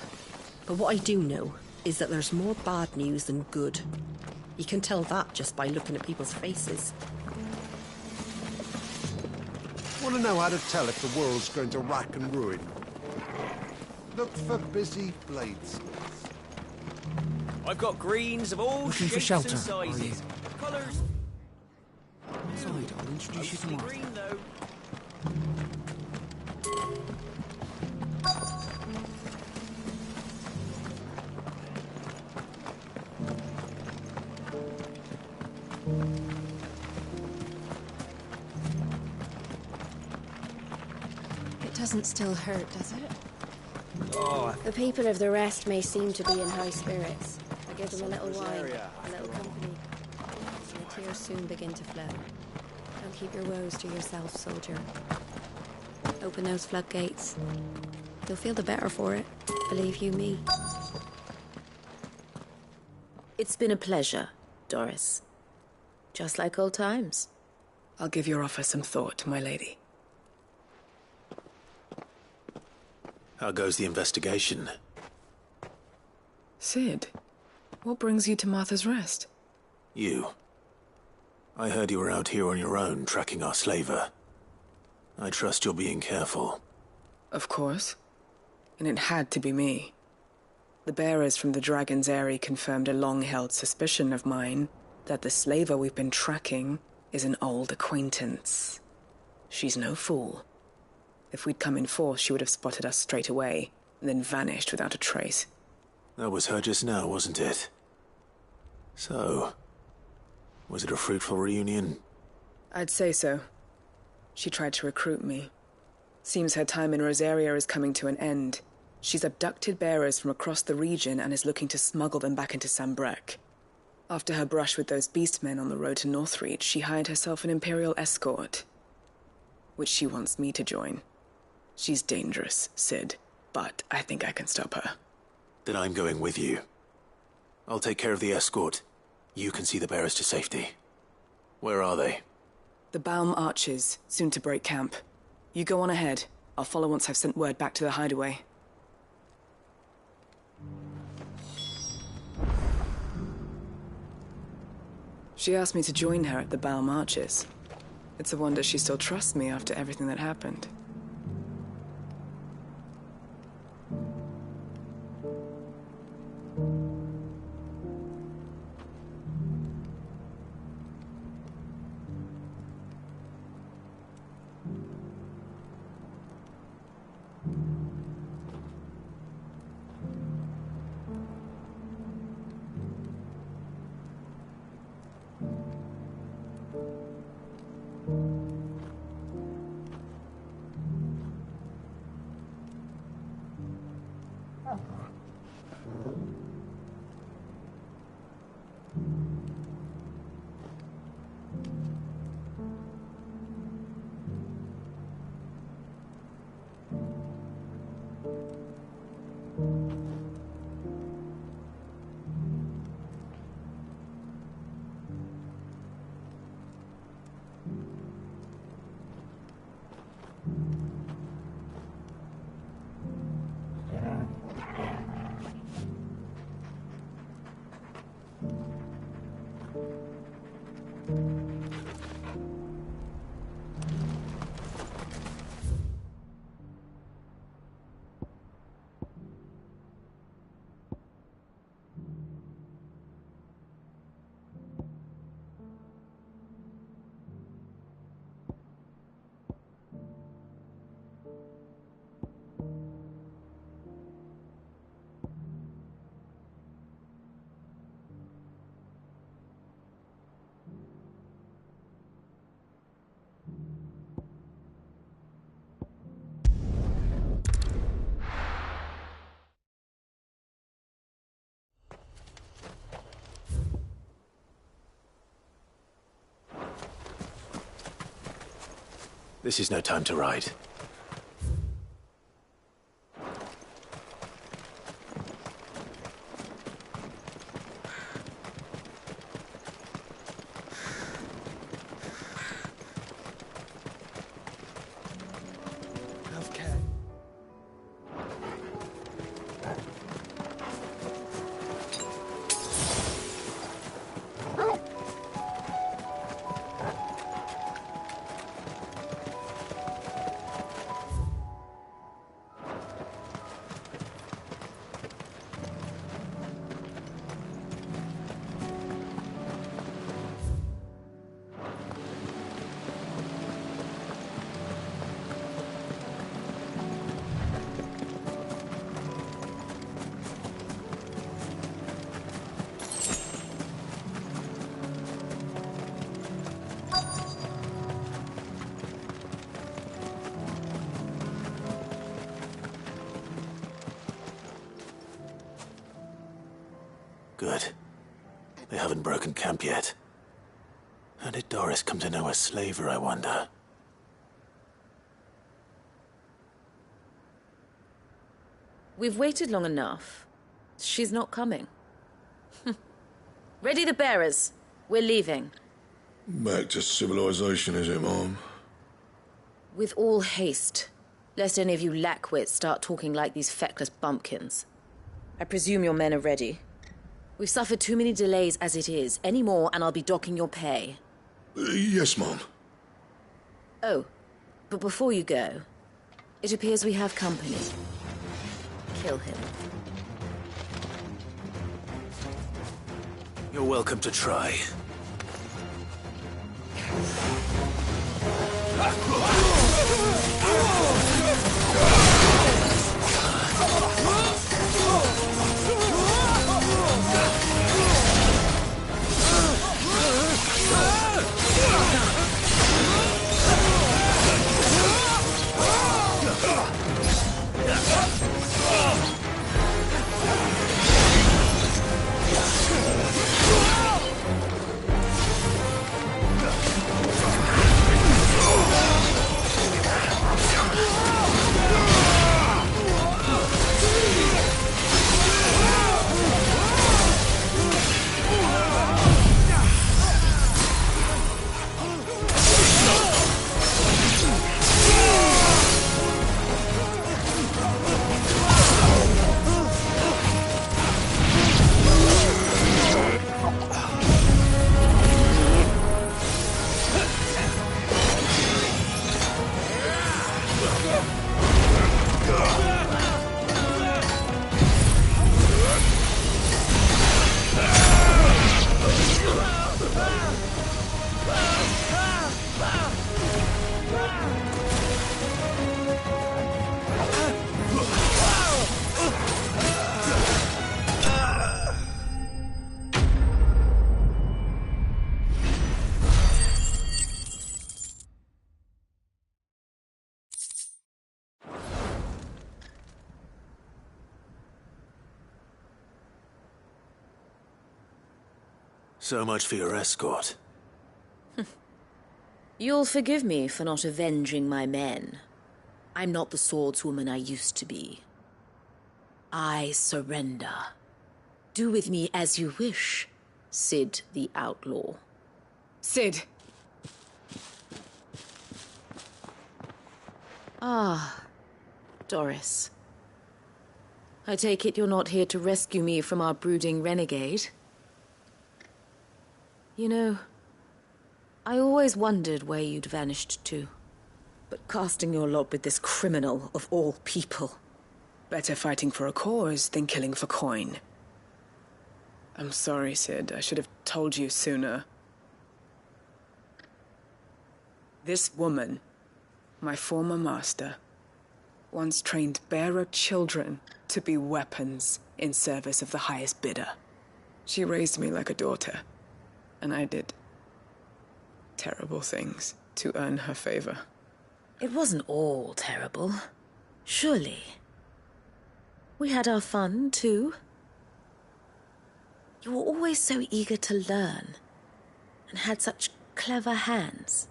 [SPEAKER 19] But what I do know is that there's more bad news than good. You can tell that just by looking at people's faces.
[SPEAKER 11] Want to know how to tell if the world's going to rack and ruin? Look for busy blades.
[SPEAKER 8] I've got greens of all
[SPEAKER 10] Looking for
[SPEAKER 8] shapes
[SPEAKER 10] shelter,
[SPEAKER 8] and sizes. Colours.
[SPEAKER 10] Inside, I'll introduce you to
[SPEAKER 8] Mostly
[SPEAKER 10] Martha.
[SPEAKER 8] green, though.
[SPEAKER 17] It doesn't still hurt, does it?
[SPEAKER 8] Oh,
[SPEAKER 20] The people of the rest may seem to be in high spirits. I give them a little wine, a little company, and the tears soon begin to flow. Don't keep your woes to yourself, soldier. Open those floodgates. You'll feel the better for it, believe you me.
[SPEAKER 7] It's been a pleasure, Doris. Just like old times.
[SPEAKER 18] I'll give your offer some thought, my lady.
[SPEAKER 2] How goes the investigation?
[SPEAKER 18] Sid, what brings you to Martha's Rest?
[SPEAKER 2] You. I heard you were out here on your own, tracking our slaver. I trust you're being careful.
[SPEAKER 18] Of course. And it had to be me. The bearers from the Dragon's Eyrie confirmed a long-held suspicion of mine that the slaver we've been tracking is an old acquaintance. She's no fool. If we'd come in force, she would have spotted us straight away, and then vanished without a trace.
[SPEAKER 2] That was her just now, wasn't it? So, was it a fruitful reunion?
[SPEAKER 18] I'd say so. She tried to recruit me. Seems her time in Rosaria is coming to an end. She's abducted bearers from across the region and is looking to smuggle them back into Sambrec. After her brush with those beastmen on the road to Northreach, she hired herself an Imperial escort, which she wants me to join. She's dangerous, Sid, but I think I can stop her.
[SPEAKER 2] Then I'm going with you. I'll take care of the escort. You can see the bearers to safety. Where are they?
[SPEAKER 18] The Baum Archers, soon to break camp. You go on ahead. I'll follow once I've sent word back to the hideaway. She asked me to join her at the Baum Archers. It's a wonder she still trusts me after everything that happened.
[SPEAKER 2] This is no time to ride. Good. They haven't broken camp yet. How did Doris come to know a slaver, I wonder?
[SPEAKER 7] We've waited long enough. She's not coming. Ready the bearers. We're leaving.
[SPEAKER 9] Back to civilization, is it, Mom?
[SPEAKER 7] With all haste. Lest any of you lackwits start talking like these feckless bumpkins. I presume your men are ready. We've suffered too many delays as it is. Any more and I'll be docking your pay.
[SPEAKER 9] Yes, Mom.
[SPEAKER 7] Oh, but before you go, it appears we have company. Kill him.
[SPEAKER 2] You're welcome to try. So much for your escort.
[SPEAKER 7] You'll forgive me for not avenging my men. I'm not the swordswoman I used to be. I surrender. Do with me as you wish, Sid the Outlaw.
[SPEAKER 18] Sid!
[SPEAKER 7] Ah, Doris. I take it you're not here to rescue me from our brooding renegade? You know, I always wondered where you'd vanished to. But casting your lot with this criminal of all people...
[SPEAKER 18] Better fighting for a cause than killing for coin. I'm sorry, Sid. I should have told you sooner. This woman, my former master, once trained bearer children to be weapons in service of the highest bidder. She raised me like a daughter, and I did terrible things to earn her favor.
[SPEAKER 7] It wasn't all terrible, surely. We had our fun, too. You were always so eager to learn, and had such clever hands.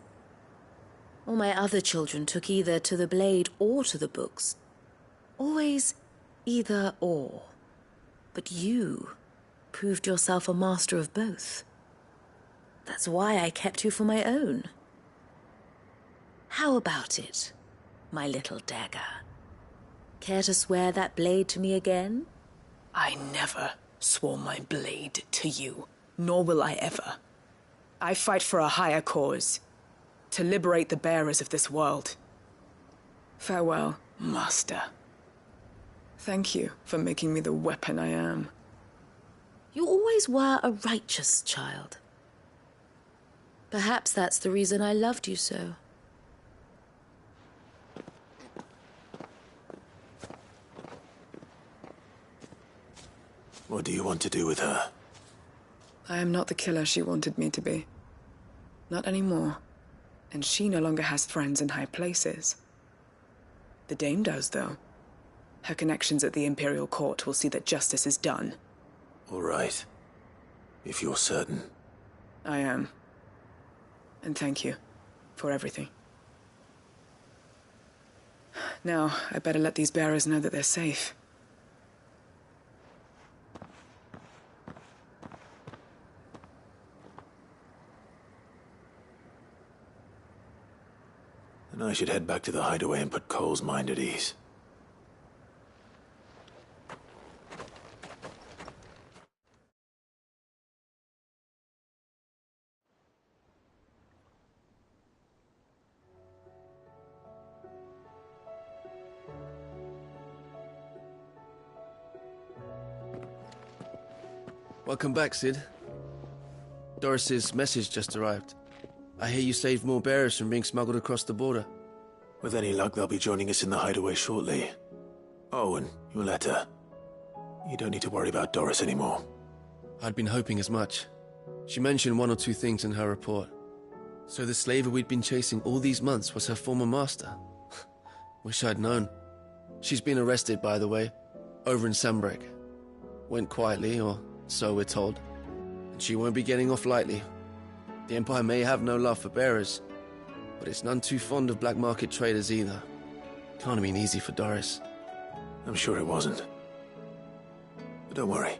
[SPEAKER 7] All my other children took either to the blade or to the books. Always either or. But you proved yourself a master of both. That's why I kept you for my own. How about it, my little dagger? Care to swear that blade to me again?
[SPEAKER 18] I never swore my blade to you, nor will I ever. I fight for a higher cause, to liberate the bearers of this world. Farewell, Master. Thank you for making me the weapon I am.
[SPEAKER 7] You always were a righteous child. Perhaps that's the reason I loved you so.
[SPEAKER 2] What do you want to do with her?
[SPEAKER 18] I am not the killer she wanted me to be. Not anymore. And she no longer has friends in high places. The Dame does, though. Her connections at the Imperial Court will see that justice is done.
[SPEAKER 2] All right. If you're certain.
[SPEAKER 18] I am. And thank you for everything. Now, I better let these bearers know that they're safe.
[SPEAKER 2] And I should head back to the hideaway and put Cole's mind at ease.
[SPEAKER 5] Welcome back, Sid. Doris's message just arrived. I hear you saved more bearers from being smuggled across the border.
[SPEAKER 2] With any luck, they'll be joining us in the hideaway shortly. Oh, and your letter. You don't need to worry about Doris anymore.
[SPEAKER 5] I'd been hoping as much. She mentioned one or two things in her report. So the slaver we'd been chasing all these months was her former master. Wish I'd known. She's been arrested, by the way, over in Sambrek. Went quietly, or so we're told. And she won't be getting off lightly. The Empire may have no love for bearers, but it's none too fond of black market traders either. Can't have been easy for Doris.
[SPEAKER 2] I'm sure it wasn't. But don't worry.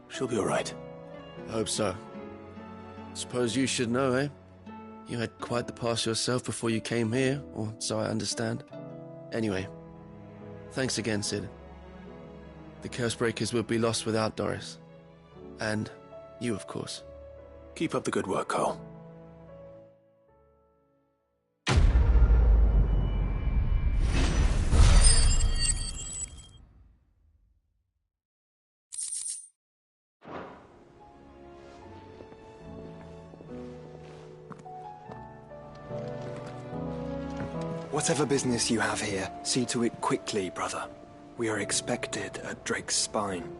[SPEAKER 2] She'll be all right.
[SPEAKER 5] I hope so. Suppose you should know, eh? You had quite the past yourself before you came here, or so I understand. Anyway, thanks again, Sid. The Cursebreakers would be lost without Doris. And you, of course.
[SPEAKER 2] Keep up the good work, Cole.
[SPEAKER 13] Whatever business you have here, see to it quickly, brother. We are expected at Drake's Spine.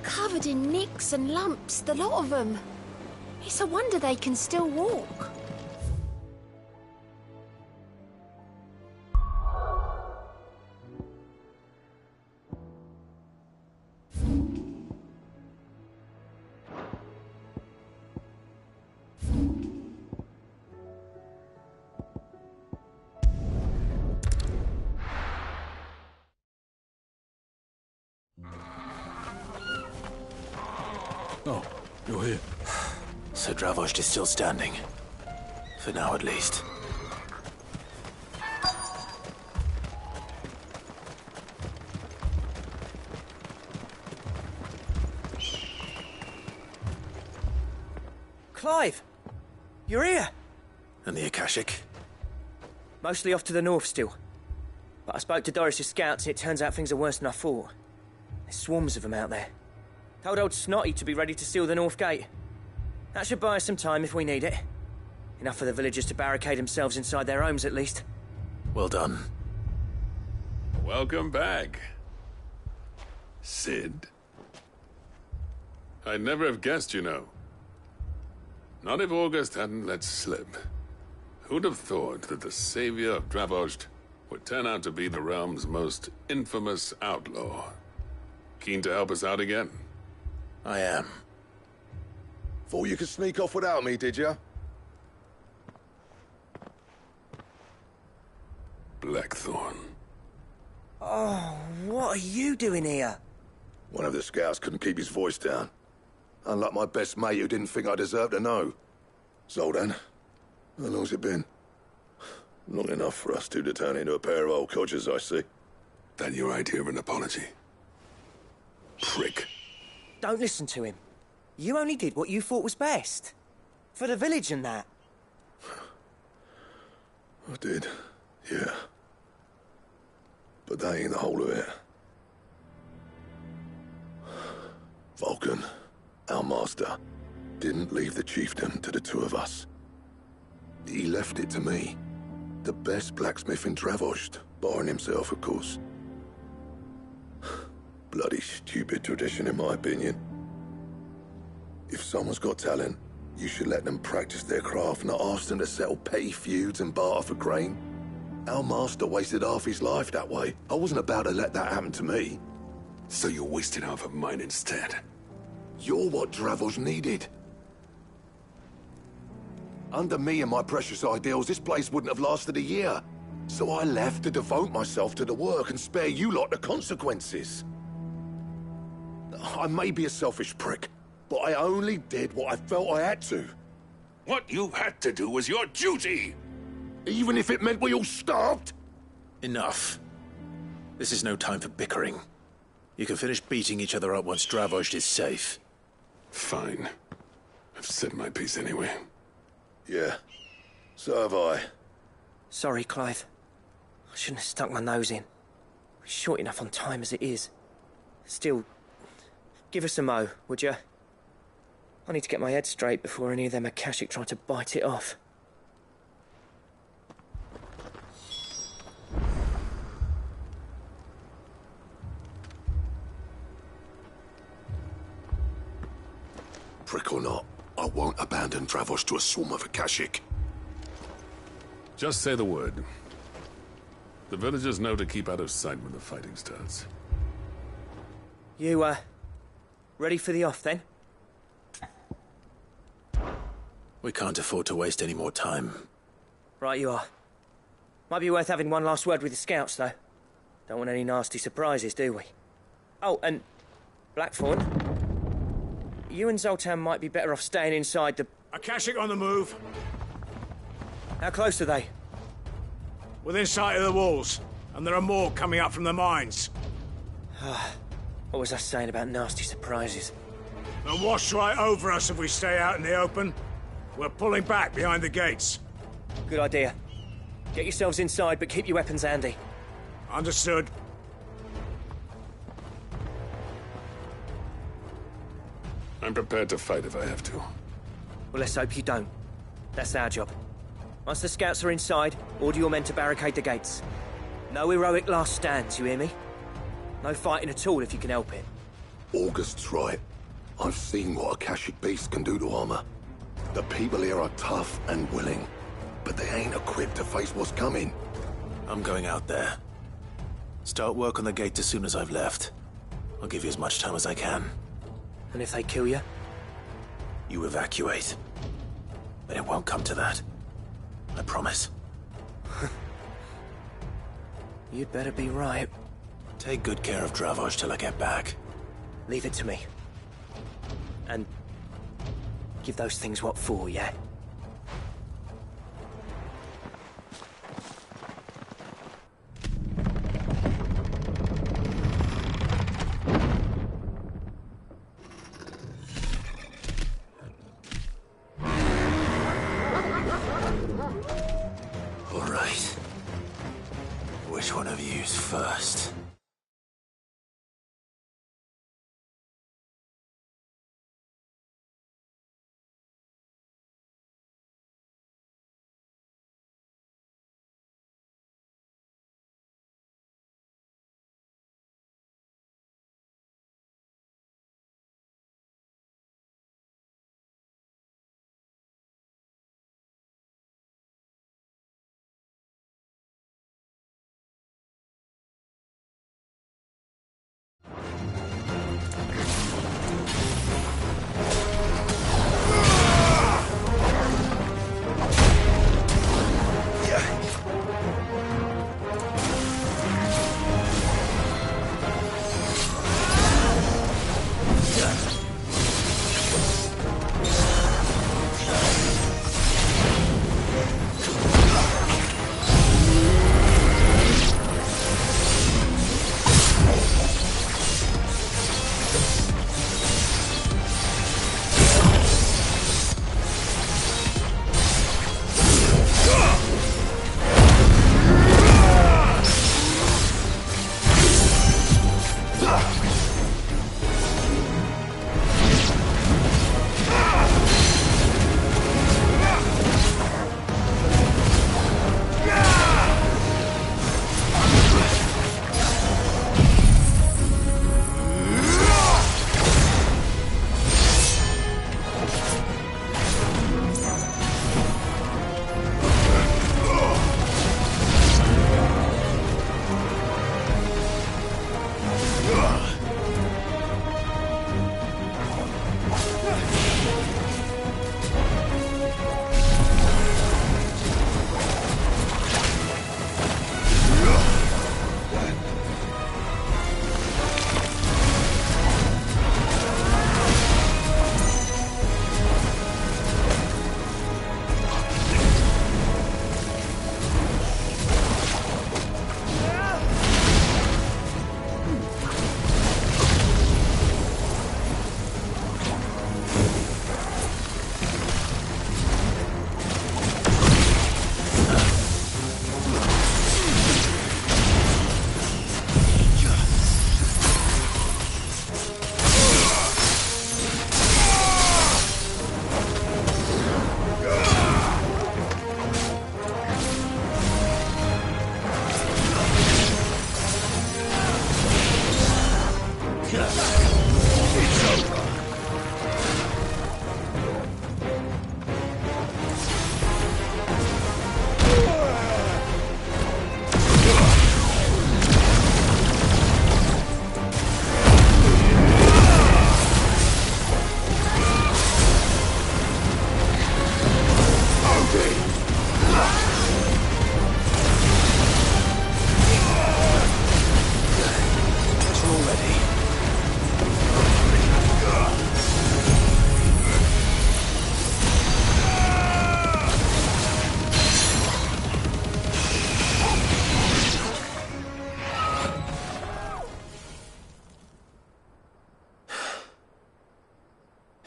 [SPEAKER 17] Covered in nicks and lumps, the lot of them. It's a wonder they can still walk.
[SPEAKER 10] Oh, you're here.
[SPEAKER 2] So Dravost is still standing. For now, at least.
[SPEAKER 6] Clive! You're here!
[SPEAKER 2] And the Akashic?
[SPEAKER 6] Mostly off to the north still. But I spoke to Doris's scouts and it turns out things are worse than I thought. There's swarms of them out there. Told old Snotty to be ready to seal the north gate. That should buy us some time if we need it. Enough for the villagers to barricade themselves inside their homes, at least.
[SPEAKER 2] Well done.
[SPEAKER 14] Welcome back, Sid. I'd never have guessed, you know. Not if August hadn't let slip. Who'd have thought that the savior of Dravost would turn out to be the realm's most infamous outlaw? Keen to help us out again?
[SPEAKER 2] I am.
[SPEAKER 9] Thought you could sneak off without me, did you?
[SPEAKER 14] Blackthorn.
[SPEAKER 6] Oh, what are you doing here?
[SPEAKER 9] One of the scouts couldn't keep his voice down. Unlike my best mate who didn't think I deserved to know. Zoldan, how long's it been? Long enough for us two to turn into a pair of old codgers, I see.
[SPEAKER 14] That your idea of an apology? Prick.
[SPEAKER 6] Don't listen to him. You only did what you thought was best. For the village and that.
[SPEAKER 9] I did, yeah. But that ain't the whole of it. Vulcan, our master, didn't leave the chiefdom to the two of us. He left it to me. The best blacksmith in Dravost, barring himself, of course. Bloody stupid tradition, in my opinion. If someone's got talent, you should let them practice their craft, not ask them to settle petty feuds and barter for grain. Our master wasted half his life that way. I wasn't about to let that happen to me.
[SPEAKER 14] So you wasted half of mine instead?
[SPEAKER 9] You're what Dravost needed. Under me and my precious ideals, this place wouldn't have lasted a year. So I left to devote myself to the work and spare you lot the consequences. I may be a selfish prick, but I only did what I felt I had to.
[SPEAKER 14] What you had to do was your duty!
[SPEAKER 9] Even if it meant we all starved?
[SPEAKER 2] Enough. This is no time for bickering. You can finish beating each other up once Dravost is safe.
[SPEAKER 14] Fine. I've said my piece anyway.
[SPEAKER 9] Yeah, so have I.
[SPEAKER 6] Sorry, Clive. I shouldn't have stuck my nose in. We're short enough on time as it is. Still, give us a mo, would you? I need to get my head straight before any of them Akashic try to bite it off.
[SPEAKER 9] Prick or not, I won't abandon Dravos to a swarm of Akashic.
[SPEAKER 14] Just say the word. The villagers know to keep out of sight when the fighting starts.
[SPEAKER 6] You, ready for the off, then?
[SPEAKER 2] We can't afford to waste any more time.
[SPEAKER 6] Right you are. Might be worth having one last word with the scouts, though. Don't want any nasty surprises, do we? Oh, and Blackthorn, you and Zoltan might be better off staying inside the...
[SPEAKER 10] Akashic on the move.
[SPEAKER 6] How close are they?
[SPEAKER 10] Within sight of the walls, and there are more coming up from the mines.
[SPEAKER 6] What was I saying about nasty surprises?
[SPEAKER 10] They'll wash right over us if we stay out in the open. We're pulling back behind the gates.
[SPEAKER 6] Good idea. Get yourselves inside, but keep your weapons handy.
[SPEAKER 10] Understood.
[SPEAKER 14] I'm prepared to fight if I have to.
[SPEAKER 6] Well, let's hope you don't. That's our job. Once the scouts are inside, order your men to barricade the gates. No heroic last stands, you hear me? No fighting at all if you can help it.
[SPEAKER 9] August's right. I've seen what Akashic beasts can do to armor. The people here are tough and willing, but they ain't equipped to face what's coming.
[SPEAKER 2] I'm going out there. Start work on the gate as soon as I've left. I'll give you as much time as I can.
[SPEAKER 6] And if they kill you?
[SPEAKER 2] You evacuate. But it won't come to that. I promise.
[SPEAKER 6] You'd better be right.
[SPEAKER 2] Take good care of Dravos till I get back.
[SPEAKER 6] Leave it to me. And give those things what for, yeah?
[SPEAKER 2] All right. Which one of you's first?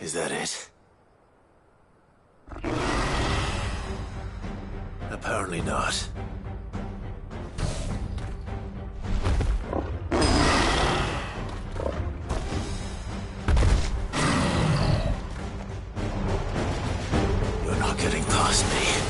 [SPEAKER 2] Is that it? Apparently not. You're not getting past me.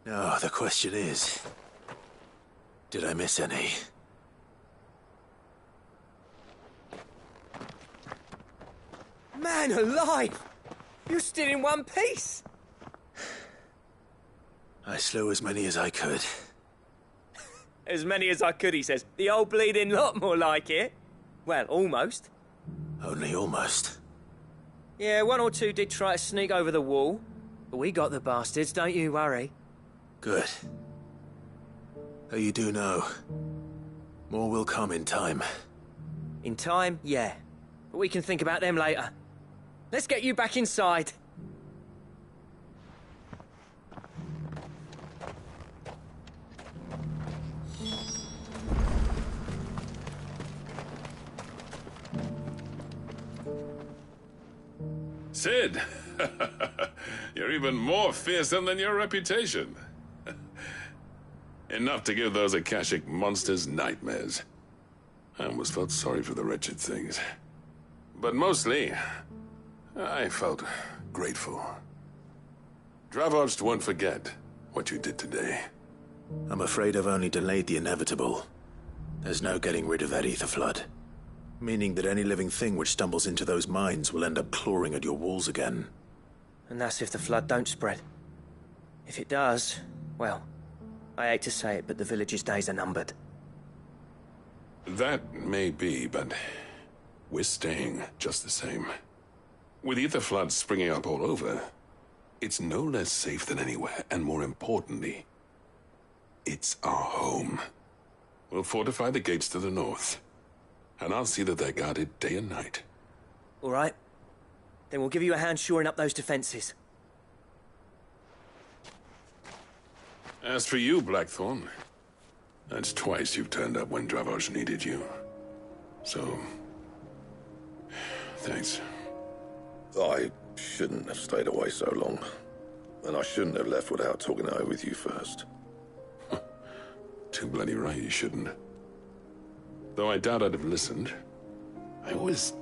[SPEAKER 2] Now, the question is, did I miss any?
[SPEAKER 6] Man alive! You're still in one piece!
[SPEAKER 2] I slew as many as I could.
[SPEAKER 6] As many as I could, he says. The old bleeding lot, more like it. Well, almost.
[SPEAKER 2] Only almost.
[SPEAKER 6] Yeah, one or two did try to sneak over the wall. But we got the bastards, don't you worry.
[SPEAKER 2] Good. Though you do know, more will come in time.
[SPEAKER 6] In time, yeah. But we can think about them later. Let's get you back inside.
[SPEAKER 14] Sid! You're even more fearsome than your reputation. Enough to give those Akashic monsters nightmares. I almost felt sorry for the wretched things. But mostly, I felt grateful. Dravoged won't forget what you did today.
[SPEAKER 2] I'm afraid I've only delayed the inevitable. There's no getting rid of that ether flood. Meaning that any living thing which stumbles into those mines will end up clawing at your walls again.
[SPEAKER 6] And that's if the flood don't spread. If it does, well, I hate to say it, but the village's days are numbered.
[SPEAKER 14] That may be, but we're staying just the same. With ether floods springing up all over, it's no less safe than anywhere, and more importantly, it's our home. We'll fortify the gates to the north, and I'll see that they're guarded day and night.
[SPEAKER 6] All right. Then we'll give you a hand shoring up those defenses.
[SPEAKER 14] As for you, Blackthorn, that's twice you've turned up when Dravos needed you. So, thanks.
[SPEAKER 9] I shouldn't have stayed away so long. And I shouldn't have left without talking it over with you first.
[SPEAKER 14] Too bloody right you shouldn't. Though I doubt I'd have listened. I always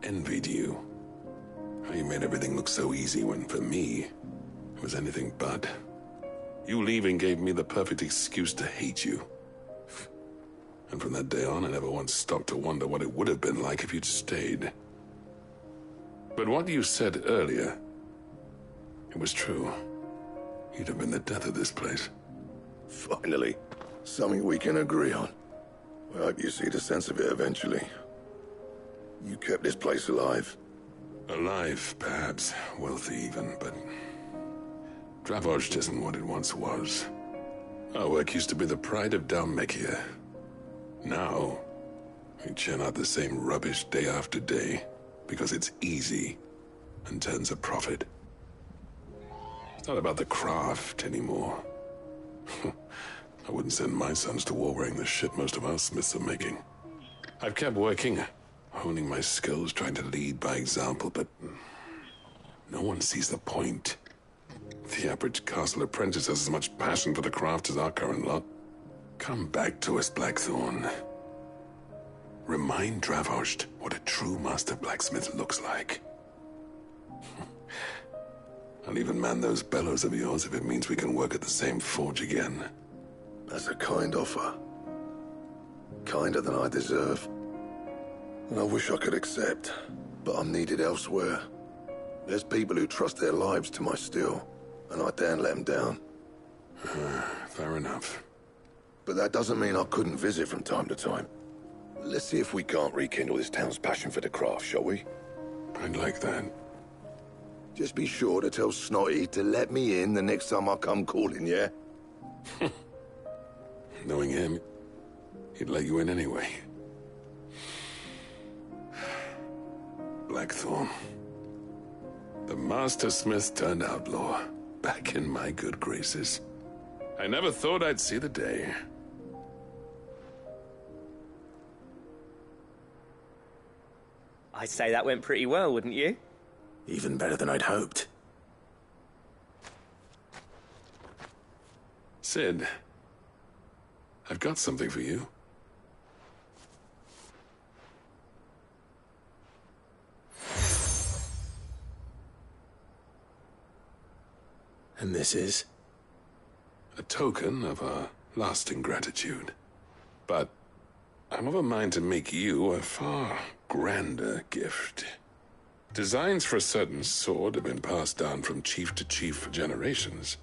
[SPEAKER 14] envied you. How you made everything look so easy when, for me, it was anything but. You leaving gave me the perfect excuse to hate you. And from that day on, I never once stopped to wonder what it would have been like if you'd stayed. But what you said earlier, it was true. You'd have been the death of this place.
[SPEAKER 9] Finally, something we can agree on. I hope you see the sense of it eventually. You kept this place alive.
[SPEAKER 14] Alive, perhaps. Wealthy even, but Dravoged isn't what it once was. Our work used to be the pride of Dalmekia. Now, we churn out the same rubbish day after day because it's easy and turns a profit. It's not about the craft anymore. I wouldn't send my sons to war wearing the shit most of our smiths are making. I've kept working, honing my skills, trying to lead by example, but no one sees the point. The average castle apprentice has as much passion for the craft as our current lot. Come back to us, Blackthorn. Remind Dravoged what a true master blacksmith looks like. I'll even man those bellows of yours if it means we can work at the same forge again.
[SPEAKER 9] That's a kind offer. Kinder than I deserve. And I wish I could accept, but I'm needed elsewhere. There's people who trust their lives to my steel, and I daren't let them down.
[SPEAKER 14] Fair enough.
[SPEAKER 9] But that doesn't mean I couldn't visit from time to time. Let's see if we can't rekindle this town's passion for the craft, shall we?
[SPEAKER 14] I'd like that.
[SPEAKER 9] Just be sure to tell Snotty to let me in the next time I come calling, yeah?
[SPEAKER 14] Knowing him, he'd let you in anyway. Blackthorn. The Master Smith turned outlaw, back in my good graces. I never thought I'd see the day.
[SPEAKER 6] I'd say that went pretty well, wouldn't you?
[SPEAKER 2] Even better than I'd hoped.
[SPEAKER 14] Sid, I've got something for you.
[SPEAKER 2] And this is?
[SPEAKER 14] A token of our lasting gratitude. But I'm of a mind to make you a far grander gift. Designs for a certain sword have been passed down from chief to chief for generations.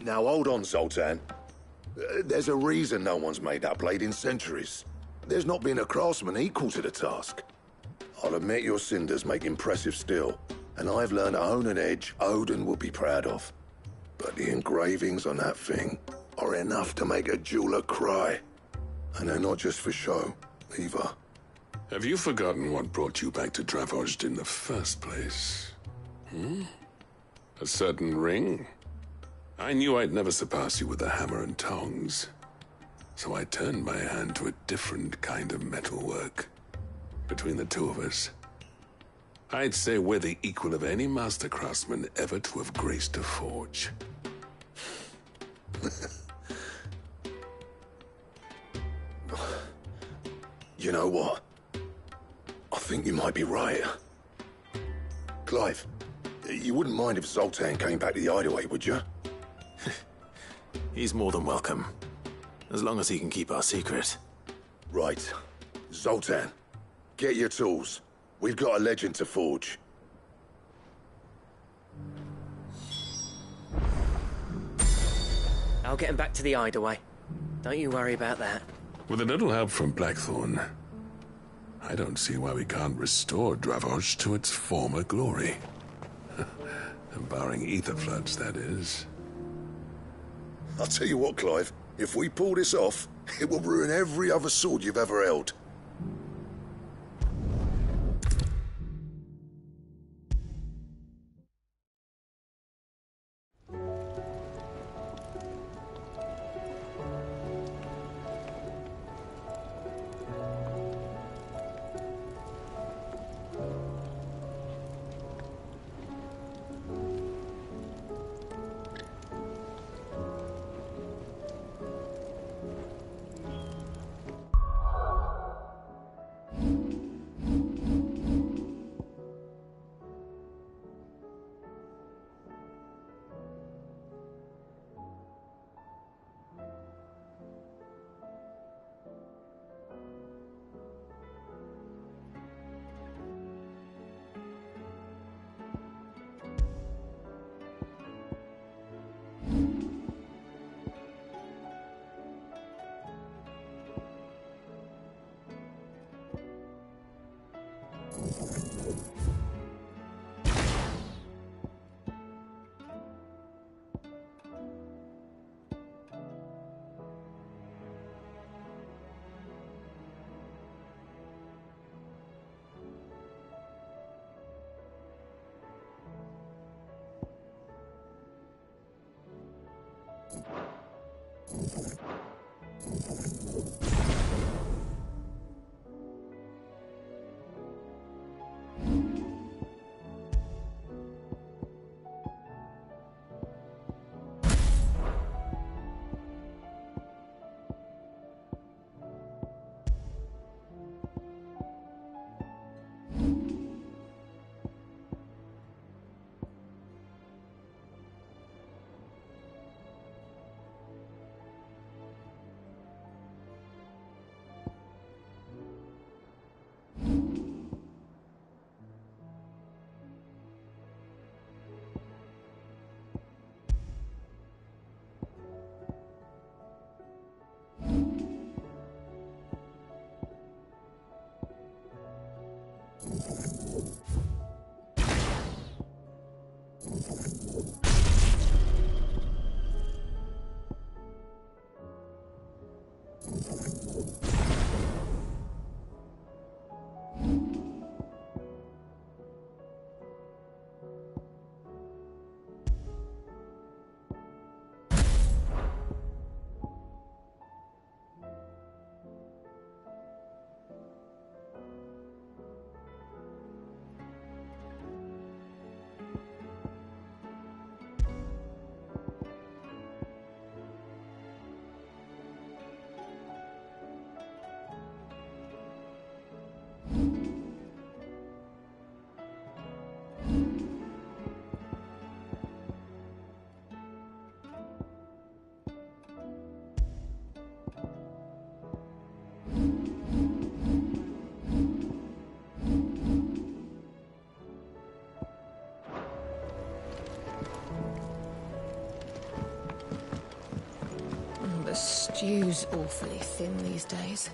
[SPEAKER 9] Now hold on, Zoltan. There's a reason no one's made that blade in centuries. There's not been a craftsman equal to the task. I'll admit your cinders make impressive steel, and I've learned to own an edge Odin will be proud of. But the engravings on that thing are enough to make a jeweler cry. And they're not just for show, either.
[SPEAKER 14] Have you forgotten what brought you back to Dravozd in the first place? A certain ring? I knew I'd never surpass you with a hammer and tongs. So I turned my hand to a different kind of metalwork. Between the two of us, I'd say we're the equal of any master craftsman ever to have graced a forge.
[SPEAKER 9] You know what? I think you might be right. Clive, you wouldn't mind if Zoltan came back to the hideaway, would you?
[SPEAKER 2] He's more than welcome. As long as he can keep our secret.
[SPEAKER 9] Right. Zoltan, get your tools. We've got a legend to forge.
[SPEAKER 6] I'll get him back to the hideaway. Don't you worry about that.
[SPEAKER 14] With a little help from Blackthorn, I don't see why we can't restore Dravozd to its former glory. Barring ether floods, that is.
[SPEAKER 9] I'll tell you what, Clive. If we pull this off, it will ruin every other sword you've ever held.
[SPEAKER 1] stew's awfully thin these days.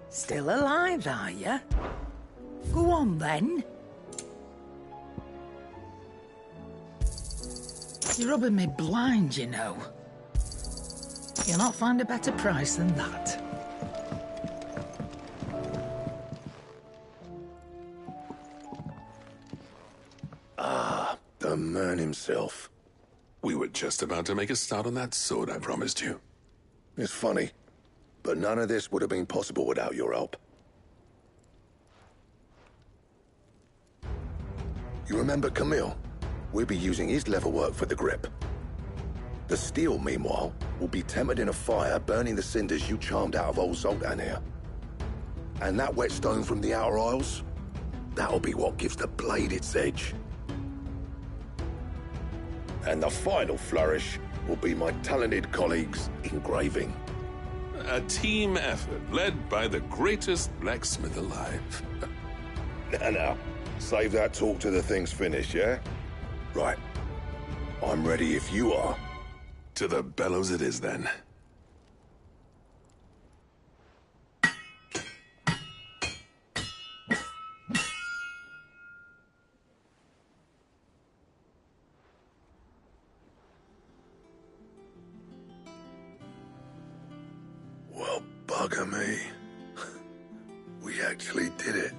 [SPEAKER 8] Still alive, are you? Go on, then. You're rubbing me blind, you know. You'll not find a better price than that.
[SPEAKER 9] Ah, the man himself.
[SPEAKER 14] We were just about to make a start on that sword I promised you.
[SPEAKER 9] It's funny, but none of this would have been possible without your help. You remember Camille? We'll be using his leather work for the grip. The steel, meanwhile, will be tempered in a fire, burning the cinders you charmed out of old Zoltan here. And that whetstone from the Outer Isles, that'll be what gives the blade its edge. And the final flourish will be my talented colleagues' engraving.
[SPEAKER 14] A team effort led by the greatest blacksmith alive.
[SPEAKER 9] Now, save that talk till the thing's finished, yeah? Right. I'm ready if you are.
[SPEAKER 14] To the bellows it is, then.
[SPEAKER 9] Well, bugger me. We actually did it.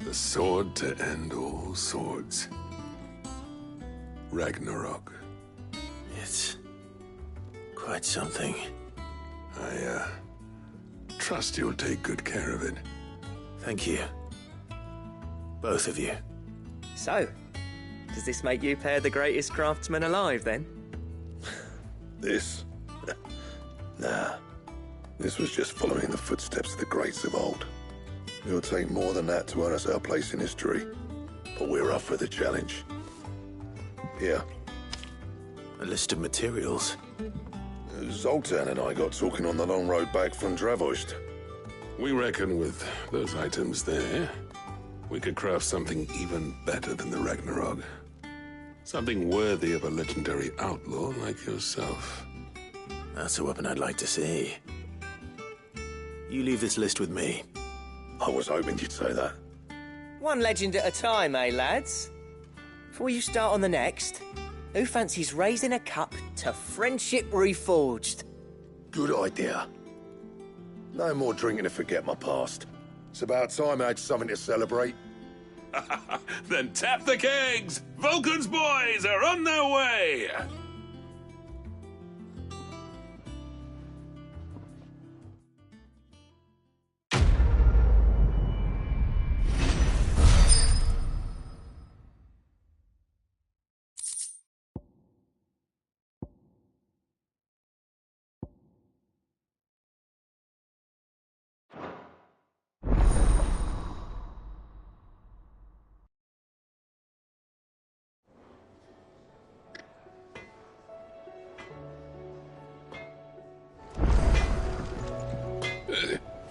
[SPEAKER 14] The sword to end all swords. Ragnarok.
[SPEAKER 2] It's quite something.
[SPEAKER 14] I trust you'll take good care of it.
[SPEAKER 2] Thank you. Both of you.
[SPEAKER 6] So, does this make you pair the greatest craftsmen alive, then?
[SPEAKER 9] This? Nah. This was just following the footsteps of the greats of old. It'll take more than that to earn us our place in history. But we're up for the challenge. Here.
[SPEAKER 2] A list of materials.
[SPEAKER 9] Zoltan and I got talking on the long road back from Dravost.
[SPEAKER 14] We reckon with those items there, we could craft something even better than the Ragnarok. Something worthy of a legendary outlaw like yourself.
[SPEAKER 2] That's a weapon I'd like to see. You leave this list with me.
[SPEAKER 9] I was hoping you'd say that.
[SPEAKER 6] One legend at a time, eh, lads? Before you start on the next, who fancies raising a cup to friendship reforged?
[SPEAKER 9] Good idea. No more drinking to forget my past. It's about time I had something to celebrate.
[SPEAKER 14] Then tap the kegs! Vulcan's boys are on their way!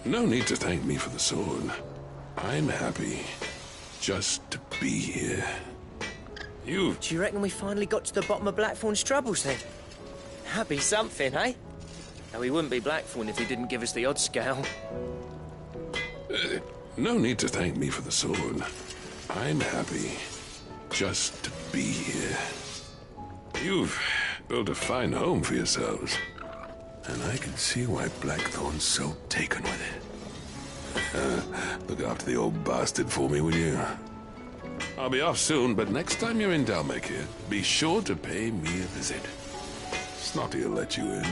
[SPEAKER 14] No need to thank me for the sword. I'm happy just to be here.
[SPEAKER 6] Do you reckon we finally got to the bottom of Blackthorn's troubles, then? That'd be something, eh? Now, he wouldn't be Blackthorn if he didn't give us the odd scale.
[SPEAKER 14] No need to thank me for the sword. I'm happy just to be here. You've built a fine home for yourselves. And I can see why Blackthorn's so taken with it. Look after the old bastard for me, will you? I'll be off soon, but next time you're in Dalmekir, be sure to pay me a visit. Snotty will let you in.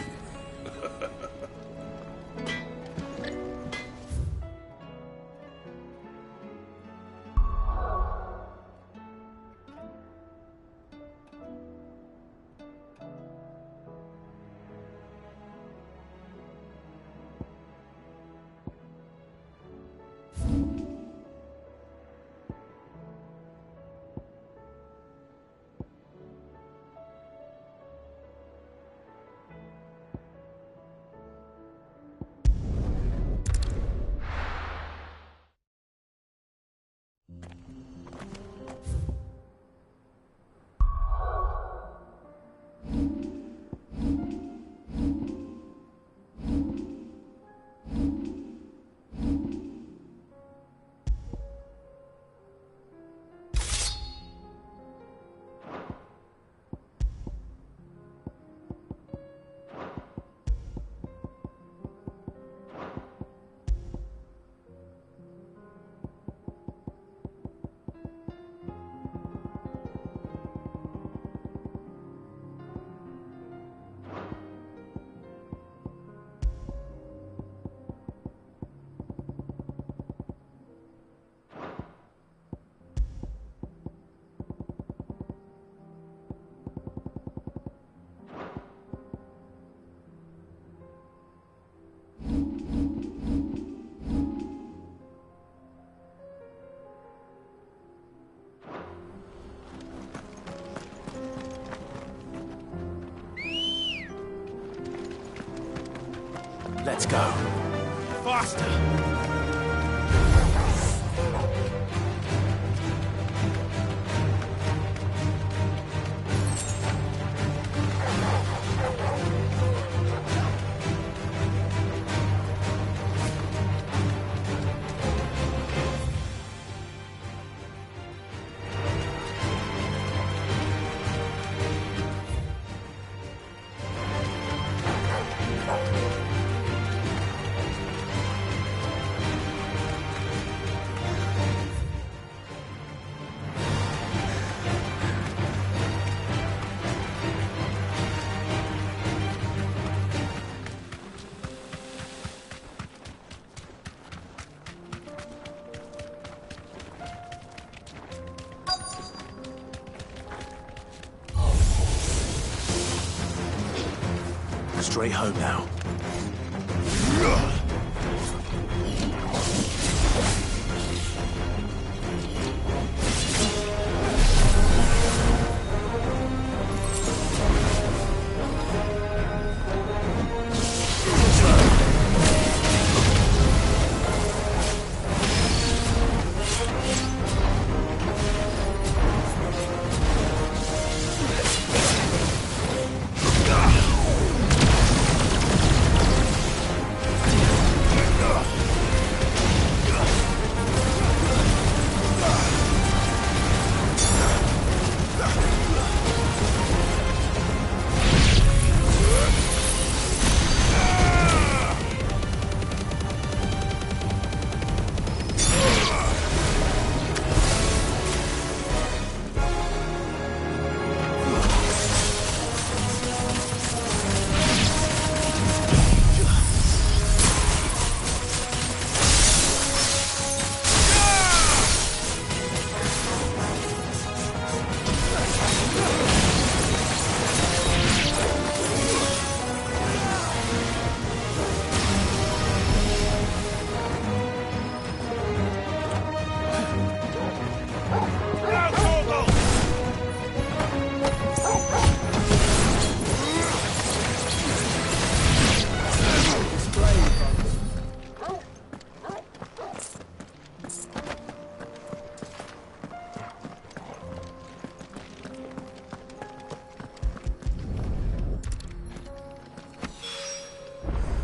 [SPEAKER 2] Let's go.
[SPEAKER 10] Faster!
[SPEAKER 2] Straight home now.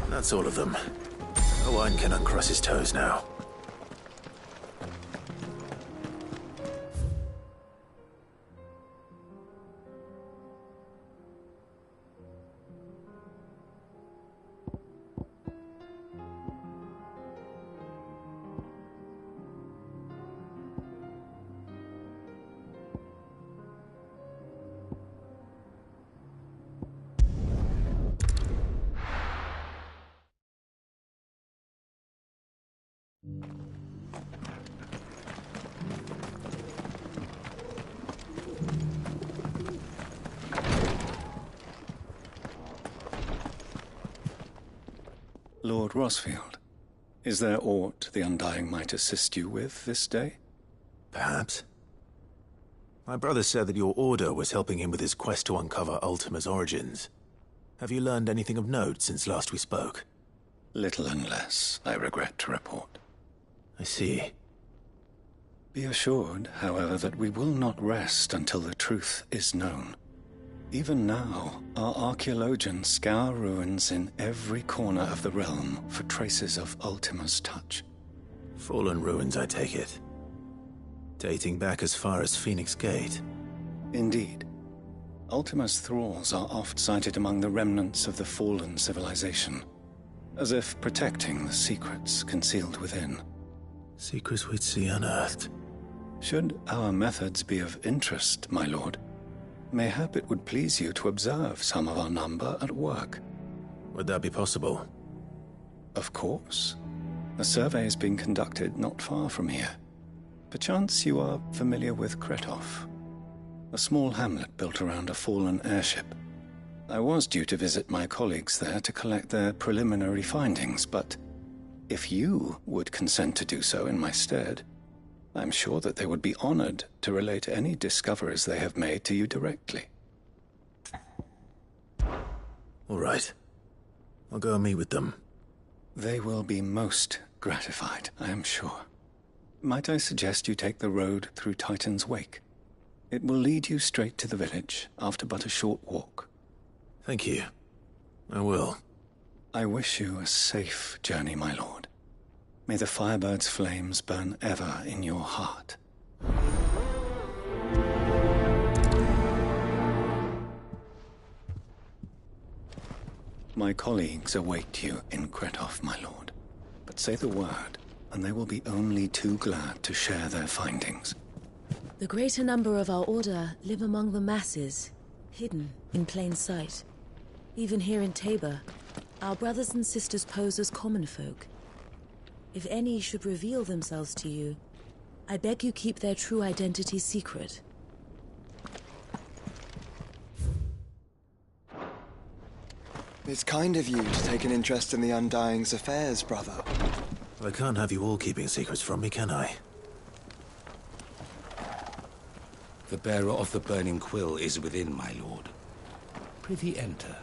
[SPEAKER 2] That's all of them. Owain can uncross his toes now.
[SPEAKER 12] Lord Rosfield, is there aught the Undying might assist you with this day?
[SPEAKER 2] Perhaps. My brother said that your order was helping him with his quest to uncover Ultima's origins. Have you learned anything of note since last we spoke?
[SPEAKER 12] Little unless, I regret to report.
[SPEAKER 2] I see.
[SPEAKER 12] Be assured, however, that we will not rest until the truth is known. Even now, our archaeologians scour ruins in every corner of the realm for traces of Ultima's touch.
[SPEAKER 2] Fallen ruins, I take it. Dating back as far as Phoenix Gate.
[SPEAKER 12] Indeed. Ultima's thralls are oft sighted among the remnants of the fallen civilization, as if protecting the secrets concealed within.
[SPEAKER 2] Secrets we'd see unearthed.
[SPEAKER 12] Should our methods be of interest, my lord, mayhap it would please you to observe some of our number at work.
[SPEAKER 2] Would that be possible?
[SPEAKER 12] Of course. A survey is being conducted not far from here. Perchance you are familiar with Kretov, a small hamlet built around a fallen airship. I was due to visit my colleagues there to collect their preliminary findings, but if you would consent to do so in my stead, I'm sure that they would be honored to relate any discoveries they have made to you directly.
[SPEAKER 2] All right. I'll go and meet with them.
[SPEAKER 12] They will be most gratified, I am sure. Might I suggest you take the road through Titan's Wake? It will lead you straight to the village after but a short walk.
[SPEAKER 2] Thank you. I will.
[SPEAKER 12] I wish you a safe journey, my lord. May the Firebird's flames burn ever in your heart. My colleagues await you in Kretoff, my lord. But say the word, and they will be only too glad to share their findings.
[SPEAKER 7] The greater number of our order live among the masses, hidden in plain sight. Even here in Tabor, our brothers and sisters pose as common folk. If any should reveal themselves to you, I beg you keep their true identity secret.
[SPEAKER 13] It's kind of you to take an interest in the Undying's affairs, brother.
[SPEAKER 2] I can't have you all keeping secrets from me, can I?
[SPEAKER 15] The bearer of the burning quill is within, my lord. Prithee enter.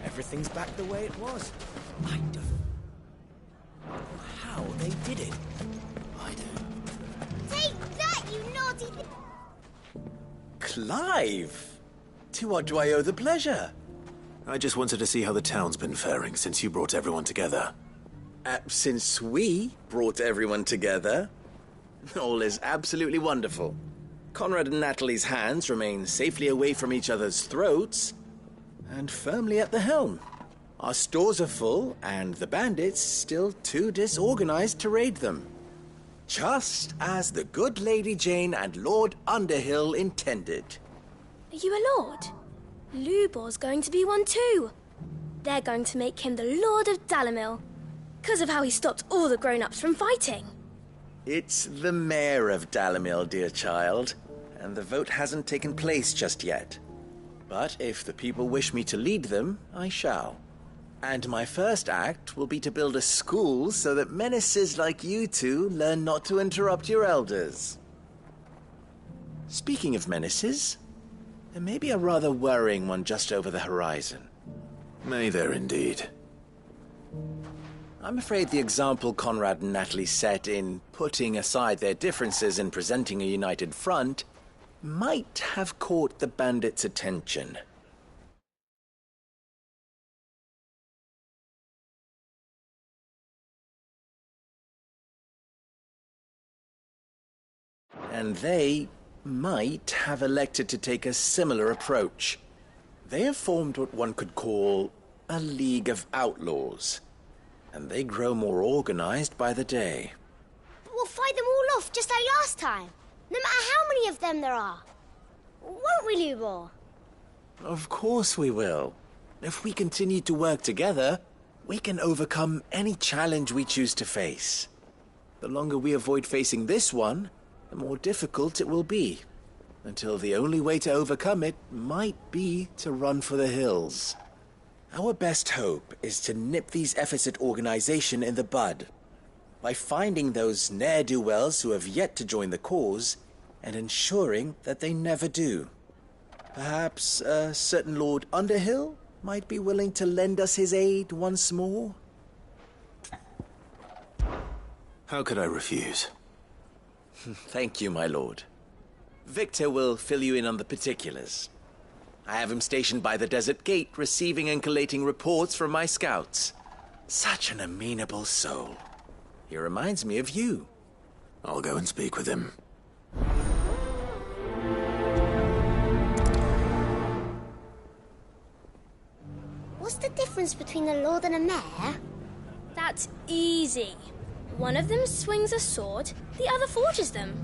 [SPEAKER 6] Everything's back the way it was. I don't know how they did it. I do.
[SPEAKER 21] Take that, you naughty...
[SPEAKER 2] Clive! To what do I owe the pleasure? I just wanted to see how the town's been faring since you brought everyone together.
[SPEAKER 22] Since we brought everyone together, all is absolutely wonderful. Conrad and Natalie's hands remain safely away from each other's throats, and firmly at the helm. Our stores are full, and the bandits still too disorganized to raid them. Just as the good Lady Jane and Lord Underhill intended.
[SPEAKER 21] Are you a lord? Lubor's going to be one too. They're going to make him the Lord of Dalamil, because of how he stopped all the grown-ups from fighting.
[SPEAKER 22] It's the mayor of Dalamil, dear child, and the vote hasn't taken place just yet. But if the people wish me to lead them, I shall. And my first act will be to build a school so that menaces like you two learn not to interrupt your elders. Speaking of menaces, there may be a rather worrying one just over the horizon.
[SPEAKER 2] May there indeed.
[SPEAKER 22] I'm afraid the example Conrad and Natalie set in putting aside their differences and presenting a united front might have caught the bandits' attention. And they might have elected to take a similar approach. They have formed what one could call a League of Outlaws, and they grow more organized by the day.
[SPEAKER 21] But we'll fight them all off just like last time, no matter how many of them there are. Won't we, Lubor?
[SPEAKER 22] Of course we will. If we continue to work together, we can overcome any challenge we choose to face. The longer we avoid facing this one, the more difficult it will be, until the only way to overcome it might be to run for the hills. Our best hope is to nip these efforts at organization in the bud, by finding those ne'er-do-wells who have yet to join the cause, and ensuring that they never do. Perhaps a certain Lord Underhill might be willing to lend us his aid once more?
[SPEAKER 2] How could I refuse?
[SPEAKER 22] Thank you, my lord. Victor will fill you in on the particulars. I have him stationed by the desert gate, receiving and collating reports from my scouts. Such an amenable soul. He reminds me of you.
[SPEAKER 2] I'll go and speak with him.
[SPEAKER 21] What's the difference between a lord and a mayor? That's easy. One of them swings a sword, the other forges them.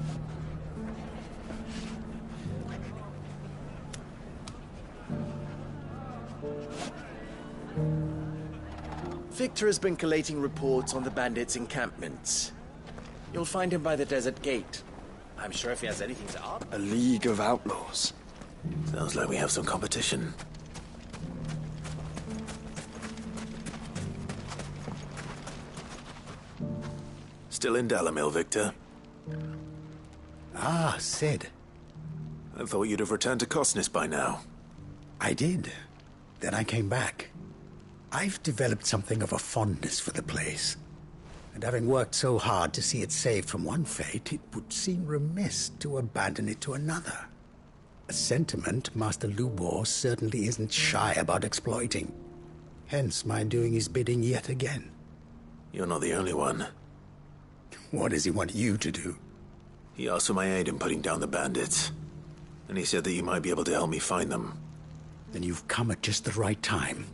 [SPEAKER 22] Victor has been collating reports on the bandits' encampments. You'll find him by the desert gate. I'm sure if he has anything to ask.
[SPEAKER 13] A league of outlaws.
[SPEAKER 2] Sounds like we have some competition. Still in Dalamil, Victor?
[SPEAKER 3] Ah, Sid.
[SPEAKER 2] I thought you'd have returned to Cosnis by now.
[SPEAKER 3] I did. Then I came back. I've developed something of a fondness for the place. And having worked so hard to see it saved from one fate, it would seem remiss to abandon it to another. A sentiment Master Lubor certainly isn't shy about exploiting. Hence my doing his bidding yet again.
[SPEAKER 2] You're not the only one.
[SPEAKER 3] What does he want you to do?
[SPEAKER 2] He asked for my aid in putting down the bandits. And he said that you might be able to help me find them.
[SPEAKER 3] Then you've come at just the right time.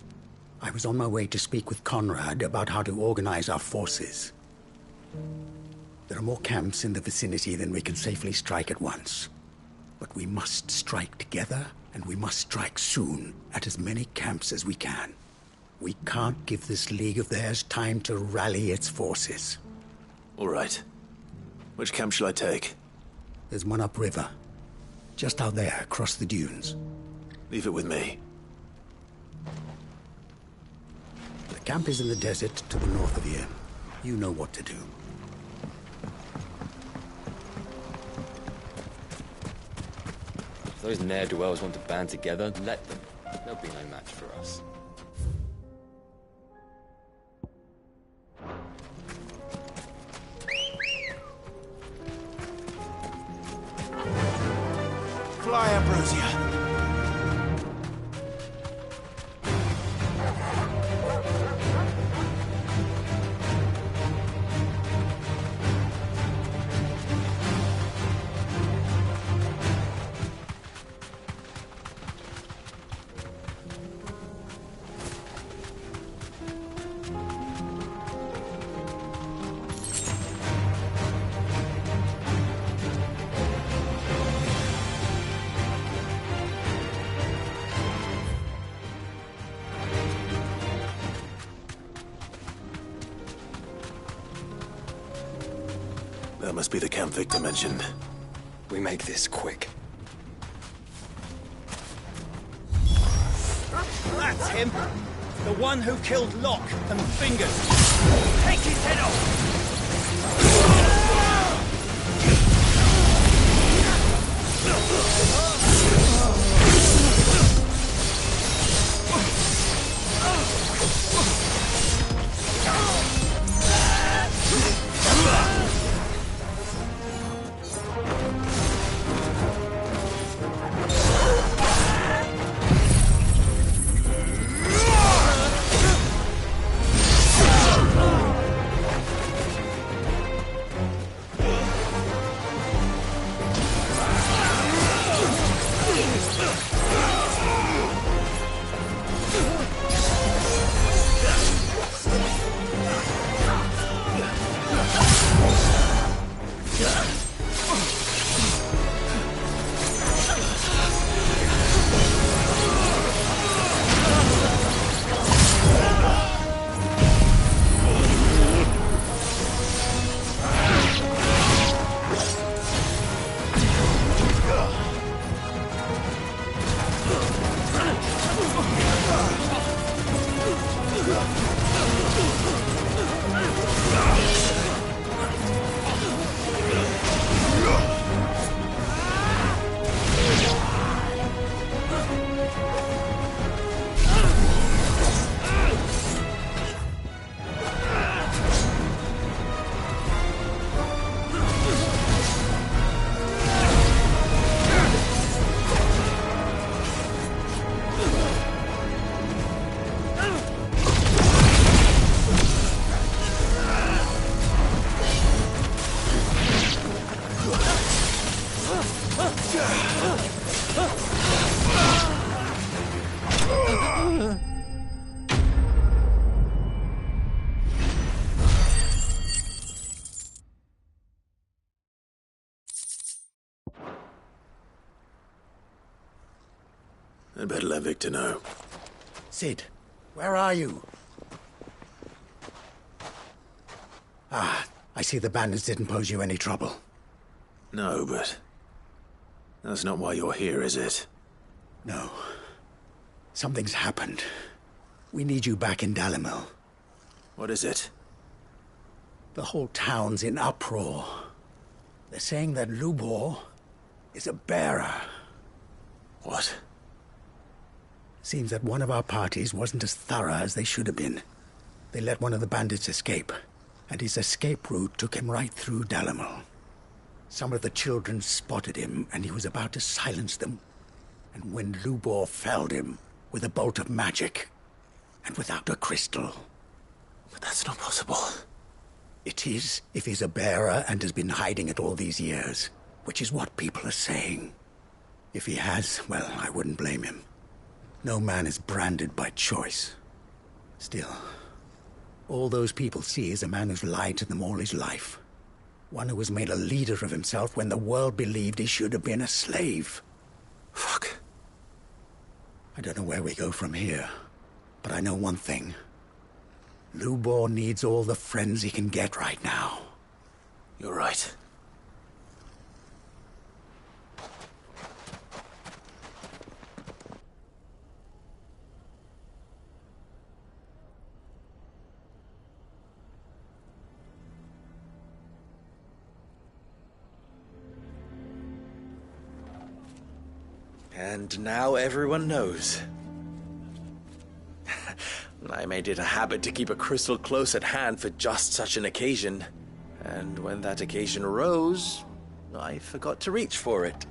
[SPEAKER 3] I was on my way to speak with Conrad about how to organize our forces. There are more camps in the vicinity than we can safely strike at once. But we must strike together, and we must strike soon at as many camps as we can. We can't give this league of theirs time to rally its forces.
[SPEAKER 2] All right. Which camp shall I take?
[SPEAKER 3] There's one upriver. Just out there, across the dunes.
[SPEAKER 2] Leave it with me.
[SPEAKER 3] The camp is in the desert to the north of here. You know what to do.
[SPEAKER 16] If those ne'er-do-wells want to band together, let them. They'll be no match for us.
[SPEAKER 2] Fly, Ambrosia! That must be the camp Victor mentioned.
[SPEAKER 13] We make this quick.
[SPEAKER 8] That's him! The one who killed Locke and Fingers! Take his head off!
[SPEAKER 2] I'd better let Victor know.
[SPEAKER 3] Sid, where are you? Ah, I see the bandits didn't pose you any trouble.
[SPEAKER 2] No, but... that's not why you're here, is it?
[SPEAKER 3] No. Something's happened. We need you back in Dalimil.
[SPEAKER 2] What is it?
[SPEAKER 3] The whole town's in uproar. They're saying that Lubor is a bearer.
[SPEAKER 2] What?
[SPEAKER 3] Seems that one of our parties wasn't as thorough as they should have been. They let one of the bandits escape, and his escape route took him right through Dalimil. Some of the children spotted him, and he was about to silence them. And when Lubor felled him with a bolt of magic, and without a crystal.
[SPEAKER 2] But that's not possible.
[SPEAKER 3] It is, if he's a bearer and has been hiding it all these years, which is what people are saying. If he has, well, I wouldn't blame him. No man is branded by choice. Still, all those people see is a man who's lied to them all his life. One who was made a leader of himself when the world believed he should have been a slave.
[SPEAKER 2] Fuck.
[SPEAKER 3] I don't know where we go from here, but I know one thing. Lubor needs all the friends he can get right now.
[SPEAKER 2] You're right.
[SPEAKER 22] And now everyone knows. I made it a habit to keep a crystal close at hand for just such an occasion. And when that occasion arose, I forgot to reach for it.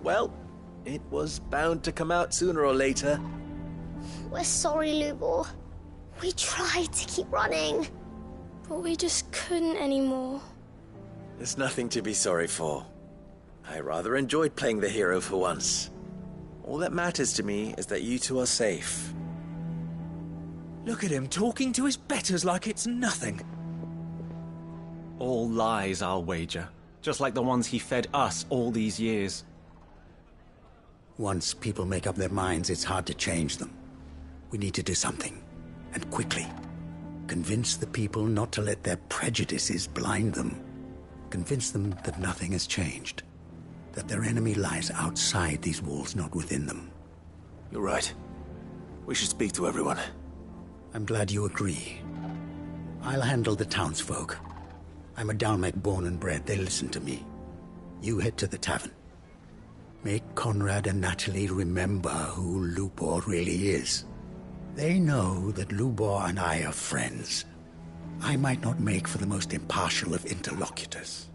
[SPEAKER 22] Well, it was bound to come out sooner or later.
[SPEAKER 21] We're sorry, Lubor. We tried to keep running, but we just couldn't anymore.
[SPEAKER 22] There's nothing to be sorry for. I rather enjoyed playing the hero for once. All that matters to me is that you two are safe.
[SPEAKER 6] Look at him talking to his betters like it's nothing.
[SPEAKER 4] All lies, I'll wager. Just like the ones he fed us all these years.
[SPEAKER 3] Once people make up their minds, it's hard to change them. We need to do something, and quickly. Convince the people not to let their prejudices blind them. Convince them that nothing has changed. That their enemy lies outside these walls, not within them.
[SPEAKER 2] You're right. We should speak to everyone.
[SPEAKER 3] I'm glad you agree. I'll handle the townsfolk. I'm a Dalmec born and bred. They listen to me. You head to the tavern. Make Conrad and Natalie remember who Lubor really is. They know that Lubor and I are friends. I might not make for the most impartial of interlocutors.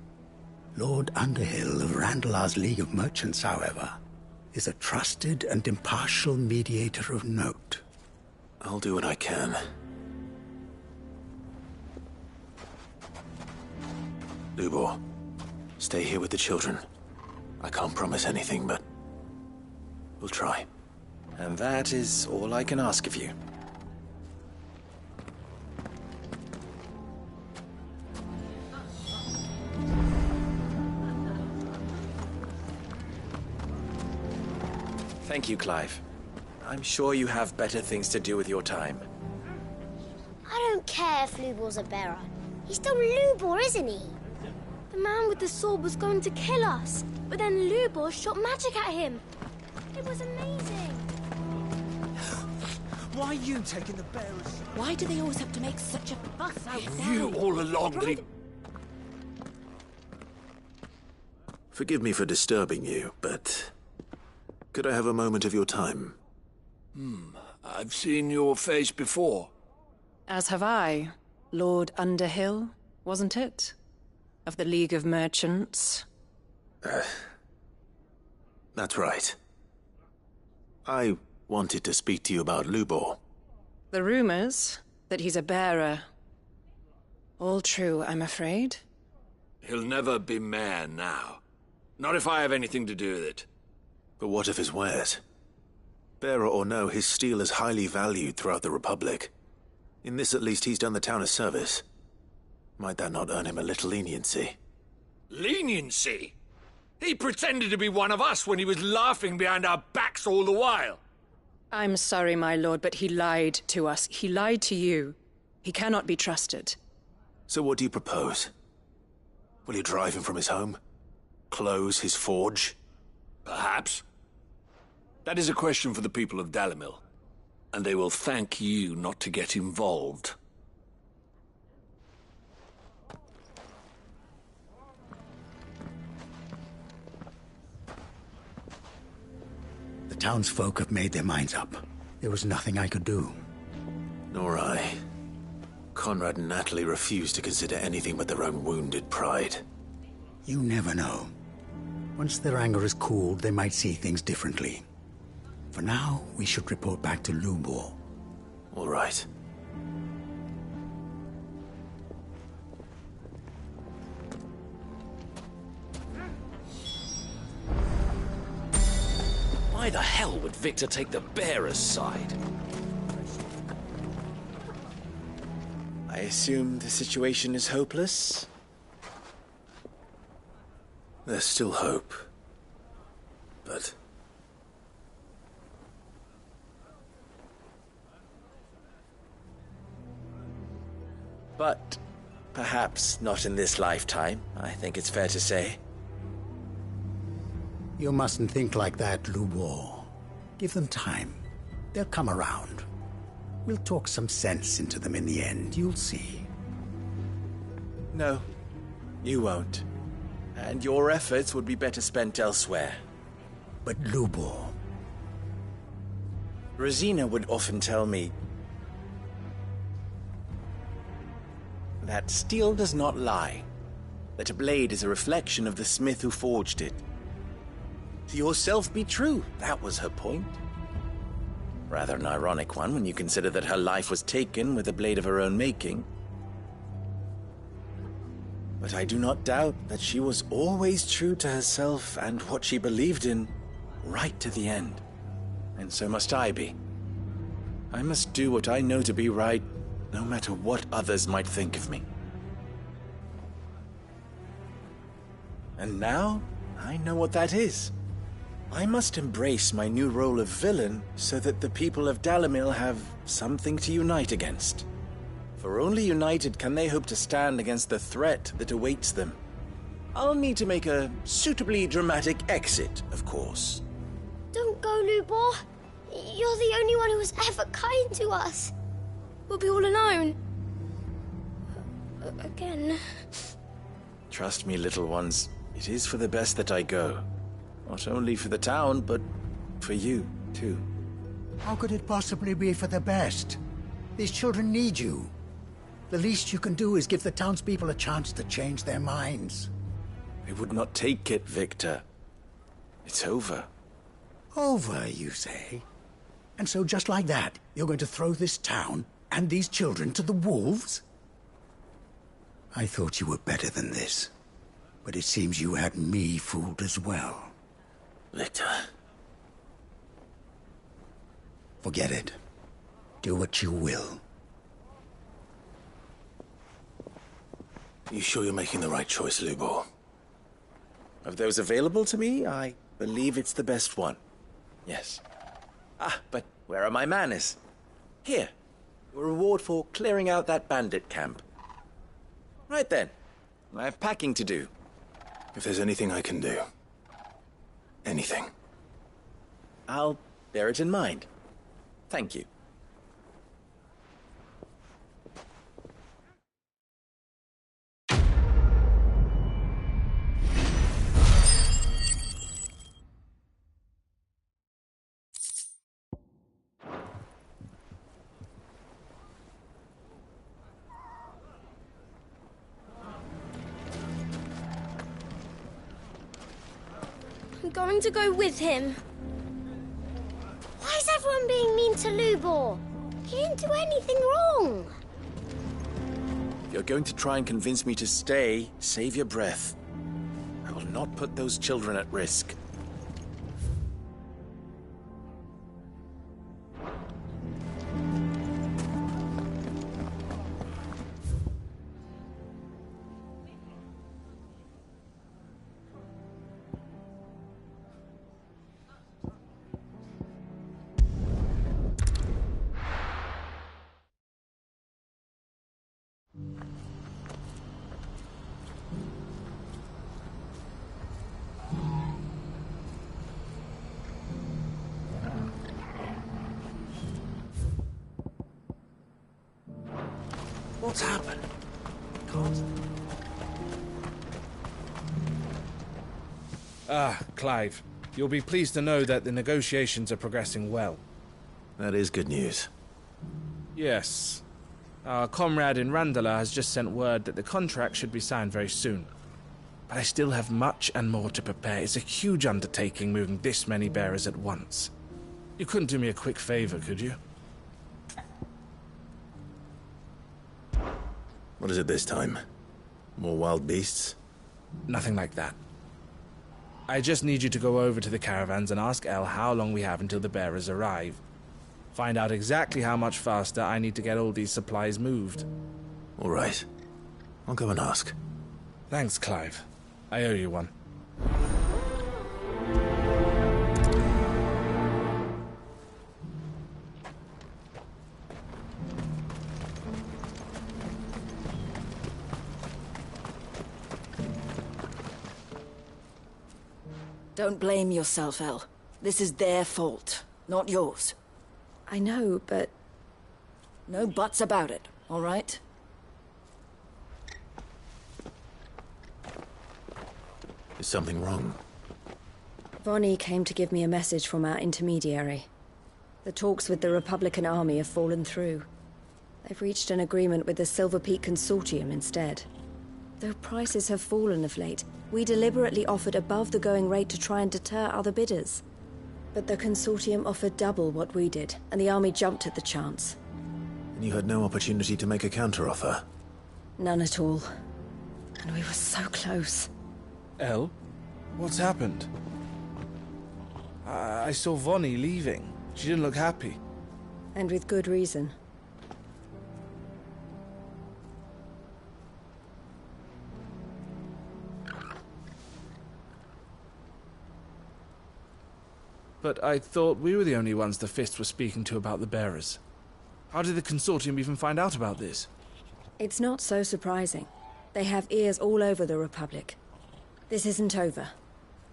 [SPEAKER 3] Lord Underhill of Randalar's League of Merchants, however, is a trusted and impartial mediator of note.
[SPEAKER 2] I'll do what I can. Lubor, stay here with the children. I can't promise anything, but we'll try.
[SPEAKER 22] And that is all I can ask of you. Thank you, Clive. I'm sure you have better things to do with your time.
[SPEAKER 21] I don't care if Lubor's a bearer. He's still Lubor, isn't he? The man with the sword was going to kill us, but then Lubor shot magic at him. It was amazing.
[SPEAKER 8] Why are you taking the bearers?
[SPEAKER 19] Why do they always have to make such a fuss outside?
[SPEAKER 8] You all along that he...
[SPEAKER 2] Forgive me for disturbing you, but could I have a moment of your time?
[SPEAKER 8] I've seen your face before.
[SPEAKER 18] As have I. Lord Underhill, wasn't it? Of the League of Merchants.
[SPEAKER 2] That's right. I wanted to speak to you about Lubor.
[SPEAKER 18] The rumors that he's a bearer. All true, I'm afraid.
[SPEAKER 8] He'll never be mayor now. Not if I have anything to do with it.
[SPEAKER 2] But what of his wares? Bearer or no, his steel is highly valued throughout the Republic. In this at least he's done the town a service. Might that not earn him a little leniency?
[SPEAKER 8] Leniency?
[SPEAKER 10] He pretended to be one of us when he was laughing behind our backs all the while.
[SPEAKER 11] I'm sorry, my lord, but he lied to us. He lied to you. He cannot be trusted.
[SPEAKER 2] So what do you propose? Will you drive him from his home? Close his forge?
[SPEAKER 10] Perhaps. That is a question for the people of Dalimil, and they will thank you not to get involved.
[SPEAKER 3] The townsfolk have made their minds up. There was nothing I could do.
[SPEAKER 2] Nor I. Conrad and Natalie refused to consider anything but their own wounded pride.
[SPEAKER 3] You never know. Once their anger is cooled, they might see things differently. For now, we should report back to Lubor.
[SPEAKER 2] All right.
[SPEAKER 15] Why the hell would Victor take the bearer's side?
[SPEAKER 22] I assume the situation is hopeless?
[SPEAKER 2] There's still hope. But...
[SPEAKER 22] But perhaps not in this lifetime, I think it's fair to say.
[SPEAKER 3] You mustn't think like that, Lubor. Give them time. They'll come around. We'll talk some sense into them in the end, you'll see.
[SPEAKER 22] No, you won't. And your efforts would be better spent elsewhere.
[SPEAKER 3] But Lubor...
[SPEAKER 22] Rosina would often tell me that steel does not lie, that a blade is a reflection of the smith who forged it. To yourself be true, that was her point. Rather an ironic one when you consider that her life was taken with a blade of her own making. But I do not doubt that she was always true to herself and what she believed in, right to the end. And so must I be. I must do what I know to be right, no matter what others might think of me. And now, I know what that is. I must embrace my new role of villain so that the people of Dalimil have something to unite against. For only united can they hope to stand against the threat that awaits them. I'll need to make a suitably dramatic exit, of course.
[SPEAKER 21] Don't go, Lubor. You're the only one who was ever kind to us. We'll be all alone. Again.
[SPEAKER 22] Trust me, little ones. It is for the best that I go. Not only for the town, but for you, too.
[SPEAKER 3] How could it possibly be for the best? These children need you. The least you can do is give the townspeople a chance to change their minds.
[SPEAKER 22] I would not take it, Victor. It's over.
[SPEAKER 3] Over, you say? And so just like that, you're going to throw this town and these children to the wolves? I thought you were better than this. But it seems you had me fooled as well.
[SPEAKER 2] Victor.
[SPEAKER 3] Forget it. Do what you will.
[SPEAKER 2] You sure you're making the right choice, Lubor?
[SPEAKER 22] Of those available to me, I believe it's the best one. Yes. Ah, but where are my manners? Here. Your reward for clearing out that bandit camp. Right then. I have packing to do.
[SPEAKER 2] If there's anything I can do. Anything.
[SPEAKER 22] I'll bear it in mind. Thank you.
[SPEAKER 21] I'm going to go with him. Why is everyone being mean to Lubor? He didn't do anything wrong.
[SPEAKER 22] If you're going to try and convince me to stay, save your breath. I will not put those children at risk.
[SPEAKER 2] What's happened?
[SPEAKER 5] Clive. You'll be pleased to know that the negotiations are progressing well.
[SPEAKER 2] That is good news.
[SPEAKER 5] Yes. Our comrade in Randala has just sent word that the contract should be signed very soon. But I still have much and more to prepare. It's a huge undertaking moving this many bearers at once. You couldn't do me a quick favor, could you?
[SPEAKER 2] What is it this time? More wild beasts?
[SPEAKER 5] Nothing like that. I just need you to go over to the caravans and ask El how long we have until the bearers arrive. Find out exactly how much faster I need to get all these supplies moved.
[SPEAKER 2] All right. I'll go and ask.
[SPEAKER 5] Thanks, Clive. I owe you one.
[SPEAKER 20] Don't blame yourself, El. This is their fault, not yours.
[SPEAKER 7] I know, but...
[SPEAKER 20] No buts about it, all right?
[SPEAKER 2] Is something wrong?
[SPEAKER 7] Vonnie came to give me a message from our intermediary. The talks with the Republican Army have fallen through. They've reached an agreement with the Silver Peak Consortium instead. Though prices have fallen of late, we deliberately offered above the going rate to try and deter other bidders. But the Consortium offered double what we did, and the Army jumped at the chance.
[SPEAKER 2] And you had no opportunity to make a counteroffer?
[SPEAKER 7] None at all. And we were so close.
[SPEAKER 5] El? What's happened? I saw Vonnie leaving. She didn't look happy.
[SPEAKER 7] And with good reason.
[SPEAKER 5] But I thought we were the only ones the Fist were speaking to about the bearers. How did the Consortium even find out about this?
[SPEAKER 7] It's not so surprising. They have ears all over the Republic. This isn't over.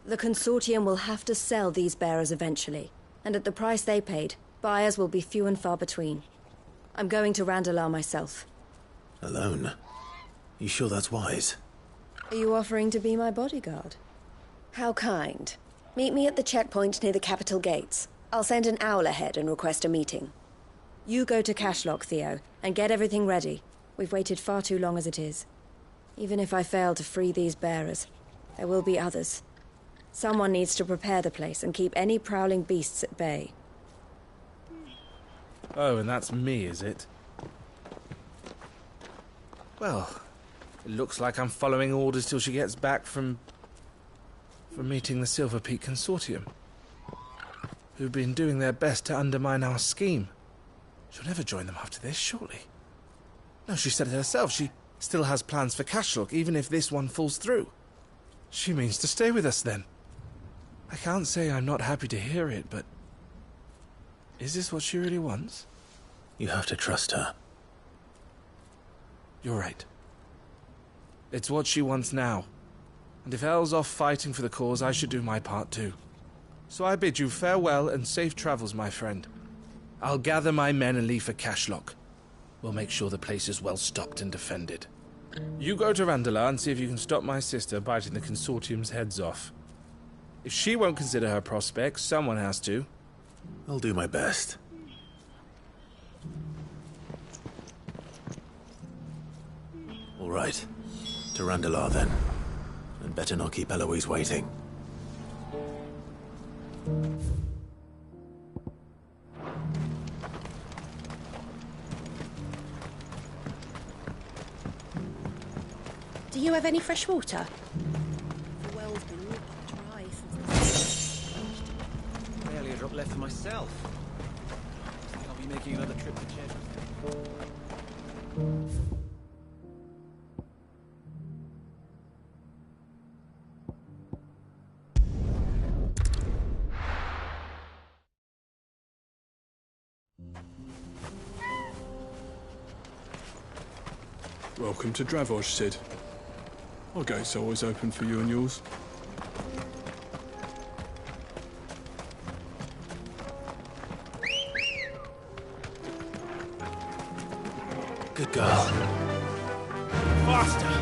[SPEAKER 7] The Consortium will have to sell these bearers eventually, and at the price they paid, buyers will be few and far between. I'm going to Randalar myself.
[SPEAKER 2] Alone? You sure that's wise?
[SPEAKER 7] Are you offering to be my bodyguard? How kind. Meet me at the checkpoint near the capital gates. I'll send an owl ahead and request a meeting. You go to Cashlock, Theo, and get everything ready. We've waited far too long as it is. Even if I fail to free these bearers, there will be others. Someone needs to prepare the place and keep any prowling beasts at bay.
[SPEAKER 5] Oh, and that's me, is it? Well, it looks like I'm following orders till she gets back from meeting the Silver Peak Consortium, who've been doing their best to undermine our scheme. She'll never join them after this, surely. No, she said it herself. She still has plans for Cashlock, even if this one falls through. She means to stay with us, then. I can't say I'm not happy to hear it, but... is this what she really wants?
[SPEAKER 2] You have to trust her.
[SPEAKER 5] You're right. It's what she wants now. And if El's off fighting for the cause, I should do my part too. So I bid you farewell and safe travels, my friend. I'll gather my men and leave for Cashlock. We'll make sure the place is well stocked and defended. You go to Randalar and see if you can stop my sister biting the Consortium's heads off. If she won't consider her prospects, someone has to.
[SPEAKER 2] I'll do my best. All right. To Randalar, then. And better not keep Eloise waiting.
[SPEAKER 19] Do you have any fresh water?
[SPEAKER 11] The well's been really dry since
[SPEAKER 4] Barely a drop left for myself. I think I'll be making another trip to Chad.
[SPEAKER 23] Welcome to Dravoj, Sid. Our gate's always open for you and yours.
[SPEAKER 2] Good girl.
[SPEAKER 8] Faster!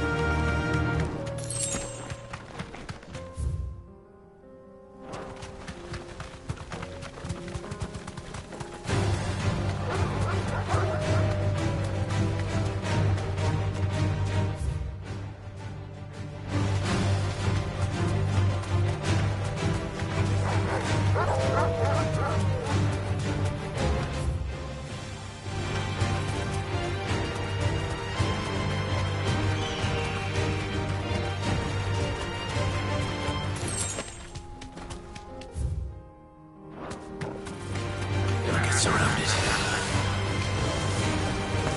[SPEAKER 2] Surrounded.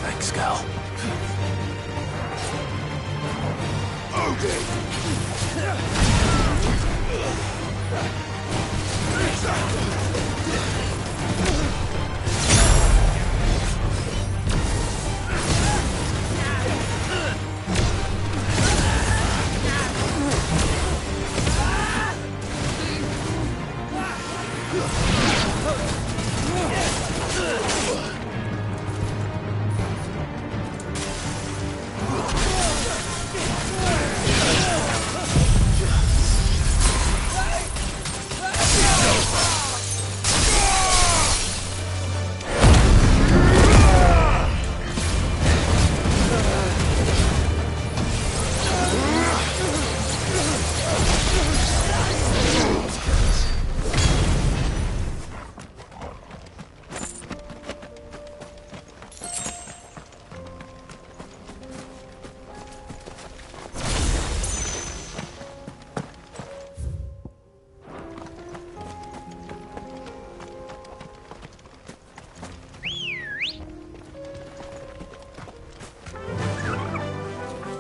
[SPEAKER 2] Thanks, Gal.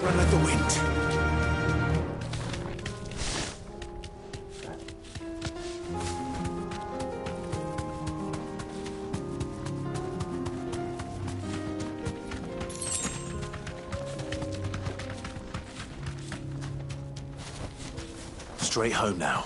[SPEAKER 2] Run like the wind. Straight home now.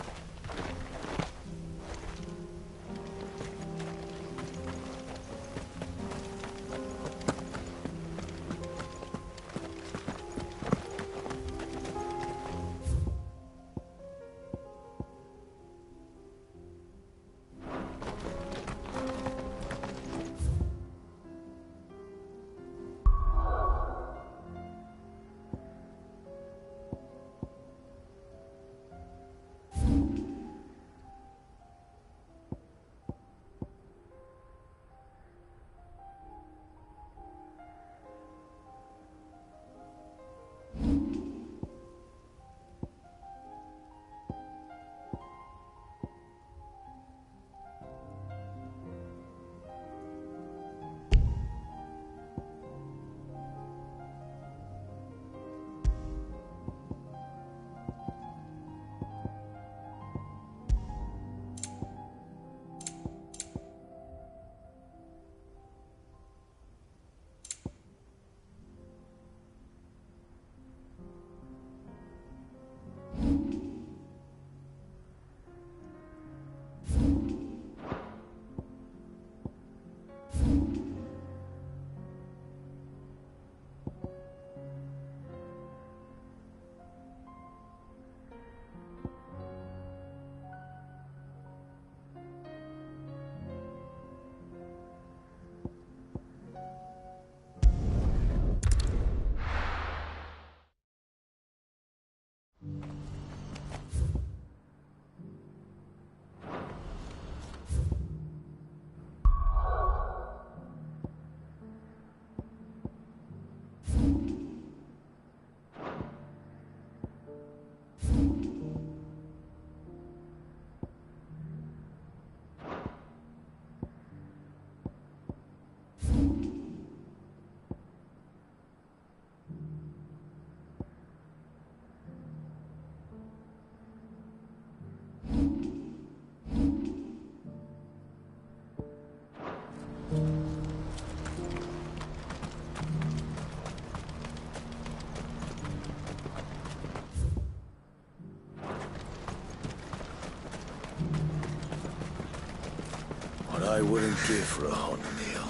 [SPEAKER 10] What I wouldn't give for a hot meal.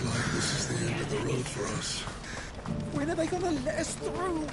[SPEAKER 1] Looks like this is the end of the road for us.
[SPEAKER 8] When are they gonna let us through?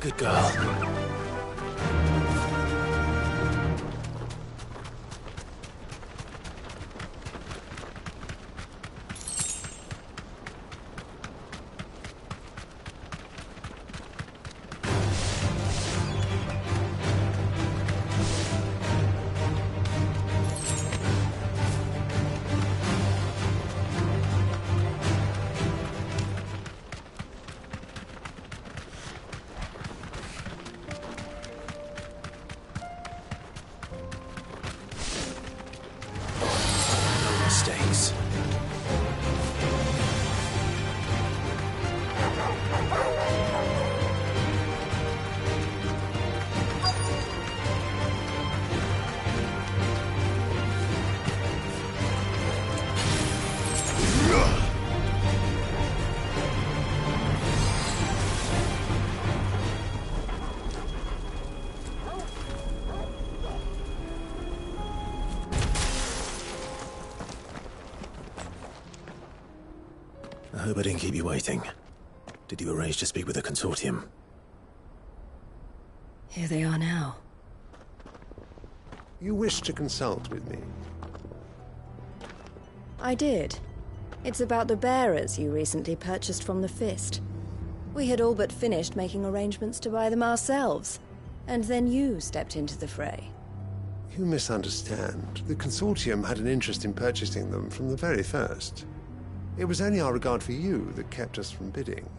[SPEAKER 2] Good girl. Mistakes. I hope I didn't keep you waiting. Did you arrange to speak with the consortium?
[SPEAKER 7] Here they are now.
[SPEAKER 1] You wish to consult with me?
[SPEAKER 9] I did. It's about the bearers you recently purchased from the Fist. We had all but finished making arrangements to buy them ourselves, and then you stepped into the fray.
[SPEAKER 1] You misunderstand. The consortium had an interest in purchasing them from the very first. It was only our regard for you that kept us from bidding.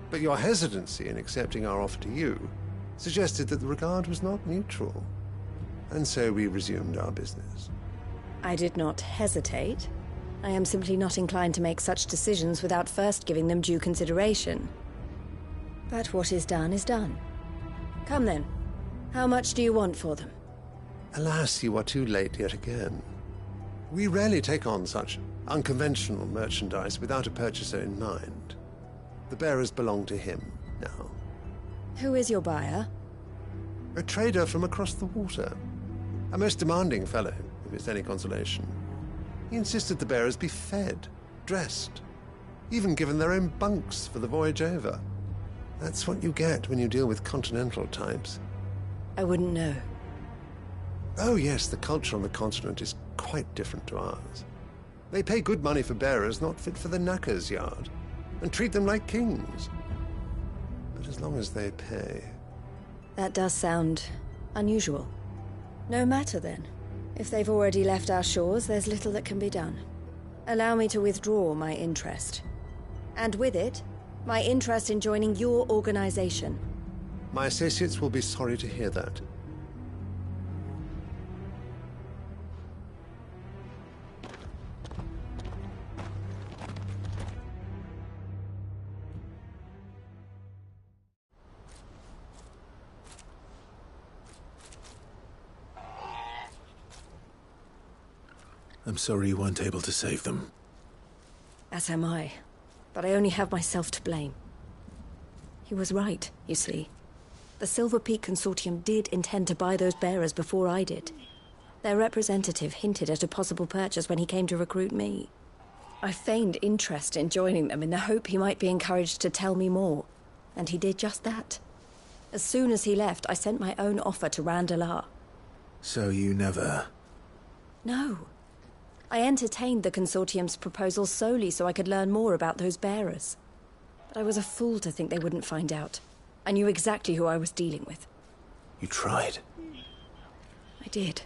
[SPEAKER 1] But your hesitancy in accepting our offer to you suggested that the regard was not mutual. And so we resumed our business.
[SPEAKER 9] I did not hesitate. I am simply not inclined to make such decisions without first giving them due consideration. But what is done is done. Come then. How much do you want for them?
[SPEAKER 1] Alas, you are too late yet again. We rarely take on such unconventional merchandise without a purchaser in mind. The bearers belong to him now.
[SPEAKER 9] Who is your buyer?
[SPEAKER 1] A trader from across the water. A most demanding fellow, if it's any consolation. He insisted the bearers be fed, dressed, even given their own bunks for the voyage over. That's what you get when you deal with continental types.
[SPEAKER 9] I wouldn't know.
[SPEAKER 1] Oh yes, the culture on the continent is quite different to ours. They pay good money for bearers not fit for the knacker's yard, and treat them like kings. But as long as they pay...
[SPEAKER 9] That does sound unusual. No matter then. If they've already left our shores, there's little that can be done. Allow me to withdraw my interest. And with it, my interest in joining your organization.
[SPEAKER 1] My associates will be sorry to hear that.
[SPEAKER 2] I'm sorry you weren't able to save them.
[SPEAKER 9] As am I. But I only have myself to blame. He was right, you see. The Silver Peak Consortium did intend to buy those bearers before I did. Their representative hinted at a possible purchase when he came to recruit me. I feigned interest in joining them in the hope he might be encouraged to tell me more, and he did just that. As soon as he left, I sent my own offer to Randalar.
[SPEAKER 2] So you never...
[SPEAKER 9] No. I entertained the Consortium's proposal solely so I could learn more about those bearers. But I was a fool to think they wouldn't find out. I knew exactly who I was dealing with.
[SPEAKER 2] You tried.
[SPEAKER 9] I did.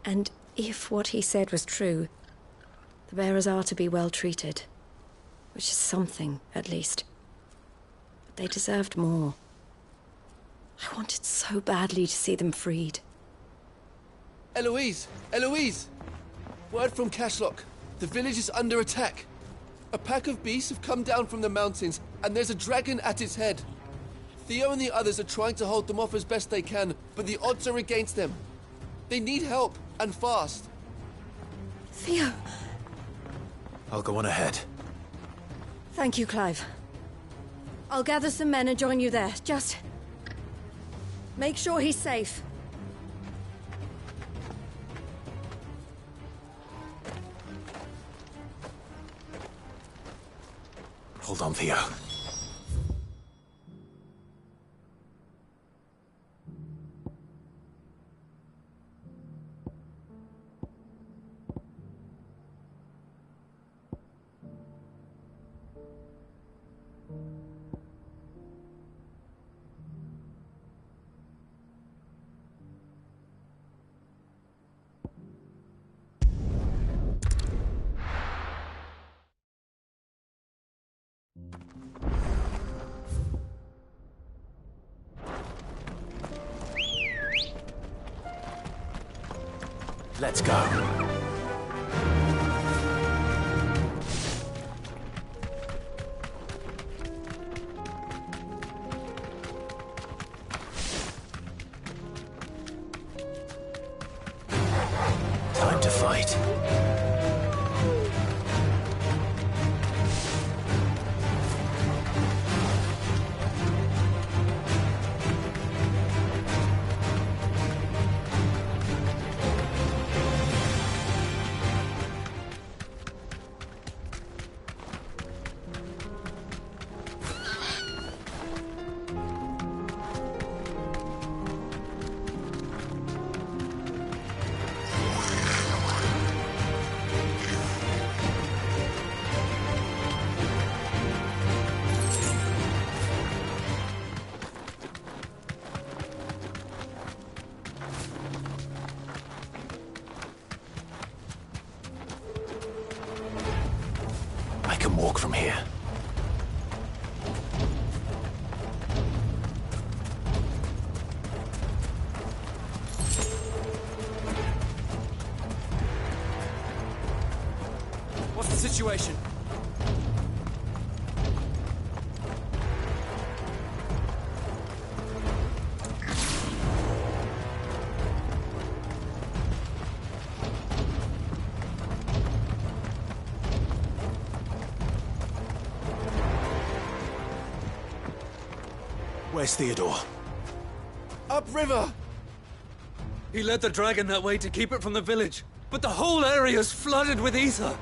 [SPEAKER 9] And if what he said was true, the bearers are to be well treated. Which is something, at least. But they deserved more. I wanted so badly to see them freed.
[SPEAKER 12] Eloise! Eloise! Word from Cashlock. The village is under attack. A pack of beasts have come down from the mountains, and there's a dragon at its head. Theo and the others are trying to hold them off as best they can, but the odds are against them. They need help, and fast.
[SPEAKER 9] Theo!
[SPEAKER 2] I'll go on ahead.
[SPEAKER 9] Thank you, Clive. I'll gather some men and join you there. Just... make sure he's safe.
[SPEAKER 2] Hold on, Theo. Let's go. Time to fight. I can walk from here.
[SPEAKER 12] What's the situation?
[SPEAKER 2] Where's Theodore?
[SPEAKER 12] Upriver!
[SPEAKER 14] He led the dragon that way to keep it from the village, but the whole area's flooded with ether.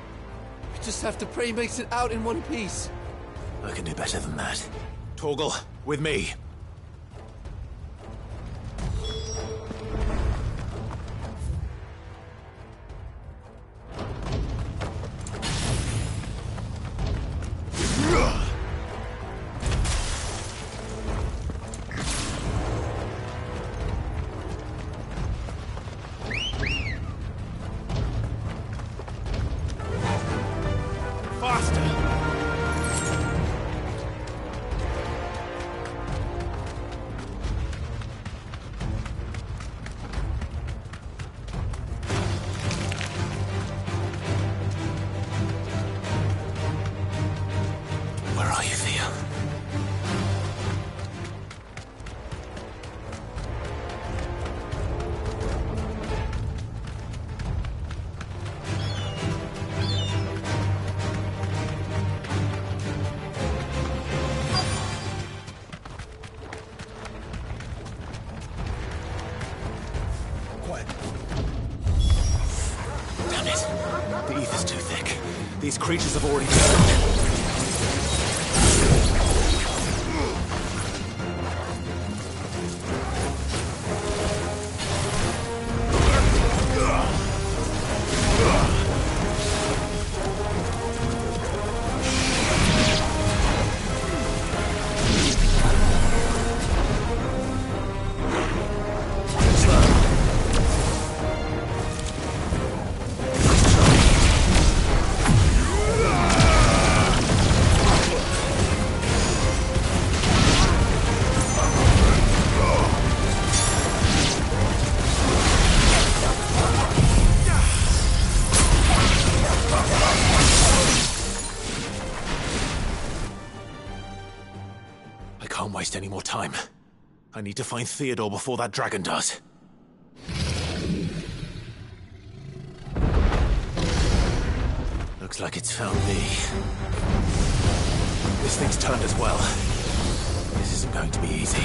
[SPEAKER 12] We just have to pray he makes it out in one piece.
[SPEAKER 2] I can do better than that. Torgal, with me. These creatures have already any more time. I need to find Theodore before that dragon does. Looks like it's found me. This thing's turned as well. This isn't going to be easy.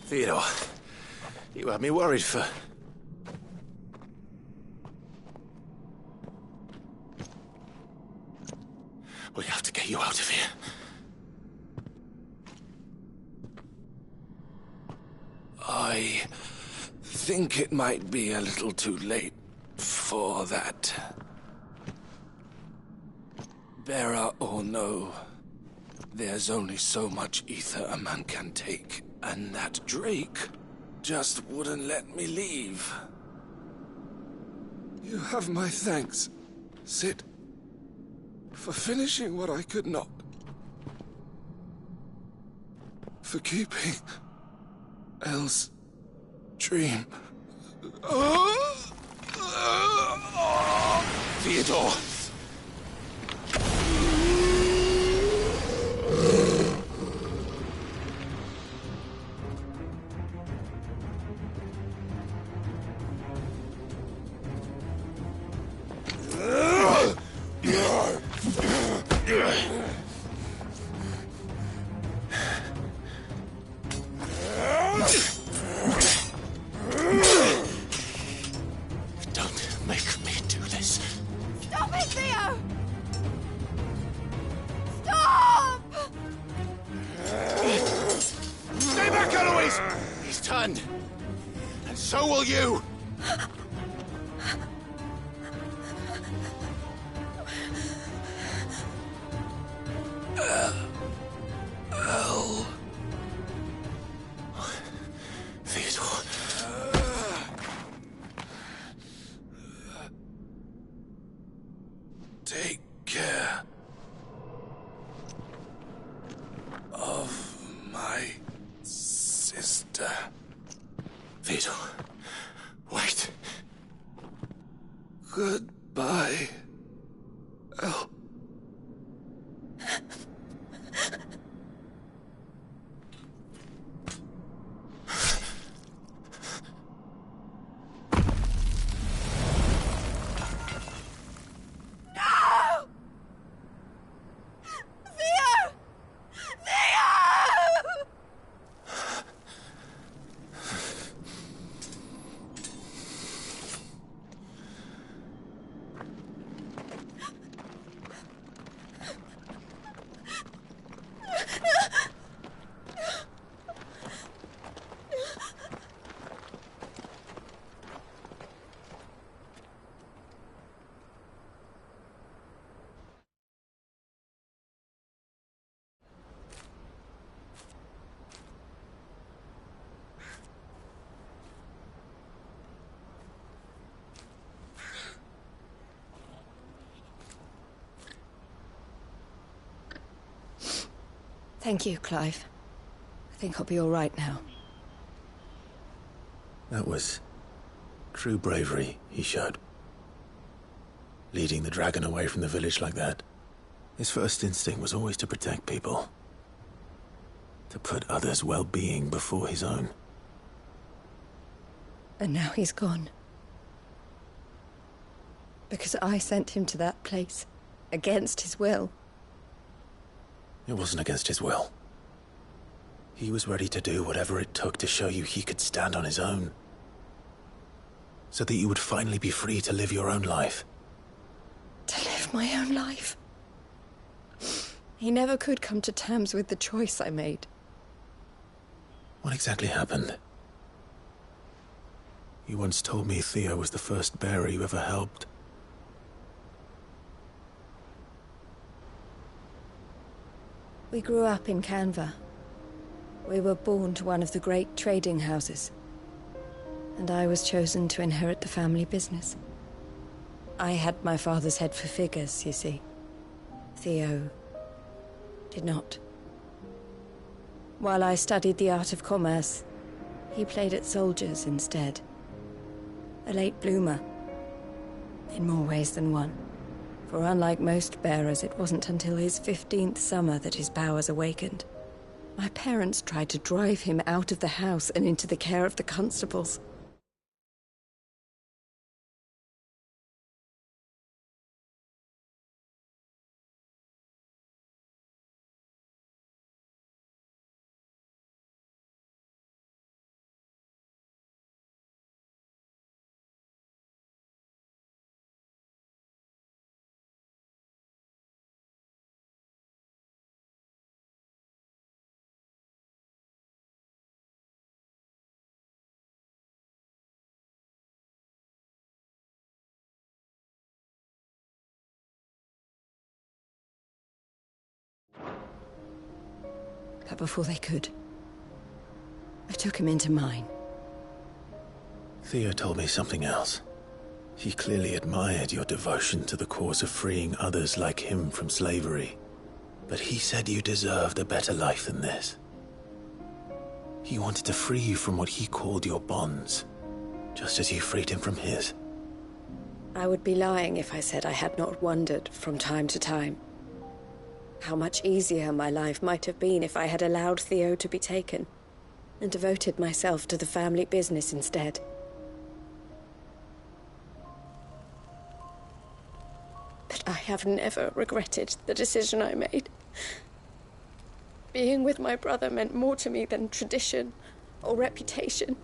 [SPEAKER 2] Theodore, you had me worried for... We have to get you out of here.
[SPEAKER 15] I think it might be a little too late for that. Bearer or no, there's only so much ether a man can take, and that Drake just wouldn't let me leave. You have my thanks, Sid, for finishing what I could not. For keeping Elle's dream.
[SPEAKER 2] Theodore! Don't make me do this.
[SPEAKER 21] Stop it, Theo! Stop!
[SPEAKER 2] Stay back, Eloise! He's turned. And so will you!
[SPEAKER 15] Elle.
[SPEAKER 2] Theodore.
[SPEAKER 15] Take care of my sister.
[SPEAKER 2] Theodore, wait.
[SPEAKER 15] Goodbye, Elle.
[SPEAKER 9] Thank you, Clive. I think I'll be all right now.
[SPEAKER 2] That was true bravery he showed. Leading the dragon away from the village like that. His first instinct was always to protect people. To put others' well-being before his own.
[SPEAKER 9] And now he's gone. Because I sent him to that place, against his will.
[SPEAKER 2] It wasn't against his will. He was ready to do whatever it took to show you he could stand on his own. So that you would finally be free to live your own life.
[SPEAKER 9] To live my own life? He never could come to terms with the choice I made.
[SPEAKER 2] What exactly happened? You once told me Theo was the first bearer you ever helped.
[SPEAKER 9] We grew up in Canva. We were born to one of the great trading houses. And I was chosen to inherit the family business. I had my father's head for figures, you see. Theo did not. While I studied the art of commerce, he played at soldiers instead. A late bloomer, in more ways than one. For unlike most bearers, it wasn't until his 15th summer that his powers awakened. My parents tried to drive him out of the house and into the care of the constables. But before they could, I took him into mine.
[SPEAKER 2] Theo told me something else. He clearly admired your devotion to the cause of freeing others like him from slavery. But he said you deserved a better life than this. He wanted to free you from what he called your bonds, just as you freed him from his.
[SPEAKER 9] I would be lying if I said I had not wondered from time to time how much easier my life might have been if I had allowed Theo to be taken and devoted myself to the family business instead. But I have never regretted the decision I made. Being with my brother meant more to me than tradition or reputation.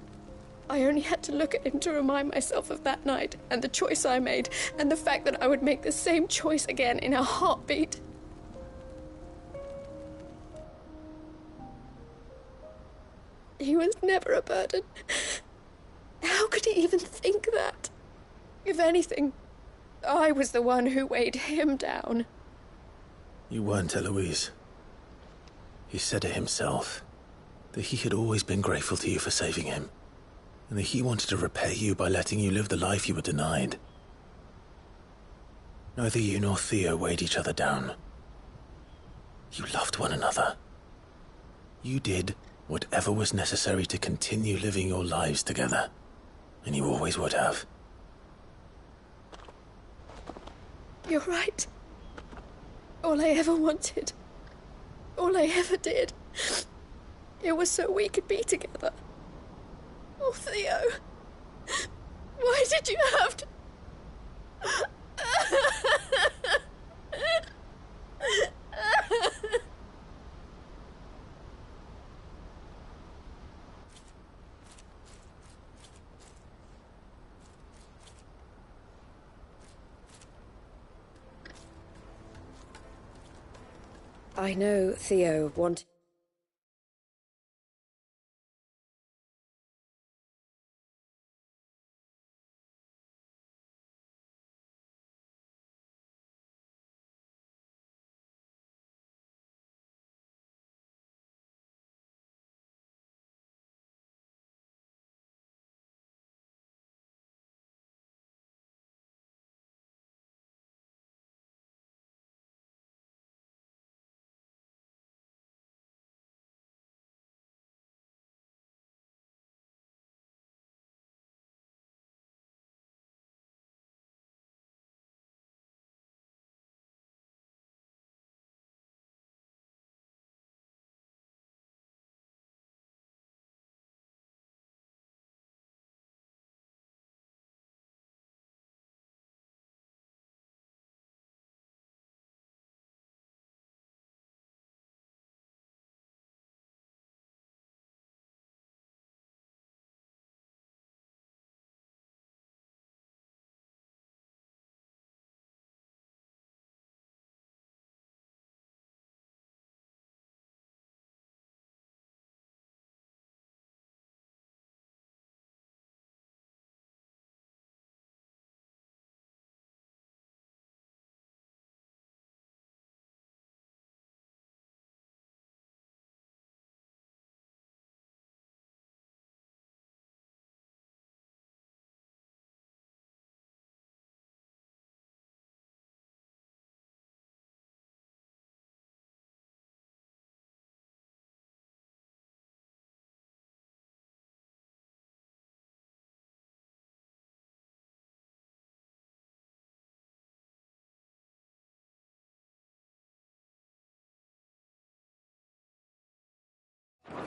[SPEAKER 9] I only had to look at him to remind myself of that night and the choice I made, and the fact that I would make the same choice again in a heartbeat. He was never a burden. How could he even think that? If anything, I was the one who weighed him down.
[SPEAKER 2] You weren't, Eloise. He said it himself, that he had always been grateful to you for saving him, and that he wanted to repay you by letting you live the life you were denied. Neither you nor Theo weighed each other down. You loved one another. You did whatever was necessary to continue living your lives together, and you always would have.
[SPEAKER 9] You're right. All I ever wanted, all I ever did, it was so we could be together. Oh, Theo, why did you have to... I know Theo wanted...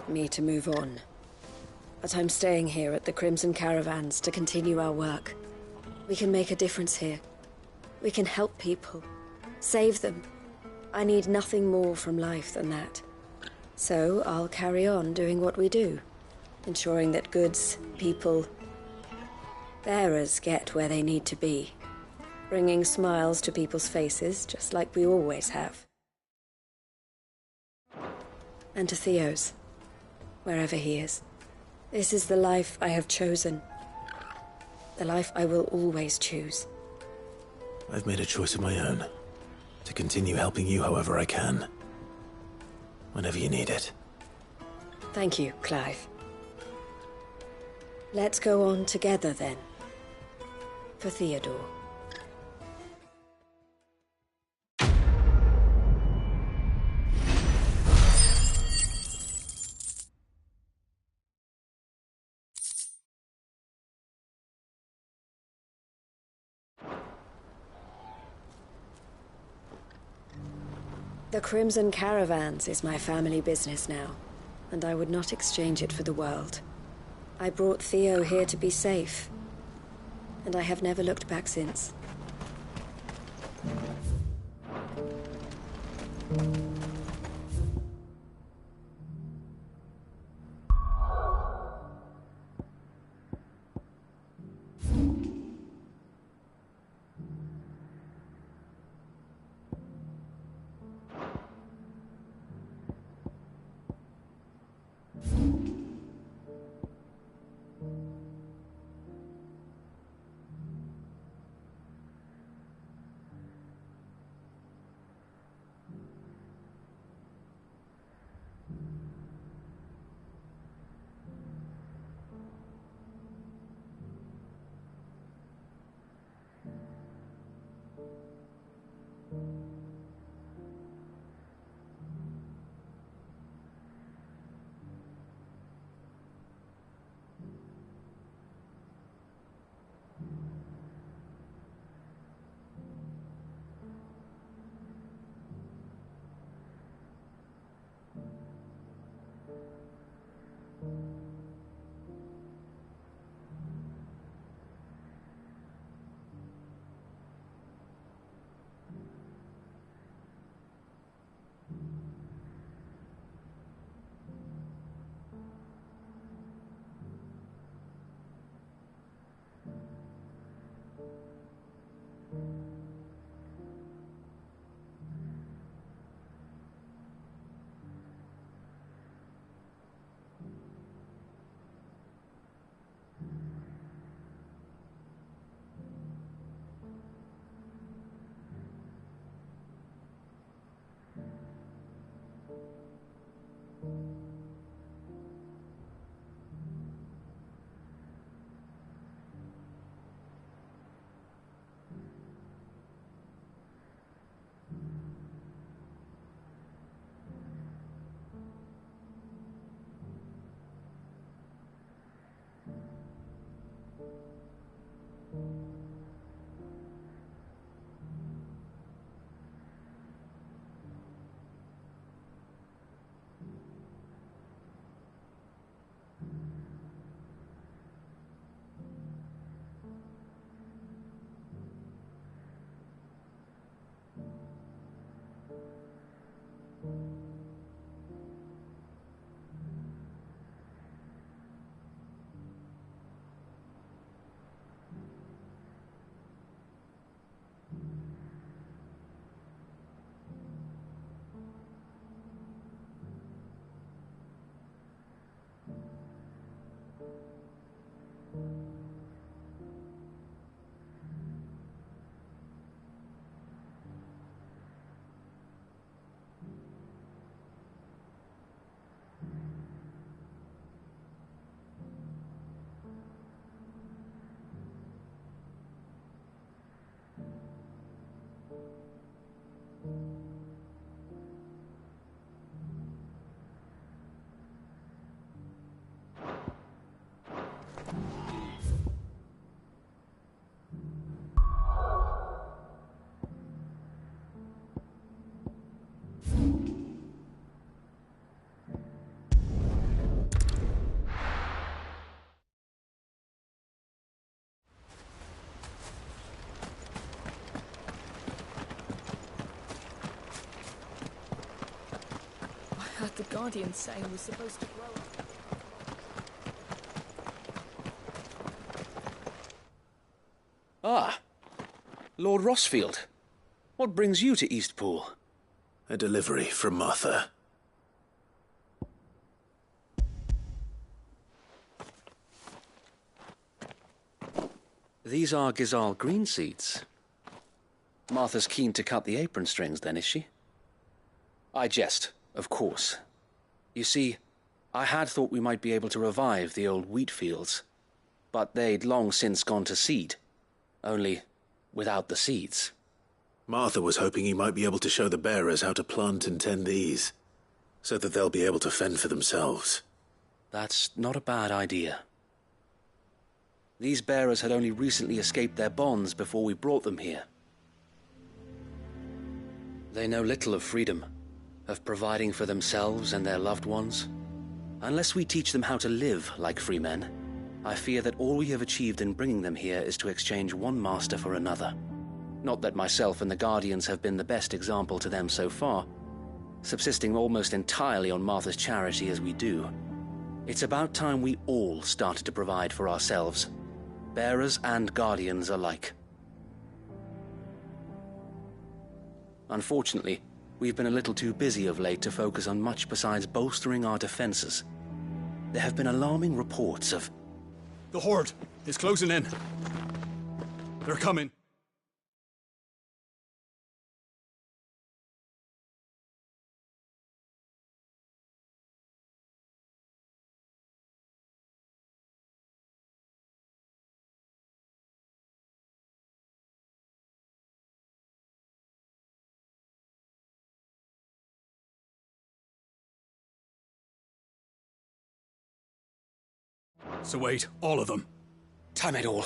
[SPEAKER 9] want me to move on. But I'm staying here at the Crimson Caravans to continue our work. We can make a difference here. We can help people. Save them. I need nothing more from life than that. So I'll carry on doing what we do. Ensuring that goods, people, bearers get where they need to be. Bringing smiles to people's faces, just like we always have. And to Theo's, wherever he is. This is the life I have chosen. The life I will always choose.
[SPEAKER 2] I've made a choice of my own. To continue helping you however I can. Whenever you need it.
[SPEAKER 9] Thank you, Clive. Let's go on together, then. For Theodore. The Crimson Caravans is my family business now, and I would not exchange it for the world. I brought Theo here to be safe, and I have never looked back since.
[SPEAKER 13] heard the Guardian say was supposed to grow up.
[SPEAKER 16] Ah, Lord Rossfield. What brings you to Eastpool?
[SPEAKER 2] A delivery from Martha.
[SPEAKER 16] These are Gizal green seeds. Martha's keen to cut the apron strings, then, is she? I jest, of course. You see, I had thought we might be able to revive the old wheat fields, but they'd long since gone to seed, only without the seeds.
[SPEAKER 2] Martha was hoping he might be able to show the bearers how to plant and tend these, so that they'll be able to fend for themselves.
[SPEAKER 16] That's not a bad idea. These bearers had only recently escaped their bonds before we brought them here. They know little of freedom, of providing for themselves and their loved ones. Unless we teach them how to live like free men, I fear that all we have achieved in bringing them here is to exchange one master for another. Not that myself and the Guardians have been the best example to them so far, subsisting almost entirely on Martha's charity as we do. It's about time we all started to provide for ourselves, bearers and Guardians alike. Unfortunately, we've been a little too busy of late to focus on much besides bolstering our defenses. There have been alarming reports of...
[SPEAKER 23] The Horde is closing in. They're coming. So wait, all of them.
[SPEAKER 16] Time it all.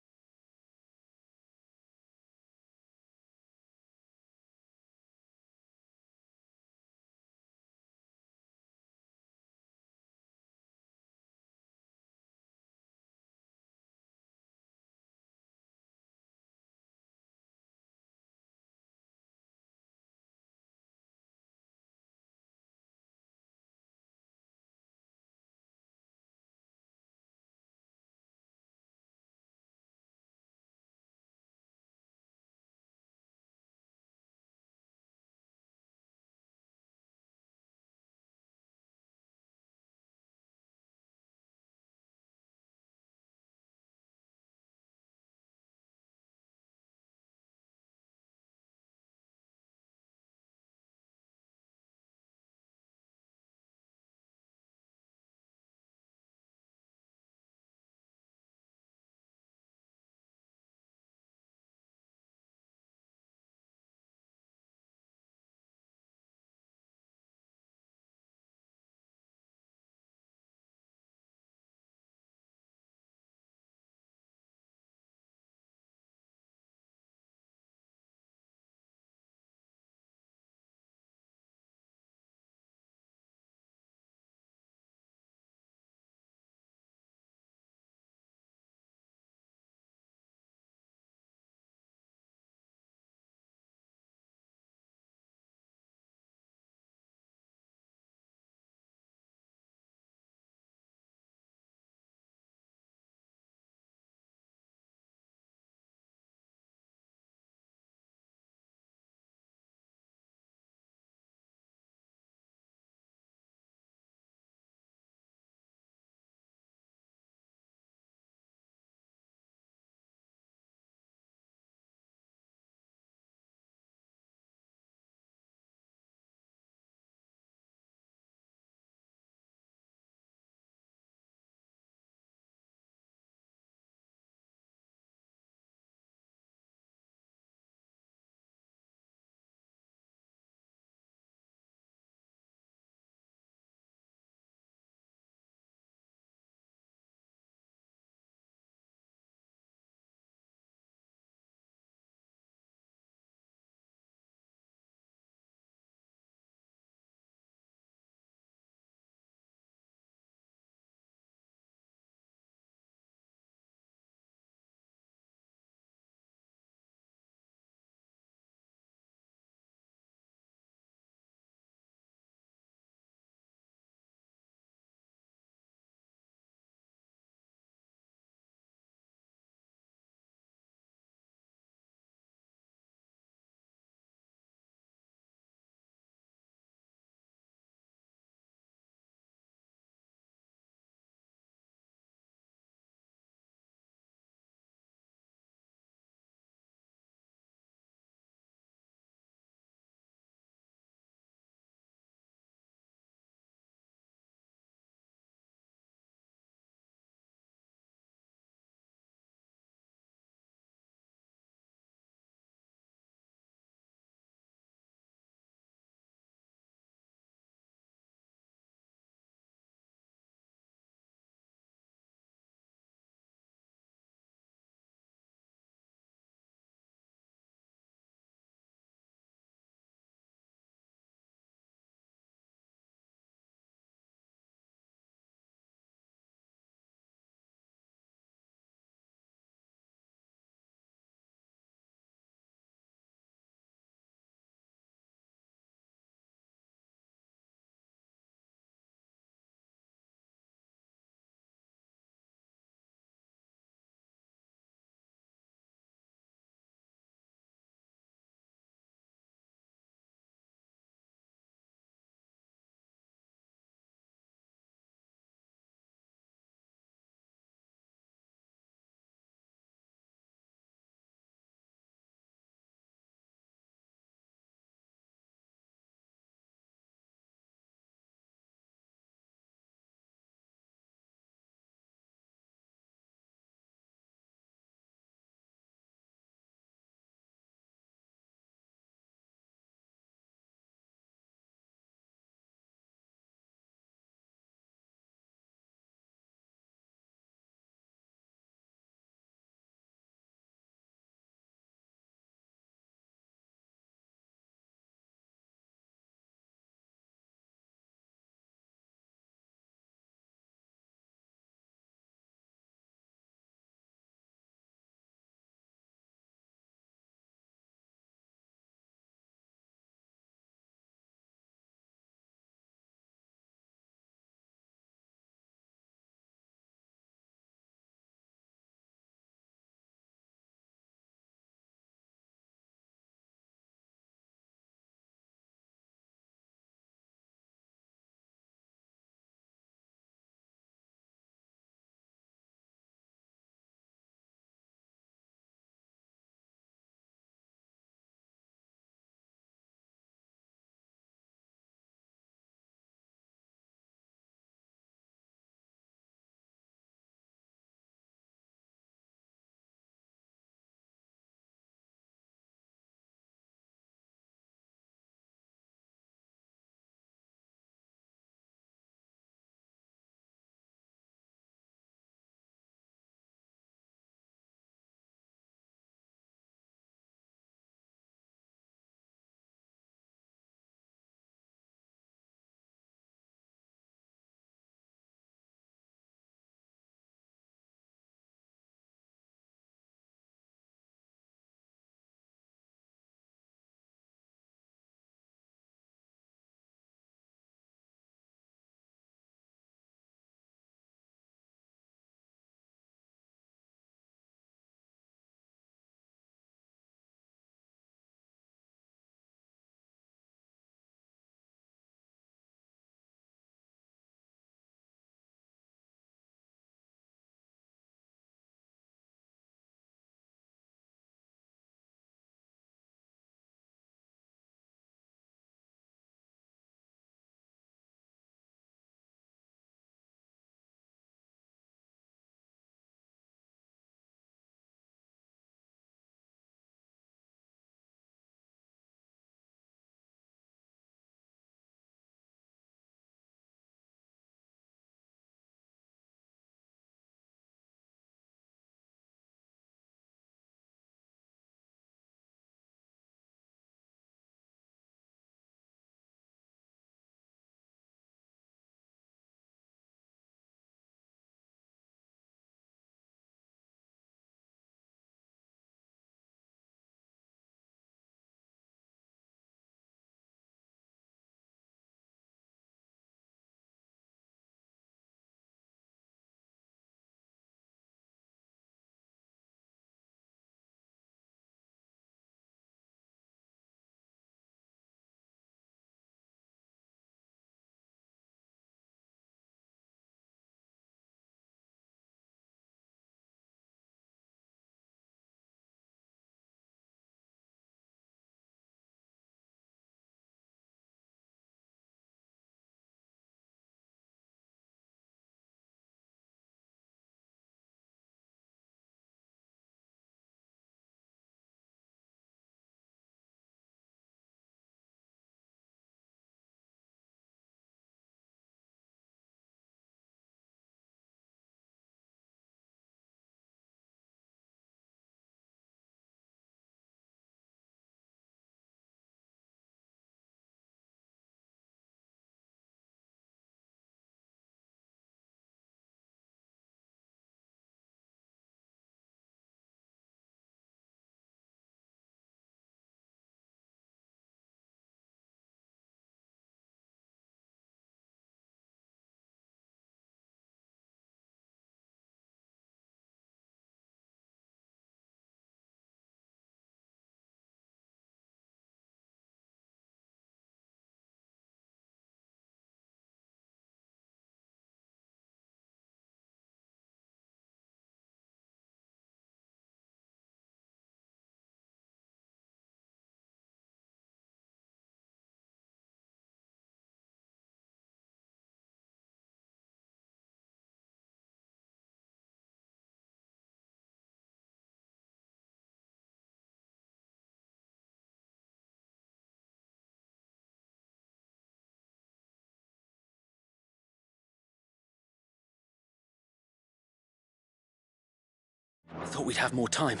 [SPEAKER 16] thought we'd have more time.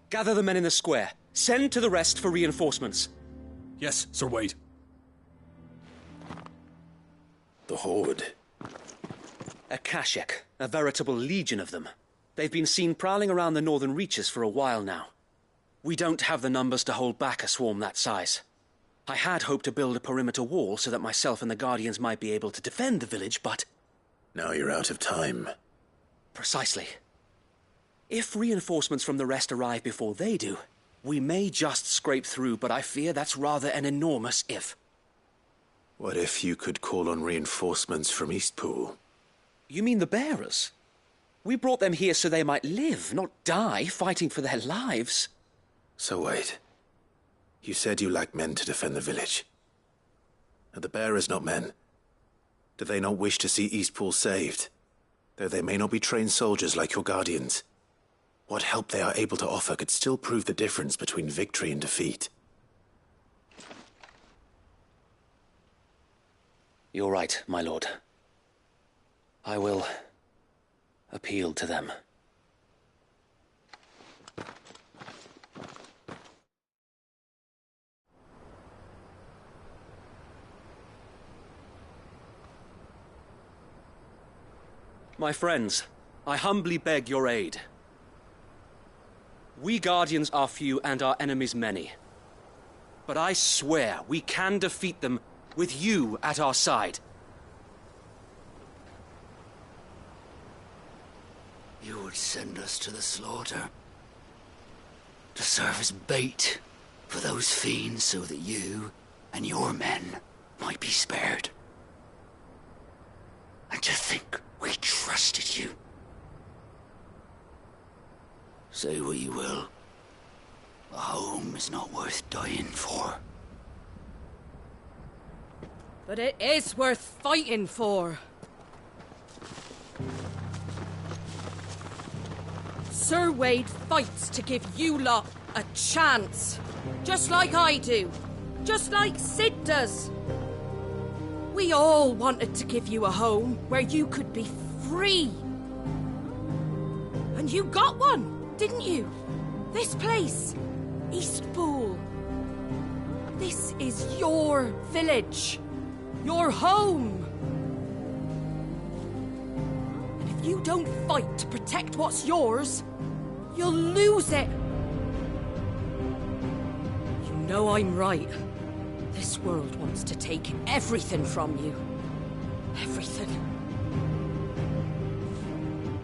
[SPEAKER 16] Gather the men in the square. Send to the rest for reinforcements.
[SPEAKER 23] Yes, Sir Wade.
[SPEAKER 22] The Horde.
[SPEAKER 16] A Kashek, a veritable legion of them. They've been seen prowling around the northern reaches for a while now. We don't have the numbers to hold back a swarm that size. I had hoped to build a perimeter wall so that myself and the Guardians might be able to defend the village, but...
[SPEAKER 22] Now you're out of time.
[SPEAKER 16] Precisely. If reinforcements from the rest arrive before they do, we may just scrape through, but I fear that's rather an enormous if.
[SPEAKER 22] What if you could call on reinforcements from Eastpool?
[SPEAKER 16] You mean the bearers? We brought them here so they might live, not die, fighting for their lives.
[SPEAKER 22] So wait. You said you lacked men to defend the village. Are the bearers not men? Do they not wish to see Eastpool saved? Though they may not be trained soldiers like your guardians. What help they are able to offer could still prove the difference between victory and defeat.
[SPEAKER 16] You're right, my lord. I will appeal to them. My friends, I humbly beg your aid. We Guardians are few and our enemies many. But I swear we can defeat them with you at our side.
[SPEAKER 6] You would send us to the slaughter. To serve as bait for those fiends so that you and your men might be spared. And to think we trusted you. Say what you will. A home is not worth dying for.
[SPEAKER 17] But it is worth fighting for. Sir Wade fights to give you lot a chance. Just like I do. Just like Sid does. We all wanted to give you a home where you could be free. And you got one, didn't you? This place, Eastpool. This is your village. Your home. And if you don't fight to protect what's yours, you'll lose it. You know I'm right. This world wants to take everything from you. Everything.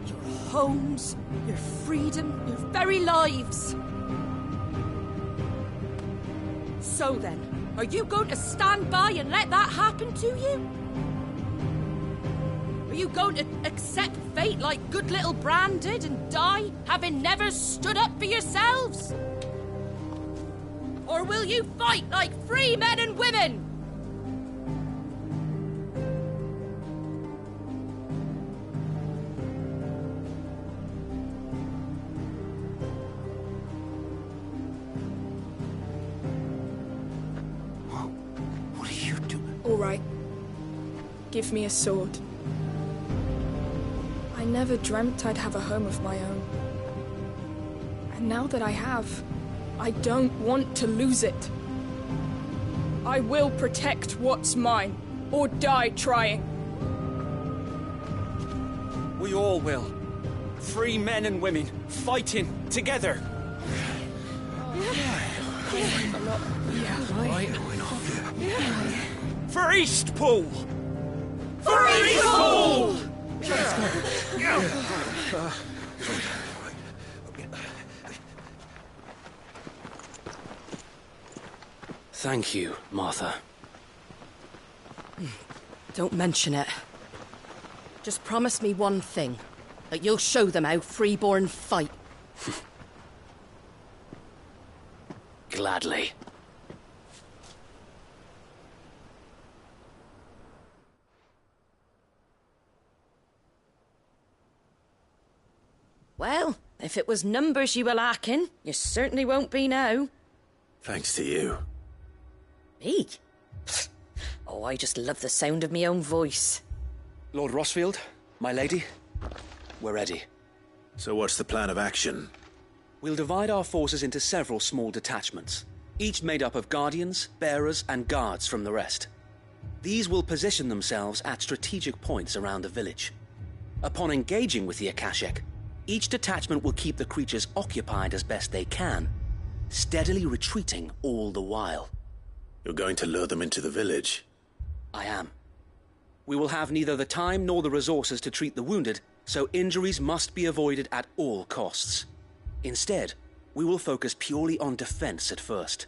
[SPEAKER 17] Your homes, your freedom, your very lives. So then, are you going to stand by and let that happen to you? Are you going to accept fate like good little Bran did and die, having never stood up for yourselves? Or will you fight like free men and women?
[SPEAKER 6] What are you doing?
[SPEAKER 13] All right. Give me a sword. I never dreamt I'd have a home of my own. And now that I have, I don't want to lose it. I will protect what's mine, or die trying.
[SPEAKER 16] We all will. Free men and women, fighting together. For Eastpool!
[SPEAKER 8] For Eastpool!
[SPEAKER 16] Thank you, Martha.
[SPEAKER 17] Don't mention it. Just promise me one thing. That you'll show them how freeborn fight.
[SPEAKER 16] Gladly.
[SPEAKER 17] Well, if it was numbers you were lacking, you certainly won't be now.
[SPEAKER 22] Thanks to you.
[SPEAKER 17] Me? Oh, I just love the sound of my own voice.
[SPEAKER 16] Lord Rossfield, my lady, we're ready.
[SPEAKER 22] So what's the plan of action?
[SPEAKER 16] We'll divide our forces into several small detachments, each made up of guardians, bearers, and guards from the rest. These will position themselves at strategic points around the village. Upon engaging with the Akashic, each detachment will keep the creatures occupied as best they can, steadily retreating all the while.
[SPEAKER 2] You're going to lure them into the village?
[SPEAKER 16] I am. We will have neither the time nor the resources to treat the wounded, so injuries must be avoided at all costs. Instead, we will focus purely on defense at first.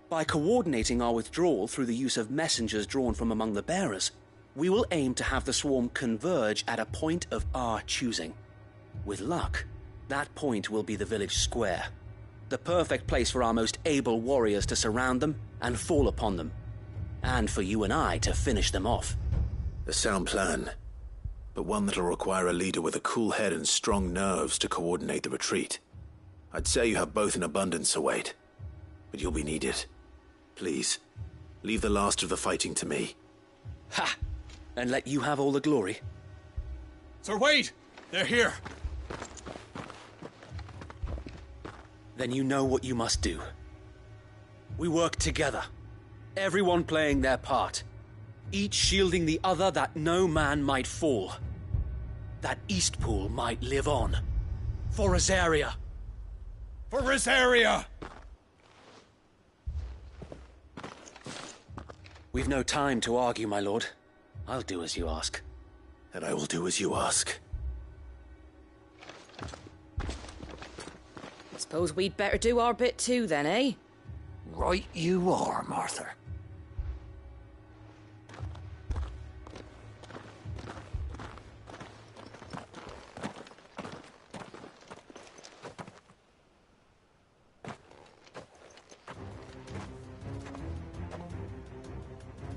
[SPEAKER 16] By coordinating our withdrawal through the use of messengers drawn from among the bearers, we will aim to have the swarm converge at a point of our choosing. With luck, that point will be the village square, the perfect place for our most able warriors to surround them and fall upon them, and for you and I to finish them off.
[SPEAKER 2] A sound plan, but one that'll require a leader with a cool head and strong nerves to coordinate the retreat. I'd say you have both in abundance, Sir Wade, but you'll be needed. Please, leave the last of the fighting to me.
[SPEAKER 16] Ha! And let you have all the glory.
[SPEAKER 14] Sir Wade! They're here!
[SPEAKER 16] Then you know what you must do. We work together, everyone playing their part, each shielding the other that no man might fall, that Eastpool might live on. For Rosaria!
[SPEAKER 14] For Rosaria!
[SPEAKER 16] We've no time to argue, my lord. I'll do as you ask.
[SPEAKER 2] And I will do as you ask.
[SPEAKER 17] Suppose we'd better do our bit too, then, eh?
[SPEAKER 6] Right you are, Martha.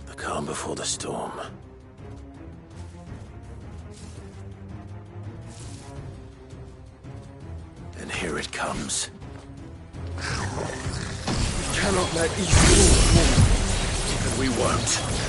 [SPEAKER 2] The calm before the storm. And here it comes.
[SPEAKER 15] We cannot let Eastpool fall.
[SPEAKER 2] And we won't.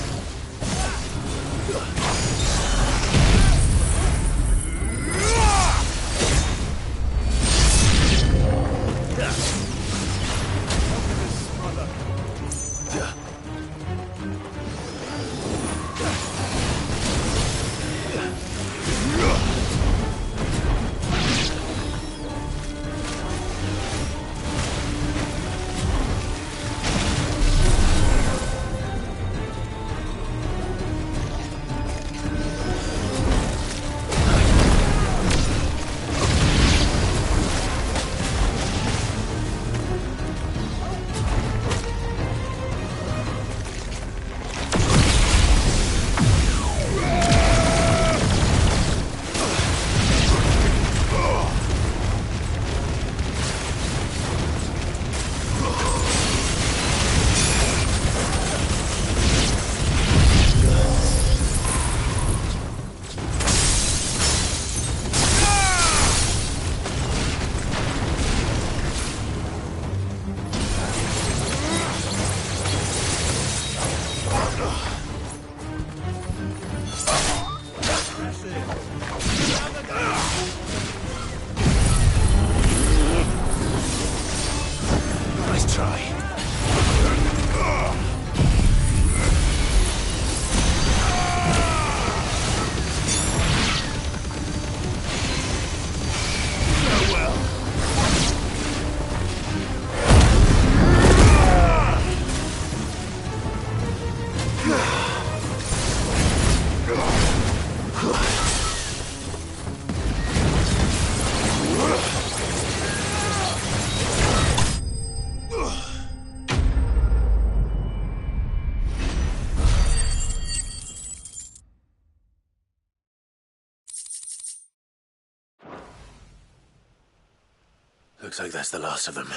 [SPEAKER 2] Looks like that's the last of them.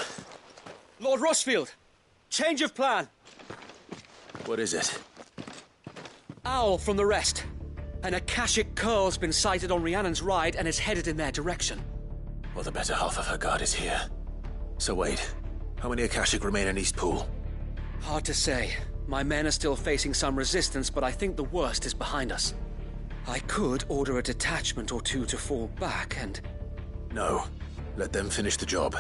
[SPEAKER 16] Lord Rossfield! Change of plan!
[SPEAKER 2] What is it?
[SPEAKER 16] Owl from the rest. An Akashic curl's been sighted on Rhiannon's ride and is headed in their direction.
[SPEAKER 2] Well, the better half of her guard is here. So wait, how many Akashic remain in Eastpool?
[SPEAKER 16] Hard to say. My men are still facing some resistance, but I think the worst is behind us. I could order a detachment or two to fall back and...
[SPEAKER 2] No. Let them finish the job.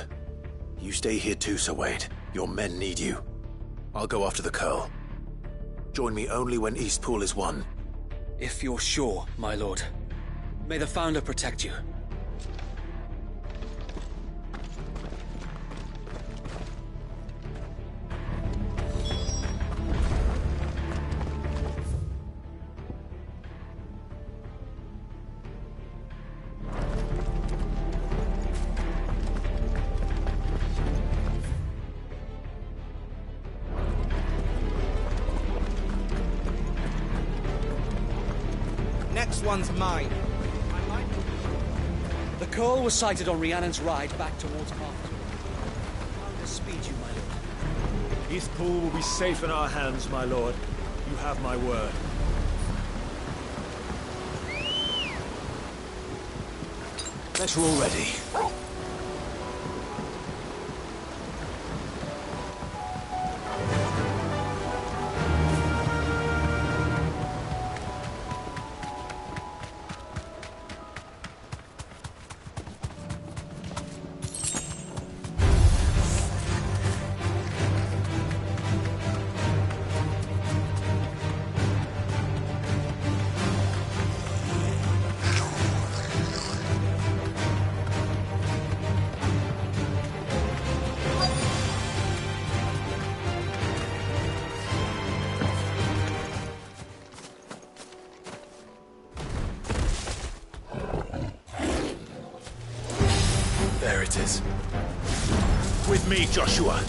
[SPEAKER 2] You stay here too, Sir Wade. Your men need you. I'll go after the Curl. Join me only when Eastpool is won.
[SPEAKER 16] If you're sure, my lord. May the Founder protect you.
[SPEAKER 4] Next one's mine.
[SPEAKER 16] The Curl was sighted on Rhiannon's ride back towards Market. How to speed you, my lord?
[SPEAKER 3] Eastpool will be safe in our hands, my lord. You have my word.
[SPEAKER 2] Bet you're all ready. There it is. With me, Joshua.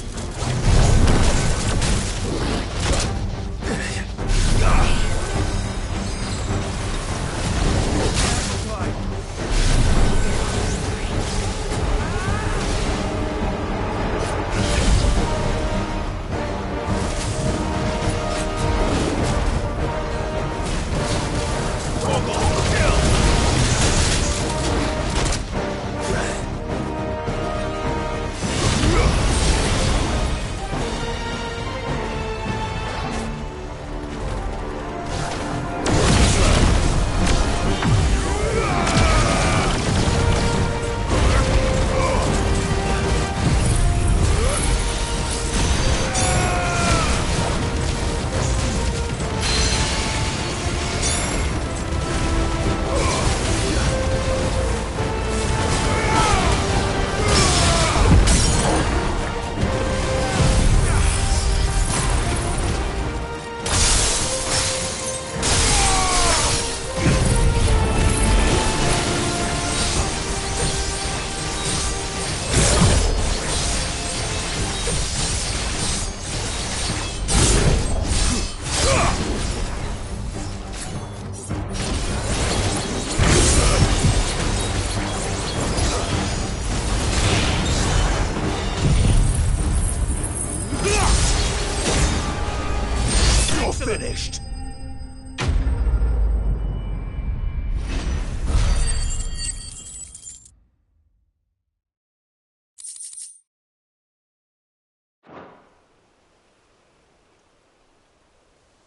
[SPEAKER 2] Finished.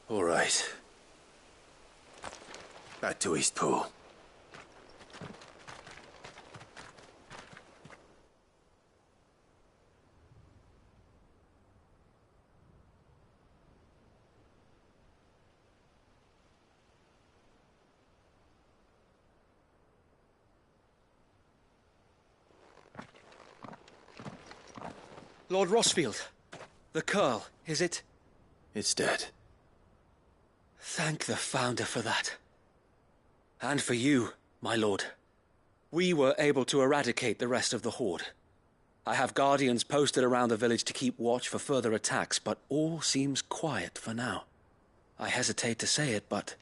[SPEAKER 2] All right. Back to Eastpool.
[SPEAKER 16] Lord Rossfield, the Curl, is it?
[SPEAKER 2] It's dead.
[SPEAKER 16] Thank the Founder for that. And for you, my lord. We were able to eradicate the rest of the Horde. I have guardians posted around the village to keep watch for further attacks, but all seems quiet for now. I hesitate to say it, but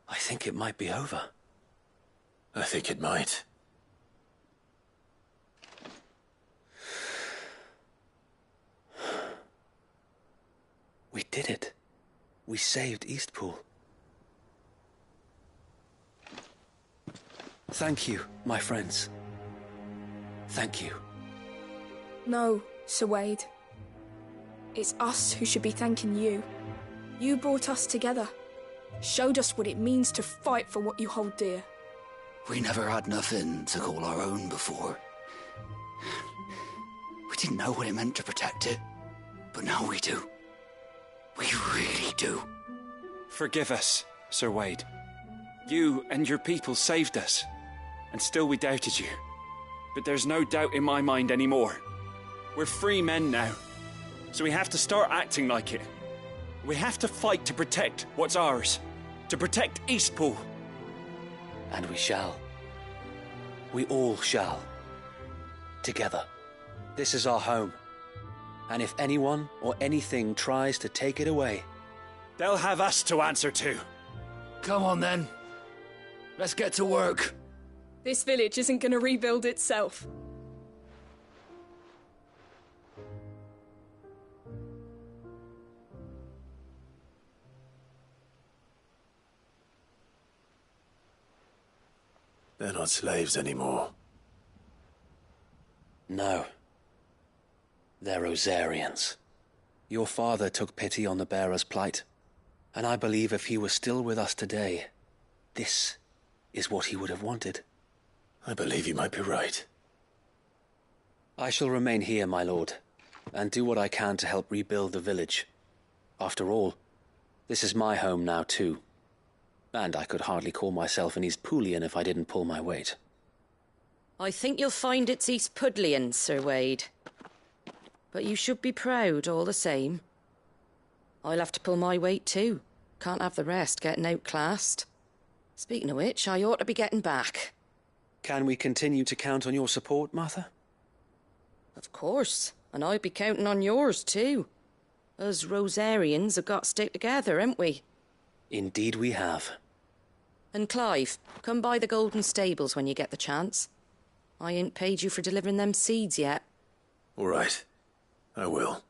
[SPEAKER 16] I think it might be over.
[SPEAKER 2] I think it might.
[SPEAKER 16] We did it. We saved Eastpool. Thank you, my friends. Thank you.
[SPEAKER 13] No, Sir Wade. It's us who should be thanking you. You brought us together. Showed us what it means to fight for what you hold dear.
[SPEAKER 6] We never had nothing to call our own before. didn't know what it meant to protect it. But now we do. We really do.
[SPEAKER 5] Forgive us, Sir Wade. You and your people saved us, and still we doubted you. But there's no doubt in my mind anymore. We're free men now, so we have to start acting like it. We have to fight to protect what's ours, to protect Eastpool.
[SPEAKER 16] And we shall. We all shall. Together. This is our home. And if anyone or anything tries to take it away,
[SPEAKER 5] they'll have us to answer to.
[SPEAKER 6] Come on then. Let's get to work.
[SPEAKER 13] This village isn't gonna rebuild itself.
[SPEAKER 2] They're not slaves anymore.
[SPEAKER 16] No. They're Rosarians. Your father took pity on the bearer's plight, and I believe if he were still with us today, this is what he would have wanted.
[SPEAKER 2] I believe you might be right.
[SPEAKER 16] I shall remain here, my lord, and do what I can to help rebuild the village. After all, this is my home now too. And I could hardly call myself an Eastpoolian if I didn't pull my weight.
[SPEAKER 17] I think you'll find it's Eastpudlian, Sir Wade. But you should be proud all the same. I'll have to pull my weight too. Can't have the rest getting outclassed. Speaking of which, I ought to be getting back.
[SPEAKER 16] Can we continue to count on your support, Martha?
[SPEAKER 17] Of course, and I'll be counting on yours too. Us Rosarians have got to stick together, haven't we?
[SPEAKER 16] Indeed we have.
[SPEAKER 17] And Clive, come by the Golden Stables when you get the chance. I ain't paid you for delivering them seeds yet.
[SPEAKER 2] All right. I will.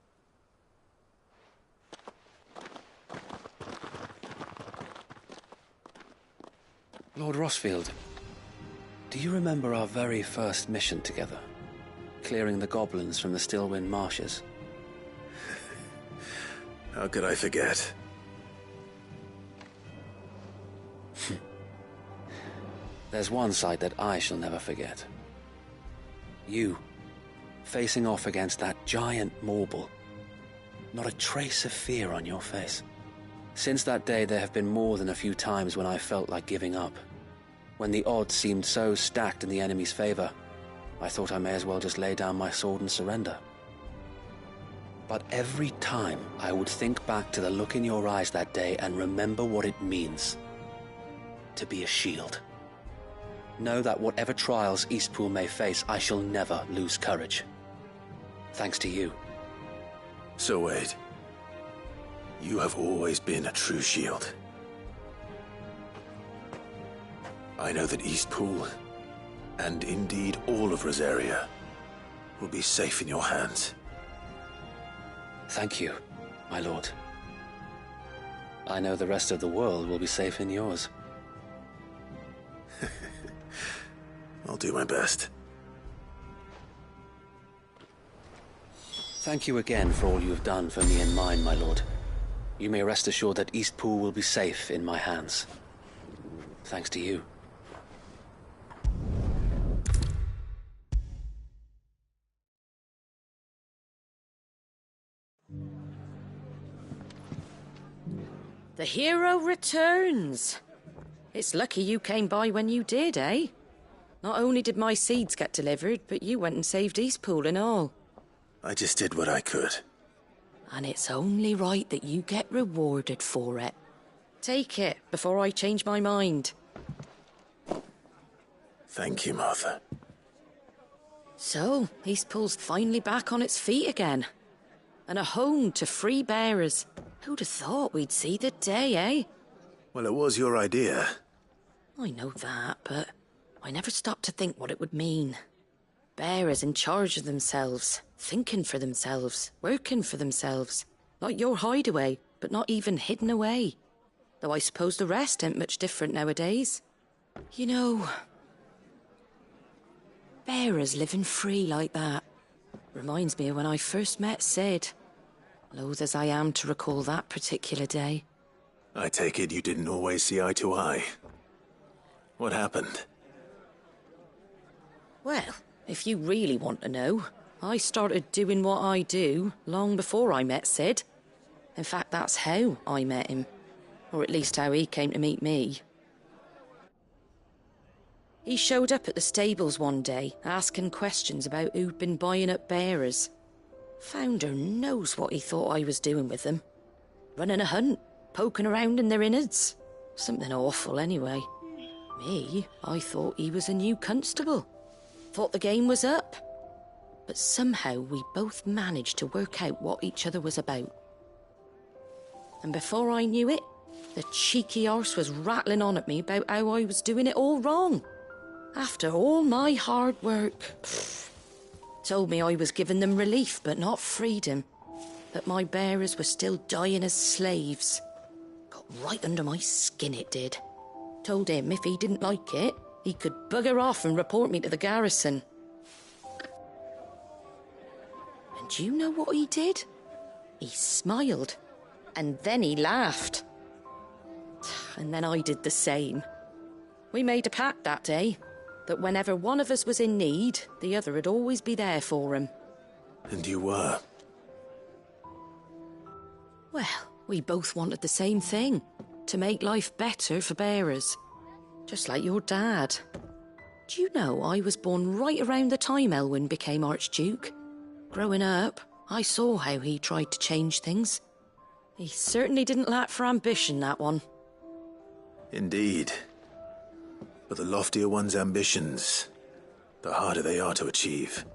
[SPEAKER 16] Lord Rossfield, do you remember our very first mission together? Clearing the goblins from the Stillwind marshes?
[SPEAKER 2] How could I forget?
[SPEAKER 16] There's one sight that I shall never forget. You, facing off against that giant Morble. Not a trace of fear on your face. Since that day, there have been more than a few times when I felt like giving up. When the odds seemed so stacked in the enemy's favor, I thought I may as well just lay down my sword and surrender. But every time I would think back to the look in your eyes that day and remember what it means to be a shield. Know that whatever trials Eastpool may face, I shall never lose courage. Thanks to you.
[SPEAKER 2] Sir Wade, you have always been a true shield. I know that Eastpool, and indeed all of Rosaria, will be safe in your hands.
[SPEAKER 16] Thank you, my lord. I know the rest of the world will be safe in yours.
[SPEAKER 2] I'll do my best.
[SPEAKER 16] Thank you again for all you have done for me and mine, my lord. You may rest assured that Eastpool will be safe in my hands. Thanks to you.
[SPEAKER 17] The hero returns. It's lucky you came by when you did, eh? Not only did my seeds get delivered, but you went and saved Eastpool and all.
[SPEAKER 2] I just did what I could.
[SPEAKER 17] And it's only right that you get rewarded for it. Take it before I change my mind.
[SPEAKER 2] Thank you, Martha.
[SPEAKER 17] So, Eastpool's finally back on its feet again. And a home to free bearers. Who'd have thought we'd see the day, eh?
[SPEAKER 2] Well, it was your idea.
[SPEAKER 17] I know that, but I never stopped to think what it would mean. Bearers in charge of themselves, thinking for themselves, working for themselves. Like your hideaway, but not even hidden away. Though I suppose the rest ain't much different nowadays. You know, bearers living free like that reminds me of when I first met Sid. Loath as I am to recall that particular day.
[SPEAKER 2] I take it you didn't always see eye to eye. What happened?
[SPEAKER 17] Well, if you really want to know,
[SPEAKER 11] I started doing what I do long before I met Sid. In fact, that's how I met him. Or at least how he came to meet me. He showed up at the stables one day, asking questions about who'd been buying up bearers. Founder knows what he thought I was doing with them. Running a hunt, poking around in their innards. Something awful, anyway. Me, I thought he was a new constable. Thought the game was up. But somehow we both managed to work out what each other was about. And before I knew it, the cheeky arse was rattling on at me about how I was doing it all wrong. After all my hard work. Told me I was giving them relief, but not freedom. That my bearers were still dying as slaves. Got right under my skin, it did. Told him if he didn't like it, he could bugger off and report me to the garrison. And do you know what he did? He smiled. And then he laughed. And then I did the same. We made a pact that day, that whenever one of us was in need, the other would always be there for him.
[SPEAKER 2] And you were?
[SPEAKER 11] Well, we both wanted the same thing. To make life better for bearers. Just like your dad. Do you know I was born right around the time Elwyn became Archduke? Growing up, I saw how he tried to change things. He certainly didn't lack for ambition, that one.
[SPEAKER 2] Indeed. But the loftier one's ambitions, the harder they are to achieve.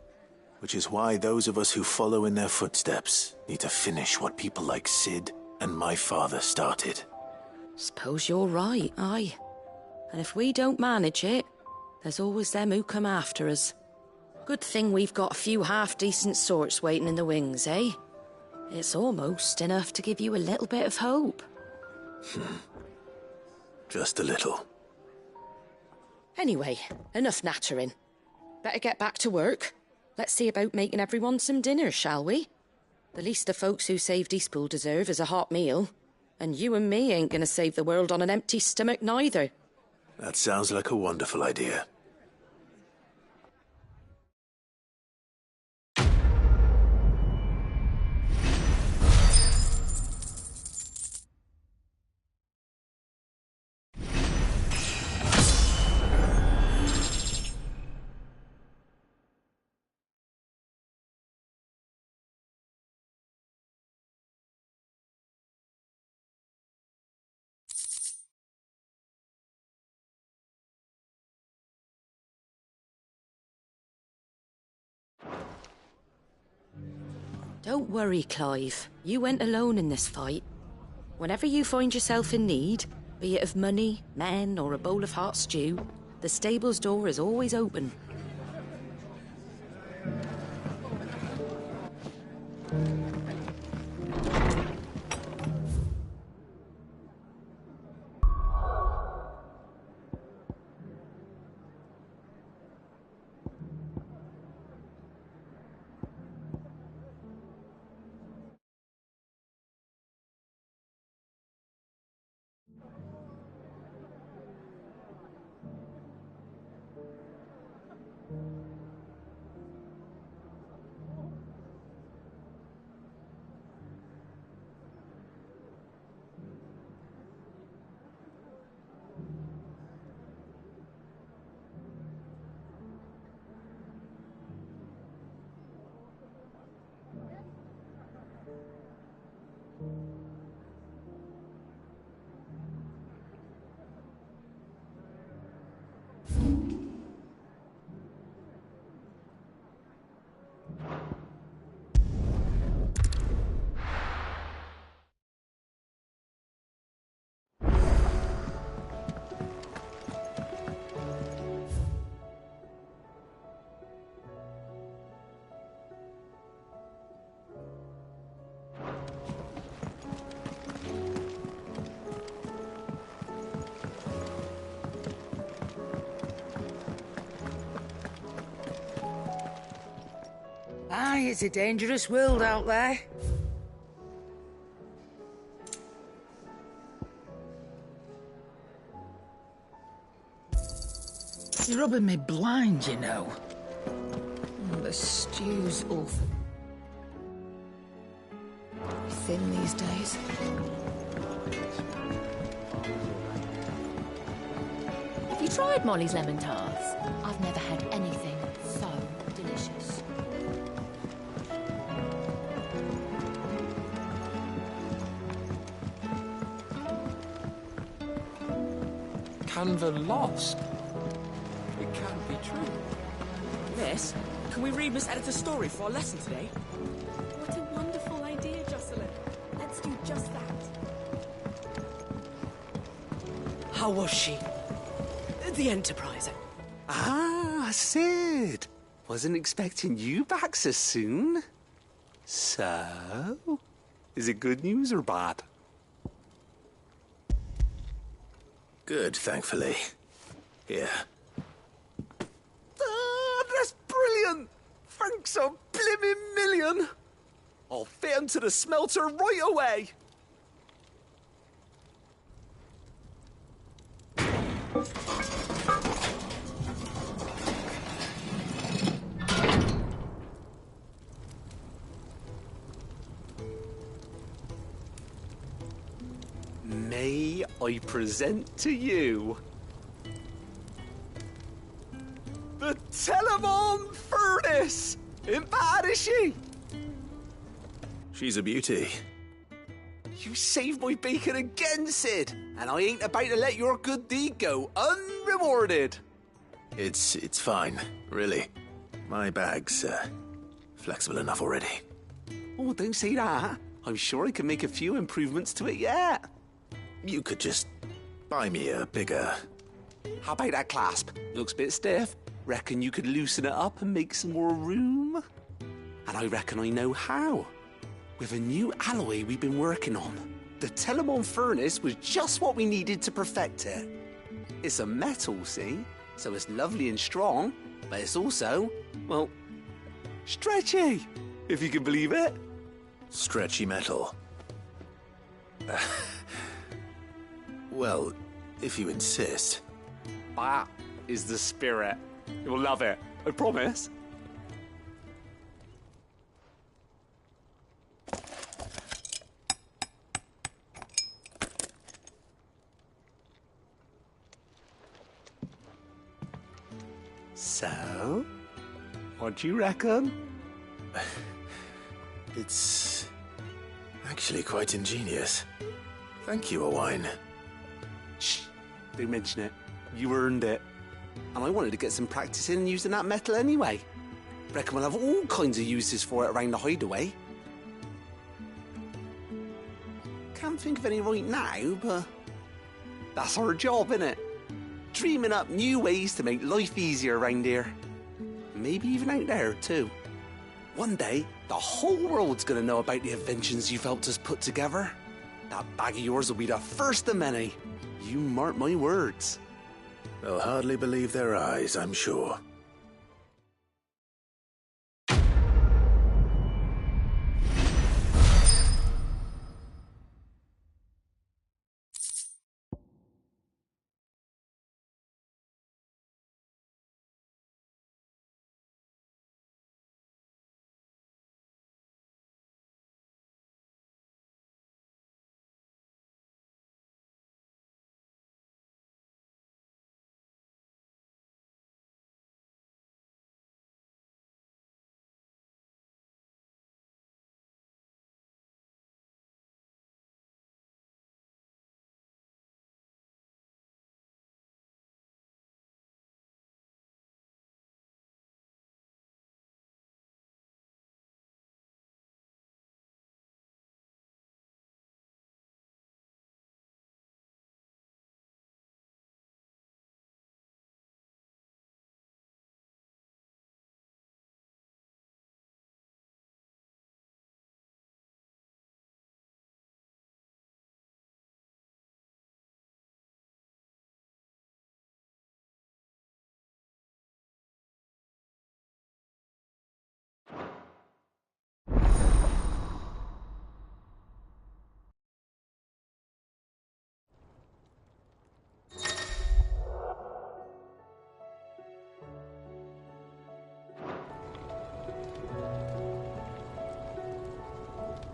[SPEAKER 2] Which is why those of us who follow in their footsteps need to finish what people like Sid and my father started.
[SPEAKER 11] Suppose you're right, aye. And if we don't manage it, there's always them who come after us. Good thing we've got a few half-decent sorts waiting in the wings, eh? It's almost enough to give you a little bit of hope.
[SPEAKER 2] Just a little.
[SPEAKER 11] Anyway, enough nattering. Better get back to work. Let's see about making everyone some dinner, shall we? The least the folks who saved Eastpool deserve is a hot meal. And you and me ain't gonna save the world on an empty stomach neither.
[SPEAKER 2] That sounds like a wonderful idea.
[SPEAKER 11] Don't worry, Clive. You went alone in this fight. Whenever you find yourself in need, be it of money, men, or a bowl of hot stew, the stable's door is always open.
[SPEAKER 18] Aye, it's a dangerous world out there. You're rubbing me blind, you know. The
[SPEAKER 9] stew's awful. Thin these days.
[SPEAKER 10] Have you tried Molly's lemon tarts? I've never had anything so delicious.
[SPEAKER 15] Canva lost? It can't be true.
[SPEAKER 19] Miss, can we read Miss Editor's story for our lesson today?
[SPEAKER 13] What a wonderful idea, Jocelyn. Let's do just that.
[SPEAKER 19] How was she? The Enterprise.
[SPEAKER 22] Ah, Sid. Wasn't expecting you back so soon. So, is it good news or bad?
[SPEAKER 2] Good, thankfully. Here.
[SPEAKER 22] Ah, that's brilliant! Thanks a blimmin' million! I'll fit 'em to the smelter right away! May I present to you the Telemon Furnace! Ain't bad, is she?
[SPEAKER 2] She's a beauty.
[SPEAKER 22] You saved my bacon again, Sid, and I ain't about to let your good deed go unrewarded.
[SPEAKER 2] It's fine, really. My bag's flexible enough already.
[SPEAKER 22] Oh, don't say that. I'm sure I can make a few improvements to it yet.
[SPEAKER 2] You could just buy me a bigger...
[SPEAKER 22] How about that clasp? Looks a bit stiff. Reckon you could loosen it up and make some more room? And I reckon I know how. With a new alloy we've been working on. The Telemon Furnace was just what we needed to perfect it. It's a metal, see? So it's lovely and strong, but it's also, well, stretchy, if you can believe it.
[SPEAKER 2] Stretchy metal. Well, if you insist.
[SPEAKER 22] That is the spirit. You'll love it, I promise. So, what do you reckon?
[SPEAKER 2] It's actually quite ingenious. Thank you, Owain.
[SPEAKER 22] Shh, don't mention it. You earned it. And I wanted to get some practice in using that metal anyway. Reckon we'll have all kinds of uses for it around the hideaway. Can't think of any right now, but that's our job, innit? Dreaming up new ways to make life easier around here. Maybe even out there, too. One day, the whole world's gonna know about the inventions you've helped us put together. That bag of yours will be the first of many. You mark my words.
[SPEAKER 2] They'll hardly believe their eyes, I'm sure.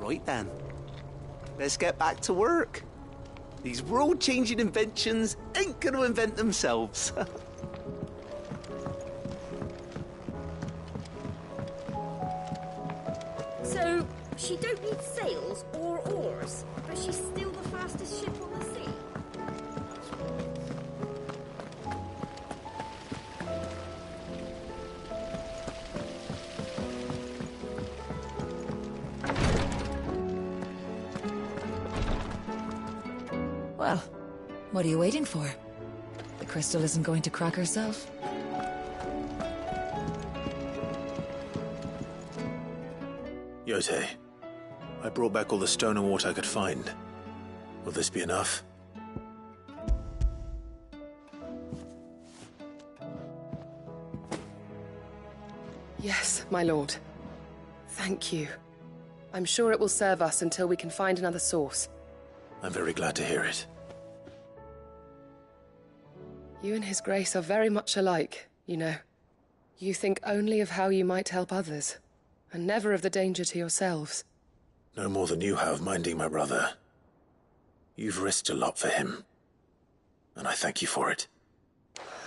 [SPEAKER 22] Right then. Let's get back to work. These world-changing inventions ain't gonna invent themselves.
[SPEAKER 1] So, she don't need sails or oars, but she's still the fastest ship on the sea.
[SPEAKER 7] Well, what are you waiting for? The crystal isn't going to crack herself?
[SPEAKER 2] Yote, I brought back all the stone and water I could find. Will this be enough?
[SPEAKER 20] Yes, my lord. Thank you. I'm sure it will serve us until we can find another source.
[SPEAKER 2] I'm very glad to hear it.
[SPEAKER 20] You and His Grace are very much alike, you know. You think only of how you might help others, and never of the danger to yourselves.
[SPEAKER 2] No more than you have minding my brother. You've risked a lot for him, and I thank you for it.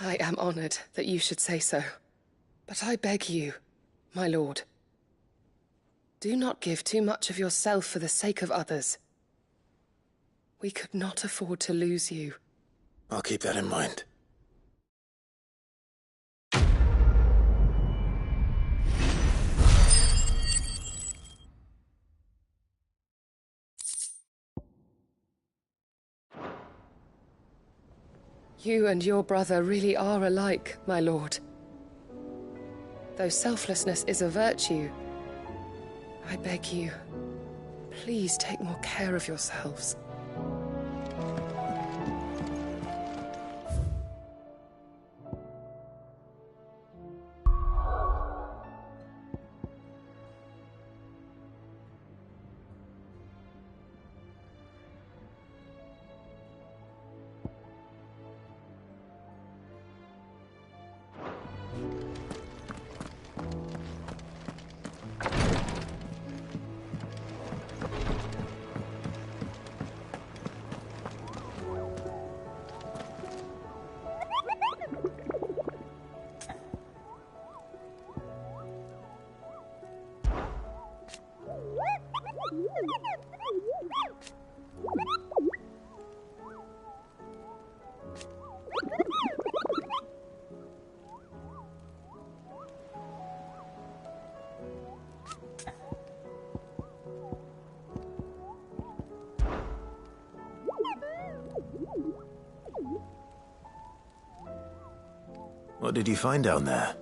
[SPEAKER 20] I am honored that you should say so. But I beg you, my lord, do not give too much of yourself for the sake of others. We could not afford to lose you.
[SPEAKER 2] I'll keep that in mind.
[SPEAKER 20] You and your brother really are alike, my lord. Though selflessness is a virtue, I beg you, please take more care of yourselves.
[SPEAKER 2] What did you find down there?